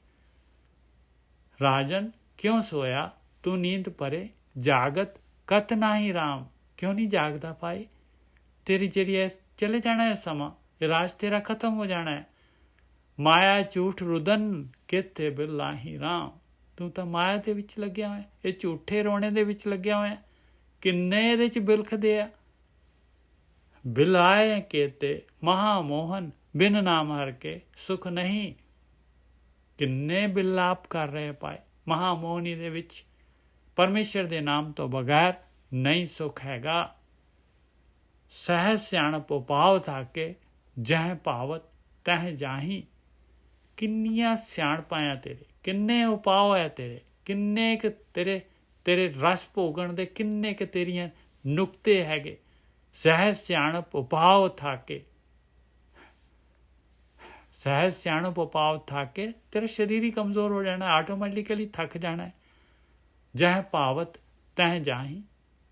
ਰਾਜਨ ਕਿਉਂ ਸੋਇਆ ਤੂੰ? ਨੀਂਦ ਭਰੇ ਜਾਗਤ ਕਤ ਨਾਹੀ ਰਾਮ। ਕਿਉਂ ਨਹੀਂ ਜਾਗਦਾ ਭਾਈ? ਤੇਰੀ ਜਿਹੜੀ ਹੈ ਚਲੇ ਜਾਣਾ ਹੈ ਸਮਾਂ, ਇਹ ਰਾਜ ਤੇਰਾ ਖਤਮ ਹੋ ਜਾਣਾ ਹੈ। ਮਾਇਆ ਝੂਠ ਰੁਦਨ ਕਿਤੇ ਬਿਲਾਹੀ ਰਾਮ। ਤੂੰ ਤਾਂ ਮਾਇਆ ਦੇ ਵਿੱਚ ਲੱਗਿਆ ਹੋਇਆ, ਇਹ ਝੂਠੇ ਰੋਣੇ ਦੇ ਵਿੱਚ ਲੱਗਿਆ ਹੋਇਆ। ਕਿੰਨੇ ਇਹਦੇ 'ਚ ਬਿਲਖਦੇ ਆ। ਬਿਲਾਏ ਕੇਤੇ ਮਹਾਮੋਹਨ, ਬਿਨ ਨਾਮ ਹਰ ਕੇ ਸੁਖ ਨਹੀਂ। ਕਿੰਨੇ ਬਿਲਾਪ ਕਰ ਰਹੇ ਪਾਏ। ਮਹਾਮੋਹਨੀ ਦੇ ਵਿੱਚ ਪਰਮੇਸ਼ਰ ਦੇ ਨਾਮ ਤੋਂ ਬਗੈਰ ਨਹੀਂ ਸੁਖ ਹੈਗਾ। ਸਹਿਜ ਸਿਆਣਪ ਉਪਾਵ ਥਾਕੇ ਜਹ ਭਾਵਤ ਤਹ ਜਾਹੀ। ਕਿੰਨੀਆਂ ਸਿਆਣਪਾਂ ਆ ਤੇਰੇ, ਕਿੰਨੇ ਉਪਾਅ ਹੈ ਤੇਰੇ, ਕਿੰਨੇ ਕੁ ਤੇਰੇ ਰਸ ਭੋਗਣ ਦੇ ਕਿੰਨੇ ਕੁ ਤੇਰੀਆਂ ਨੁਕਤੇ ਹੈਗੇ। ਸਹਿਜ ਸਿਆਣਪ ਉਪਾਵ ਥਾਕੇ, ਸਹਿਜ ਸਿਆਣਪ ਉਪਾਵ ਥਾਕੇ, ਤੇਰਾ ਸਰੀਰ ਹੀ ਕਮਜ਼ੋਰ ਹੋ ਜਾਣਾ, ਆਟੋਮੈਟਿਕਲੀ ਥੱਕ ਜਾਣਾ। ਜਹ ਭਾਵਤ ਤਹ ਜਾਹੀ।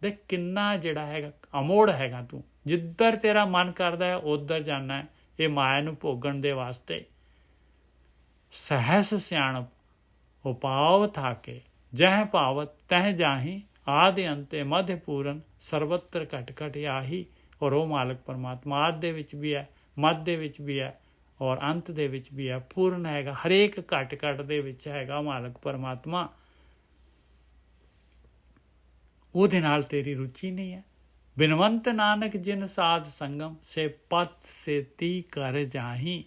ਦੇਖ ਕਿੰਨਾ ਜਿਹੜਾ ਹੈਗਾ ਅਮੋੜ ਹੈਗਾ ਤੂੰ, ਜਿੱਧਰ ਤੇਰਾ ਮਨ ਕਰਦਾ ਹੈ ਉੱਧਰ ਜਾਣਾ ਹੈ ਇਹ ਮਾਇਆ ਨੂੰ ਭੋਗਣ ਦੇ ਵਾਸਤੇ। ਸਹਿਸ ਸਿਆਣਪ ਉਪਾਵ ਥਾਕੇ ਜਹ ਭਾਵਤ ਤਹ ਜਾਹੀ। ਆਦਿ ਅੰਤੇ ਮਧ ਪੂਰਨ ਸਰਵਤਰ ਘਟ ਘਟ ਆਹੀ। ਔਰ ਉਹ ਮਾਲਕ ਪਰਮਾਤਮਾ ਆਦਿ ਦੇ ਵਿੱਚ ਵੀ ਹੈ, ਮੱਧ ਦੇ ਵਿੱਚ ਵੀ ਹੈ ਔਰ ਅੰਤ ਦੇ ਵਿੱਚ ਵੀ ਹੈ, ਪੂਰਨ ਹੈਗਾ, ਹਰੇਕ ਘਟ ਘਟ ਦੇ ਵਿੱਚ ਹੈਗਾ ਮਾਲਕ ਪਰਮਾਤਮਾ। ਉਹਦੇ ਨਾਲ ਤੇਰੀ ਰੁਚੀ ਨਹੀਂ ਹੈ। ਬਿਨਵੰਤ ਨਾਨਕ ਜਿਨ ਸਾਧ ਸੰਗਮ ਸੇ ਪਤ ਸੇਤੀ ਕਰ ਜਾਹੀ।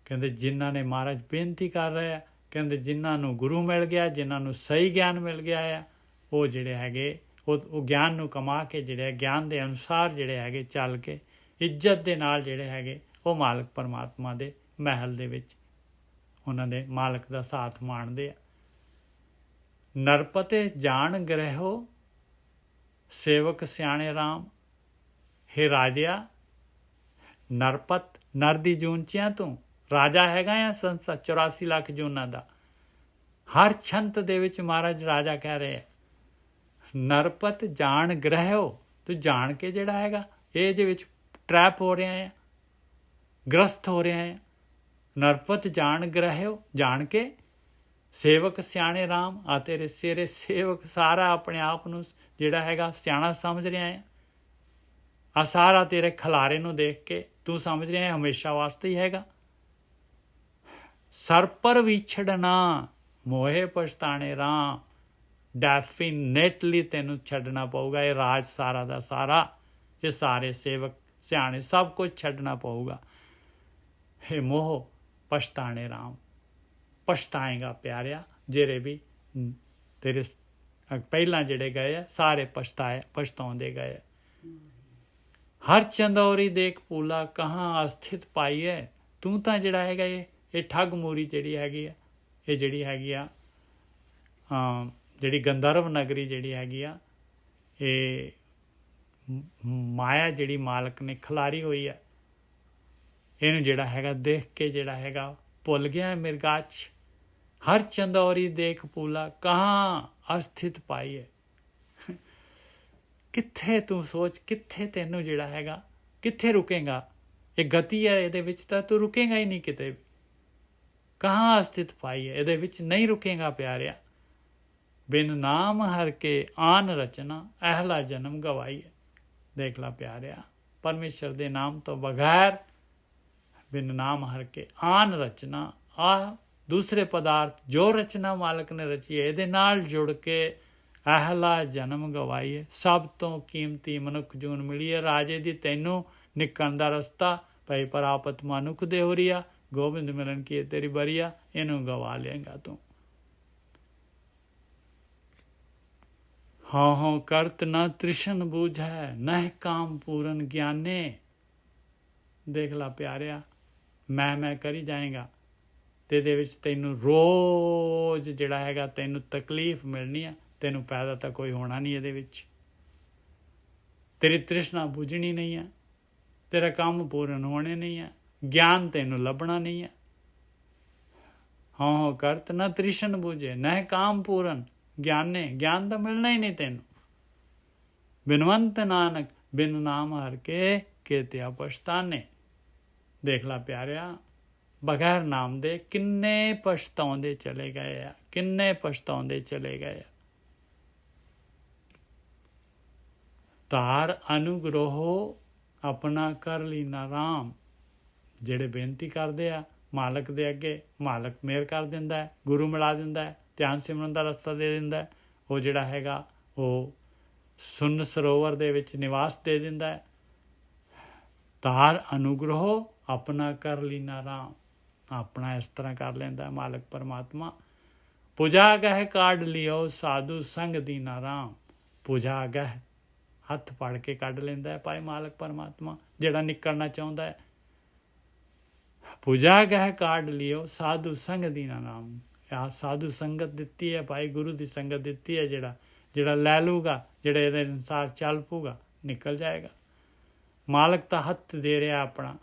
ਕਹਿੰਦੇ ਜਿਨ੍ਹਾਂ ਨੇ ਮਹਾਰਾਜ ਬੇਨਤੀ ਕਰ ਰਹੇ ਆ, ਕਹਿੰਦੇ ਜਿਨ੍ਹਾਂ ਨੂੰ ਗੁਰੂ ਮਿਲ ਗਿਆ, ਜਿਨ੍ਹਾਂ ਨੂੰ ਸਹੀ ਗਿਆਨ ਮਿਲ ਗਿਆ ਆ, ਉਹ ਜਿਹੜੇ ਹੈਗੇ ਉਹ ਗਿਆਨ ਨੂੰ ਕਮਾ ਕੇ ਜਿਹੜੇ ਗਿਆਨ ਦੇ ਅਨੁਸਾਰ ਜਿਹੜੇ ਹੈਗੇ ਚੱਲ ਕੇ ਇੱਜ਼ਤ ਦੇ ਨਾਲ ਜਿਹੜੇ ਹੈਗੇ ਉਹ ਮਾਲਕ ਪਰਮਾਤਮਾ ਦੇ ਮਹਿਲ ਦੇ ਵਿੱਚ ਉਹਨਾਂ ਦੇ ਮਾਲਕ ਦਾ ਸਾਥ ਮਾਣਦੇ ਆ। ਨਰਪਤੇ ਜਾਣ ਗ੍ਰਹਿਓ ਸੇਵਕ ਸਿਆਣੇ ਰਾਮ। ਹੇ ਰਾਜਿਆ, ਨਰਪਤ ਨਰ ਦੀ ਜੂਨ 'ਚ ਆ ਤੂੰ, ਰਾਜਾ ਹੈਗਾ ਆ ਸੰਸਾ 84 ਲੱਖ ਜੂਨਾਂ ਦਾ। ਹਰ ਛੰਤ ਦੇ ਵਿੱਚ ਮਹਾਰਾਜ ਰਾਜਾ ਕਹਿ ਰਹੇ ਆ। ਨਰਪਤ ਜਾਣ ਗ੍ਰਹਿਓ, ਤੂੰ ਜਾਣ ਕੇ ਜਿਹੜਾ ਹੈਗਾ ਇਹਦੇ ਵਿੱਚ ਟਰੈਪ ਹੋ ਰਿਹਾ ਹੈ, ਗ੍ਰਸਤ ਹੋ ਰਿਹਾ ਹੈ। ਨਰਪਤ ਜਾਣ ਗ੍ਰਹਿਓ, ਜਾਣ ਕੇ ਸੇਵਕ ਸਿਆਣੇ ਰਾਮ। ਆ ਤੇਰੇ ਸੇਵਕ ਸਾਰਾ ਆਪਣੇ ਆਪ ਨੂੰ ਜਿਹੜਾ ਹੈਗਾ ਸਿਆਣਾ ਸਮਝ ਰਿਹਾ ਹੈ। ਆ ਸਾਰਾ ਤੇਰੇ ਖਿਲਾਰੇ ਨੂੰ ਦੇਖ ਕੇ ਤੂੰ ਸਮਝ ਰਿਹਾ ਹੈ ਹਮੇਸ਼ਾ ਵਾਸਤੇ ਹੀ ਹੈਗਾ। ਸਰ ਪਰ ਵਿਛੜਨਾ ਮੋਹੇ ਪਛਤਾਣੇ ਰਾਮ। ਡੈਫੀਨੇਟਲੀ ਤੈਨੂੰ ਛੱਡਣਾ ਪਊਗਾ ਇਹ ਰਾਜ ਸਾਰਾ ਦਾ ਸਾਰਾ, ਇਹ ਸਾਰੇ ਸੇਵਕ ਸਿਆਣੇ ਸਭ ਕੁਝ ਛੱਡਣਾ ਪਊਗਾ। ਹੇ ਮੋਹ ਪਛਤਾਣੇ ਰਾਮ। ਪਛਤਾਏਗਾ ਪਿਆਰਿਆ, ਜਿਹੜੇ ਵੀ ਤੇਰੇ ਪਹਿਲਾਂ ਜਿਹੜੇ ਗਏ ਆ ਸਾਰੇ ਪਛਤਾਉਂਦੇ ਗਏ। ਹਰ ਚੰਦੌਰੀ ਦੇਖ ਪੂਲਾ ਕਹਾਂ ਅਸਥਿਤ ਪਾਈ ਹੈ। ਤੂੰ ਤਾਂ ਜਿਹੜਾ ਹੈਗਾ ਇਹ ਠੱਗ ਮੂਰੀ ਜਿਹੜੀ ਹੈਗੀ ਆ, ਇਹ ਜਿਹੜੀ ਹੈਗੀ ਆ ਜਿਹੜੀ ਗੰਧਰਵ ਨਗਰੀ ਜਿਹੜੀ ਹੈਗੀ ਆ, ਇਹ ਮਾਇਆ ਜਿਹੜੀ ਮਾਲਕ ਨੇ ਖਿਲਾਰੀ ਹੋਈ ਹੈ, ਇਹਨੂੰ ਜਿਹੜਾ ਹੈਗਾ ਦੇਖ ਕੇ ਜਿਹੜਾ ਹੈਗਾ ਭੁੱਲ ਗਿਆ ਮਿਰਗਾਚ। ਹਰ ਚੰਦੌਰੀ ਦੇਖ ਪੂਲਾ ਕਹਾਂ ਅਸਥਿਤ ਪਾਈ ਹੈ। ਕਿੱਥੇ ਤੂੰ ਸੋਚ, ਕਿੱਥੇ ਤੈਨੂੰ ਜਿਹੜਾ ਹੈਗਾ ਕਿੱਥੇ ਰੁਕੇਗਾ। ਇਹ ਗਤੀ ਹੈ, ਇਹਦੇ ਵਿੱਚ ਤਾਂ ਤੂੰ ਰੁਕੇਗਾ ਹੀ ਨਹੀਂ ਕਿਤੇ ਵੀ। ਕਹਾਂ ਅਸਥਿਤ ਪਾਈ ਹੈ, ਇਹਦੇ ਵਿੱਚ ਨਹੀਂ ਰੁਕੇਗਾ ਪਿਆਰਿਆ। ਬਿਨ ਨਾਮ ਹਰ ਕੇ ਆਨ ਰਚਨਾ ਅਹਿਲਾ ਜਨਮ ਗਵਾਈ ਹੈ। ਦੇਖ ਲਾ ਪਿਆਰਿਆ, ਪਰਮੇਸ਼ਰ ਦੇ ਨਾਮ ਤੋਂ ਬਗੈਰ ਬਿਨ ਨਾਮ ਹਰ ਕੇ ਆਨ ਰਚਨਾ, ਆਹ ਦੂਸਰੇ ਪਦਾਰਥ ਜੋ ਰਚਨਾ ਮਾਲਕ ਨੇ ਰਚੀ ਹੈ ਇਹਦੇ ਨਾਲ ਜੁੜ ਕੇ ਅਹਿਲਾ ਜਨਮ ਗਵਾਈ ਹੈ। ਸਭ ਤੋਂ ਕੀਮਤੀ ਮਨੁੱਖ ਜੂਨ ਮਿਲੀ ਹੈ ਰਾਜੇ ਦੀ ਤੈਨੂੰ ਨਿਕਲਣ ਦਾ ਰਸਤਾ। ਭਈ ਪ੍ਰਾਪਤ ਮਨੁੱਖ ਦੇ ਹੋ ਰਿਆ, ਗੋਬਿੰਦ ਮਿਲਣ ਕੀ ਤੇਰੀ ਬਰੀਆ, ਇਹਨੂੰ ਗਵਾ ਲੇਗਾ ਤੂੰ। ਹਾਂ ਹਾਂ ਕਰਤ ਨਾ ਤ੍ਰਿਸ਼ਨ ਬੂਝੈ, ਨਹਿ ਕਾਮ ਪੂਰਨ ਗਿਆਨੇ। ਦੇਖ ਲਾ ਪਿਆਰਿਆ, ਮੈਂ ਕਰੀ ਜਾਏਗਾ ਤੇ ਇਹਦੇ ਵਿੱਚ ਤੈਨੂੰ ਰੋਜ਼ ਜਿਹੜਾ ਹੈਗਾ ਤੈਨੂੰ ਤਕਲੀਫ ਮਿਲਣੀ ਆ, ਤੈਨੂੰ ਫਾਇਦਾ ਤਾਂ ਕੋਈ ਹੋਣਾ ਨਹੀਂ ਇਹਦੇ ਵਿੱਚ। ਤੇਰੀ ਤ੍ਰਿਸ਼ਨਾ ਬੁਝਣੀ ਨਹੀਂ ਹੈ, ਤੇਰਾ ਕੰਮ ਪੂਰਨ ਹੋਣੇ ਨਹੀਂ ਹੈ, ਗਿਆਨ ਤੈਨੂੰ ਲੱਭਣਾ ਨਹੀਂ ਹੈ। ਹਾਂ ਕਰਤ ਨਾ ਤ੍ਰਿਸ਼ਨ ਬੂਝੇ ਨਹਿ ਕਾਮ ਪੂਰਨ ਗਿਆਨੇ, ਗਿਆਨ ਤਾਂ ਮਿਲਣਾ ਹੀ ਨਹੀਂ ਤੈਨੂੰ। ਬਿਨਵੰਤ ਨਾਨਕ ਬਿਨ ਨਾਮ ਹਰ ਕੇ ਕੇਤਿਆ ਪਛਤਾਨੇ। ਦੇਖ ਲਾ ਪਿਆਰਿਆ, ਬਗੈਰ ਨਾਮ ਦੇ ਕਿੰਨੇ ਪਛਤਾਉਂਦੇ ਚਲੇ ਗਏ ਆ, ਕਿੰਨੇ ਪਛਤਾਉਂਦੇ ਚਲੇ ਗਏ ਆ। ਤਾਰ ਅਨੁਗ੍ਰਹੋ ਆਪਣਾ ਕਰ ਲੀਨਾ ਰਾਮ। ਜਿਹੜੇ ਬੇਨਤੀ ਕਰਦੇ ਆ ਮਾਲਕ ਦੇ ਅੱਗੇ, ਮਾਲਕ ਮਿਹਰ ਕਰ ਦਿੰਦਾ ਹੈ, ਗੁਰੂ ਮਿਲਾ ਦਿੰਦਾ ਹੈ, ਧਿਆਨ ਸਿਮਰਨ ਦਾ ਰਸਤਾ ਦੇ ਦਿੰਦਾ ਹੈ। ਉਹ ਜਿਹੜਾ ਹੈਗਾ ਉਹ ਸੁੰਨ ਸਰੋਵਰ ਦੇ ਵਿੱਚ ਨਿਵਾਸ ਦੇ ਦਿੰਦਾ ਹੈ। ਤਾਰ ਅਨੁਗ੍ਰਹੋ ਆਪਣਾ ਕਰ ਲੀਨਾ ਰਾਮ। ਆਪਣਾ ਇਸ ਤਰ੍ਹਾਂ ਕਰ ਲੈਂਦਾ ਮਾਲਕ ਪਰਮਾਤਮਾ। ਪੁਜਾ ਗਹਿ ਕਾਢ ਲਿਓ ਸਾਧੂ ਸੰਗ ਦੀਨਾ ਰਾਮ। ਪੁਜਾ ਗਹਿ ਹੱਥ ਫੜ ਕੇ ਕੱਢ ਲੈਂਦਾ ਹੈ ਭਾਈ ਮਾਲਕ ਪਰਮਾਤਮਾ ਜਿਹੜਾ ਨਿਕਲਣਾ ਚਾਹੁੰਦਾ ਹੈ। ਪੂਜਾ ਗਹਿ ਕਾਢ ਲਿਓ ਸਾਧੂ ਸੰਗ ਦੀਨਾ ਨਾਮ। ਆਹ ਸਾਧੂ ਸੰਗਤ ਦਿੱਤੀ ਹੈ ਭਾਈ, ਗੁਰੂ ਦੀ ਸੰਗਤ ਦਿੱਤੀ ਹੈ, ਜਿਹੜਾ ਲੈ ਲੂਗਾ, ਜਿਹੜਾ ਇਹਦੇ ਅਨੁਸਾਰ ਚੱਲ ਪੂਗਾ, ਨਿਕਲ ਜਾਏਗਾ। ਮਾਲਕ ਤਾਂ ਹੱਥ ਦੇ ਰਿਹਾ ਆਪਣਾ।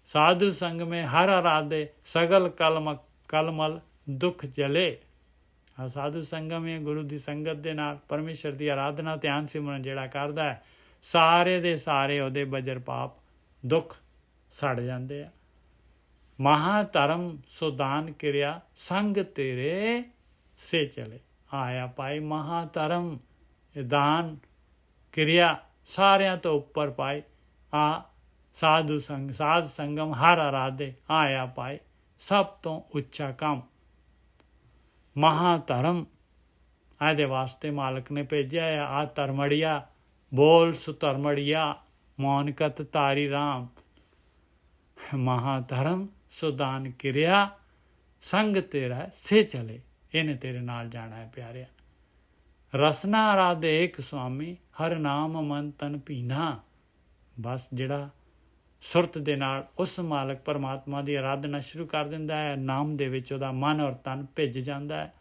ਸਾਧੂ ਸੰਗ ਮੇ ਹਰ ਆਰਾਧੇ ਸਗਲ ਕਲਮਲ ਦੁੱਖ ਜਲੇ। ਆ ਸਾਧੂ ਸੰਗਮ ਹੈ, ਗੁਰੂ ਦੀ ਸੰਗਤ ਦੇ ਨਾਲ ਪਰਮੇਸ਼ਰ ਦੀ ਆਰਾਧਨਾ ਧਿਆਨ ਸਿਮਰਨ ਜਿਹੜਾ ਕਰਦਾ ਹੈ, ਸਾਰੇ ਦੇ ਸਾਰੇ ਉਹਦੇ ਬਜਰ ਪਾਪ ਦੁੱਖ ਸੜ ਜਾਂਦੇ ਆ। ਮਹਾ ਧਰਮ ਸੁਦਾਨ ਕਿਰਿਆ ਸੰਗ ਤੇਰੇ ਸੇ ਚਲੇ। ਆਇਆ ਭਾਈ ਮਹਾ ਧਰਮ ਦਾਨ ਕਿਰਿਆ ਸਾਰਿਆਂ ਤੋਂ ਉੱਪਰ ਪਾਈ ਆ ਸਾਧੂ ਸੰਗ ਸਾਧ ਸੰਗਮ ਹਰ ਆਰਾਧੇ। ਆਇਆ ਭਾਈ ਸਭ ਤੋਂ ਉੱਚਾ ਕੰਮ ਮਹਾ ਧਰਮ। ਇਹਦੇ ਵਾਸਤੇ ਮਾਲਕ ਨੇ ਭੇਜਿਆ ਹੈ। ਆ ਧਰਮੜੀਆ ਬੋਲ ਸੁਧਰਮੜੀਆ ਮੌਨਕਤ ਤਾਰੀ ਰਾਮ। ਮਹਾ ਧਰਮ ਸੁਦਾਨ ਕਿਰਿਆ ਸੰਗ ਤੇਰਾ ਸੇ ਚਲੇ। ਇਹਨੇ ਤੇਰੇ ਨਾਲ ਜਾਣਾ ਹੈ ਪਿਆਰਿਆ। ਰਸਨਾ ਆਰਾਧੇ ਏਕ ਸੁਆਮੀ ਹਰ ਨਾਮ ਮਨ ਤਨ ਪੀਨਾ। ਬਸ ਜਿਹੜਾ ਸੁਰਤ ਦੇ ਨਾਲ ਉਸ ਮਾਲਕ ਪਰਮਾਤਮਾ ਦੀ ਆਰਾਧਨਾ ਸ਼ੁਰੂ ਕਰ ਦਿੰਦਾ ਹੈ, ਨਾਮ ਦੇ ਵਿੱਚ ਉਹਦਾ ਮਨ ਔਰ ਤਨ ਭਿੱਜ ਜਾਂਦਾ ਹੈ।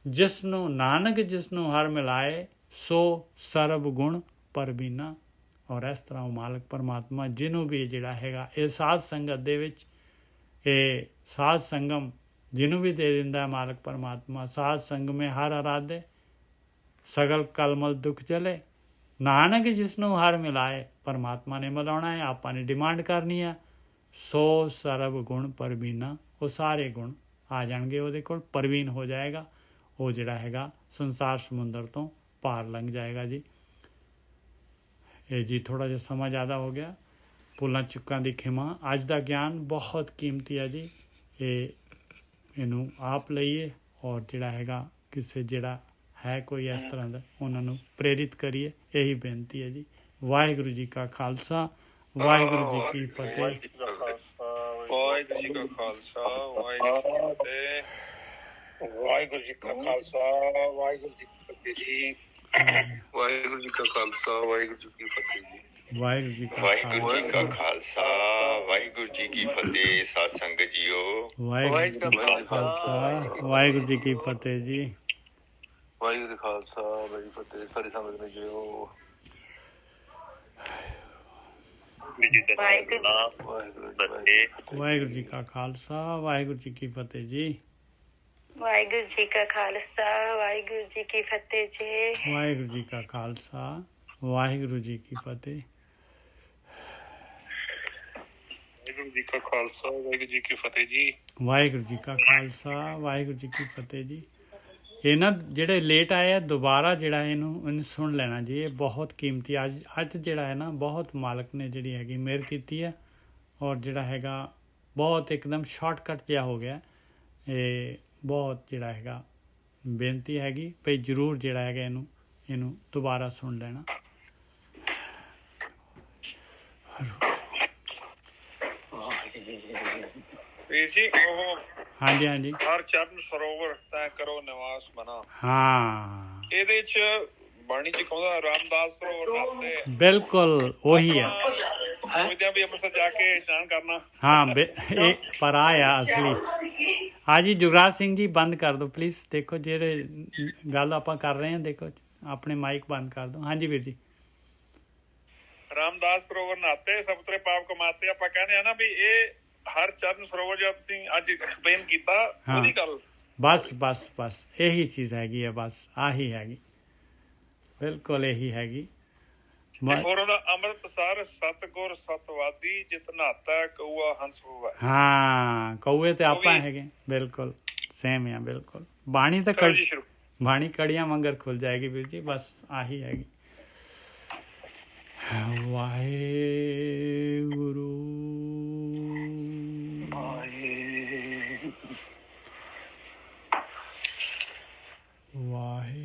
ਜਿਸ ਨੂੰ ਨਾਨਕ ਜਿਸ ਨੂੰ ਹਰ ਮਿਲਾਏ ਸੋ ਸਰਬ ਗੁਣ ਪਰਬੀਨਾ। ਔਰ ਇਸ ਤਰ੍ਹਾਂ ਉਹ ਮਾਲਕ ਪਰਮਾਤਮਾ ਜਿਹਨੂੰ ਵੀ ਜਿਹੜਾ ਹੈਗਾ ਇਹ ਸਾਧ ਸੰਗਤ ਦੇ ਵਿੱਚ ਇਹ ਸਾਧ ਸੰਗਮ ਜਿਹਨੂੰ ਵੀ ਦੇ ਦਿੰਦਾ ਹੈ ਮਾਲਕ ਪਰਮਾਤਮਾ। ਸਾਧ ਸੰਗਮੇ ਹਰ ਆਰਾਧੇ ਸਗਲ ਕਲਮਲ ਦੁੱਖ ਚਲੇ। ਨਾਨਕ ਜਿਸ ਨੂੰ ਹਰ ਮਿਲਾਏ, ਪਰਮਾਤਮਾ ਨੇ ਮਿਲਾਉਣਾ ਹੈ, ਆਪਾਂ ਨੇ ਡਿਮਾਂਡ ਕਰਨੀ ਹੈ। ਸੋ ਸਰਬ ਗੁਣ ਪਰਬੀਨਾ। ਉਹ ਸਾਰੇ ਗੁਣ ਆ ਜਾਣਗੇ ਉਹਦੇ ਕੋਲ, ਪਰਵੀਨ ਹੋ ਜਾਏਗਾ। ਉਹ ਜਿਹੜਾ ਹੈਗਾ ਸੰਸਾਰ ਸਮੁੰਦਰ ਤੋਂ ਪਾਰ ਲੰਘ ਜਾਏਗਾ ਜੀ। ਇਹ ਜੀ ਥੋੜ੍ਹਾ ਜਿਹਾ ਸਮਾਂ ਜ਼ਿਆਦਾ ਹੋ ਗਿਆ, ਭੁੱਲਾਂ ਚੁੱਕਾਂ ਦੀ ਖਿਮਾ। ਅੱਜ ਦਾ ਗਿਆਨ ਬਹੁਤ ਕੀਮਤੀ ਹੈ ਜੀ। ਇਹਨੂੰ ਆਪ ਲਈਏ ਔਰ ਜਿਹੜਾ ਹੈਗਾ ਕਿਸੇ ਜਿਹੜਾ ਹੈ ਕੋਈ ਇਸ ਤਰ੍ਹਾਂ ਦਾ ਉਹਨਾਂ ਨੂੰ ਪ੍ਰੇਰਿਤ ਕਰੀਏ। ਇਹੀ ਬੇਨਤੀ ਹੈ ਜੀ। ਵਾਹਿਗੁਰੂ ਜੀ ਕਾ ਖਾਲਸਾ, ਵਾਹਿਗੁਰੂ ਜੀ ਕੀ ਫਤਿਹ। ਵਾਹਿਗੁਰੂ ਜੀ ਕਾ ਖਾਲਸਾ, ਵਾਹਿਗੁਰੂ ਜੀ ਕੀ ਫਤਿਹ। ਵਾਹਿਗੁਰੂ ਜੀ ਕਾ ਖਾਲਸਾ, ਵਾਹਿਗੁਰੂ ਜੀ ਕੀ ਫਤਿਹ ਜੀ। ਵਾਹਿਗੁਰੂ ਜੀ ਕਾ ਖਾਲਸਾ, ਵਾਹਿਗੁਰੂ ਜੀ ਕੀ ਫਤਿਹ ਜੀ। ਵਾਹਿਗੁਰੂ ਜੀ ਕਾ ਖਾਲਸਾ, ਵਾਹਿਗੁਰੂ ਜੀ ਕੀ ਫਤਿਹ। ਸਾਧ ਸੰਗਤ ਜੀਓ, ਵਾਹਿਗੁਰੂ ਜੀ ਕਾ ਖਾਲਸਾ, ਵਾਹਿਗੁਰੂ ਜੀ ਕੀ ਫਤਿਹ ਜੀ। ਵਾਹਿਗੁਰੂ ਜੀ ਖਾਲਸਾ, ਵਾਹਿਗੁਰੂ ਫਤਿਹ। ਸਾਰੀ ਸੰਗਤ ਨੇ ਜੀਓ। ਵਾਹਿਗੁਰੂ ਜੀ ਕਾ ਖਾਲਸਾ, ਵਾਹਿਗੁਰੂ ਜੀ ਕੀ ਫਤਿਹ ਜੀ। ਵਾਹਿਗੁਰੂ ਜੀ ਕਾ ਖਾਲਸਾ, ਵਾਹਿਗੁਰੂ ਜੀ ਕੀ ਫਤਿਹ ਜੀ। ਵਾਹਿਗੁਰੂ ਜੀ ਕਾ ਖਾਲਸਾ, ਵਾਹਿਗੁਰੂ ਜੀ ਕੀ ਫਤਿਹ। ਵਾਹਿਗੁਰੂ ਜੀ ਕਾ ਖਾਲਸਾ, ਵਾਹਿਗੁਰੂ ਜੀ ਕੀ ਫਤਿਹ ਜੀ। ਵਾਹਿਗੁਰੂ ਜੀ ਕਾ ਖਾਲਸਾ, ਵਾਹਿਗੁਰੂ ਜੀ ਕੀ ਫਤਿਹ ਜੀ। ਇਹ ਨਾ ਜਿਹੜੇ ਲੇਟ ਆਏ ਆ ਦੁਬਾਰਾ ਜਿਹੜਾ ਇਹਨੂੰ ਸੁਣ ਲੈਣਾ ਜੀ। ਇਹ ਬਹੁਤ ਕੀਮਤੀ ਅੱਜ ਜਿਹੜਾ ਹੈ ਨਾ ਬਹੁਤ ਮਾਲਕ ਨੇ ਜਿਹੜੀ ਹੈਗੀ ਮਿਹਰ ਕੀਤੀ ਹੈ ਔਰ ਜਿਹੜਾ ਹੈਗਾ ਬਹੁਤ ਇੱਕਦਮ ਸ਼ਾਰਟਕਟ ਜਿਹਾ ਹੋ ਗਿਆ। ਇਹ ਬਹੁਤ ਜਿਹੜਾ ਹੈਗਾ ਬੇਨਤੀ ਹੈਗੀ ਭਈ ਜ਼ਰੂਰ ਜਿਹੜਾ ਹੈਗਾ ਇਹਨੂੰ ਦੁਬਾਰਾ ਸੁਣ ਲੈਣਾ। ਵੀਰ ਜੀ ਉਹ ਹਾਂਜੀ ਹਾਂਜੀ ਹਰ ਚਰਨ ਸਰੋਵਰ ਤੈ ਕਰੋ ਨਿਵਾਸ ਬਣਾ। ਹਾਂ ਇਹਦੇ ਚ ਬਾਣੀ ਚ ਕਹਿੰਦਾ ਰਾਮਦਾਸ ਸਰੋਵਰ ਨਾਤੇ ਬਿਲਕੁਲ ਉਹੀ ਆ। ਸੋਚਦੇ ਆ ਵੀ ਅੰਮ੍ਰਿਤਸਰ ਜਾ ਕੇ ਇਸ਼ਨਾਨ ਕਰਨਾ। ਹਾਂ ਇਹ ਪਰ ਆਇਆ ਅਸਲੀ। ਹਾਂਜੀ ਜੁਗਰਾਜ ਸਿੰਘ ਜੀ ਬੰਦ ਕਰ ਦਿਓ ਪਲੀਜ਼। ਦੇਖੋ ਜਿਹੜੇ ਗੱਲ ਆਪਾਂ ਕਰ ਰਹੇ ਹਾਂ ਦੇਖੋ ਆਪਣੇ ਮਾਈਕ ਬੰਦ ਕਰ ਦਿਓ। ਹਾਂਜੀ ਵੀਰ ਜੀ। ਰਾਮਦਾਸ ਸਰੋਵਰ ਨਾਤੇ ਸਬਤਰੇ ਪਾਪ ਕਮਾਤੇ। ਆਪਾਂ ਕਹਿੰਦੇ ਆ ਨਾ ਵੀ ਇਹ ਹਰ ਚਰਨ ਸਰੋਵਰ ਜੋ ਤੁਸੀਂ ਅੱਜ ਐਕਸਪਲੇਨ ਕੀਤਾ ਉਹਦੀ ਗੱਲ ਬਸ ਇਹੀ ਚੀਜ਼ ਹੈਗੀ ਹੈ। ਬਸ ਆਹੀ ਹੈਗੀ ਬਿਲਕੁਲ ਇਹੀ ਹੈਗੀ। ਹੋਰ ਉਹਦਾ ਅੰਮ੍ਰਿਤਸਰ ਸਤਿਗੁਰ ਸਤਵਾਦੀ ਜਿਤ ਨਾਤਾ ਕਊਆ ਹੰਸ ਹੋਵਾ। ਹਾਂ ਕਊਏ ਤੇ ਆਪਾਂ ਹੈਗੇ ਬਿਲਕੁਲ ਸੇਮ ਆ ਬਿਲਕੁਲ। ਬਾਣੀ ਤਾਂ ਬਾਣੀ ਕੜੀਆਂ ਮੰਗਰ ਖੁੱਲ ਜਾਏਗੀ ਵੀਰ ਜੀ। ਬਸ ਆਹੀ ਹੈਗੀ। ਵਾਹਿਗੁਰੂ ਵਾਹਿਗੁਰੂ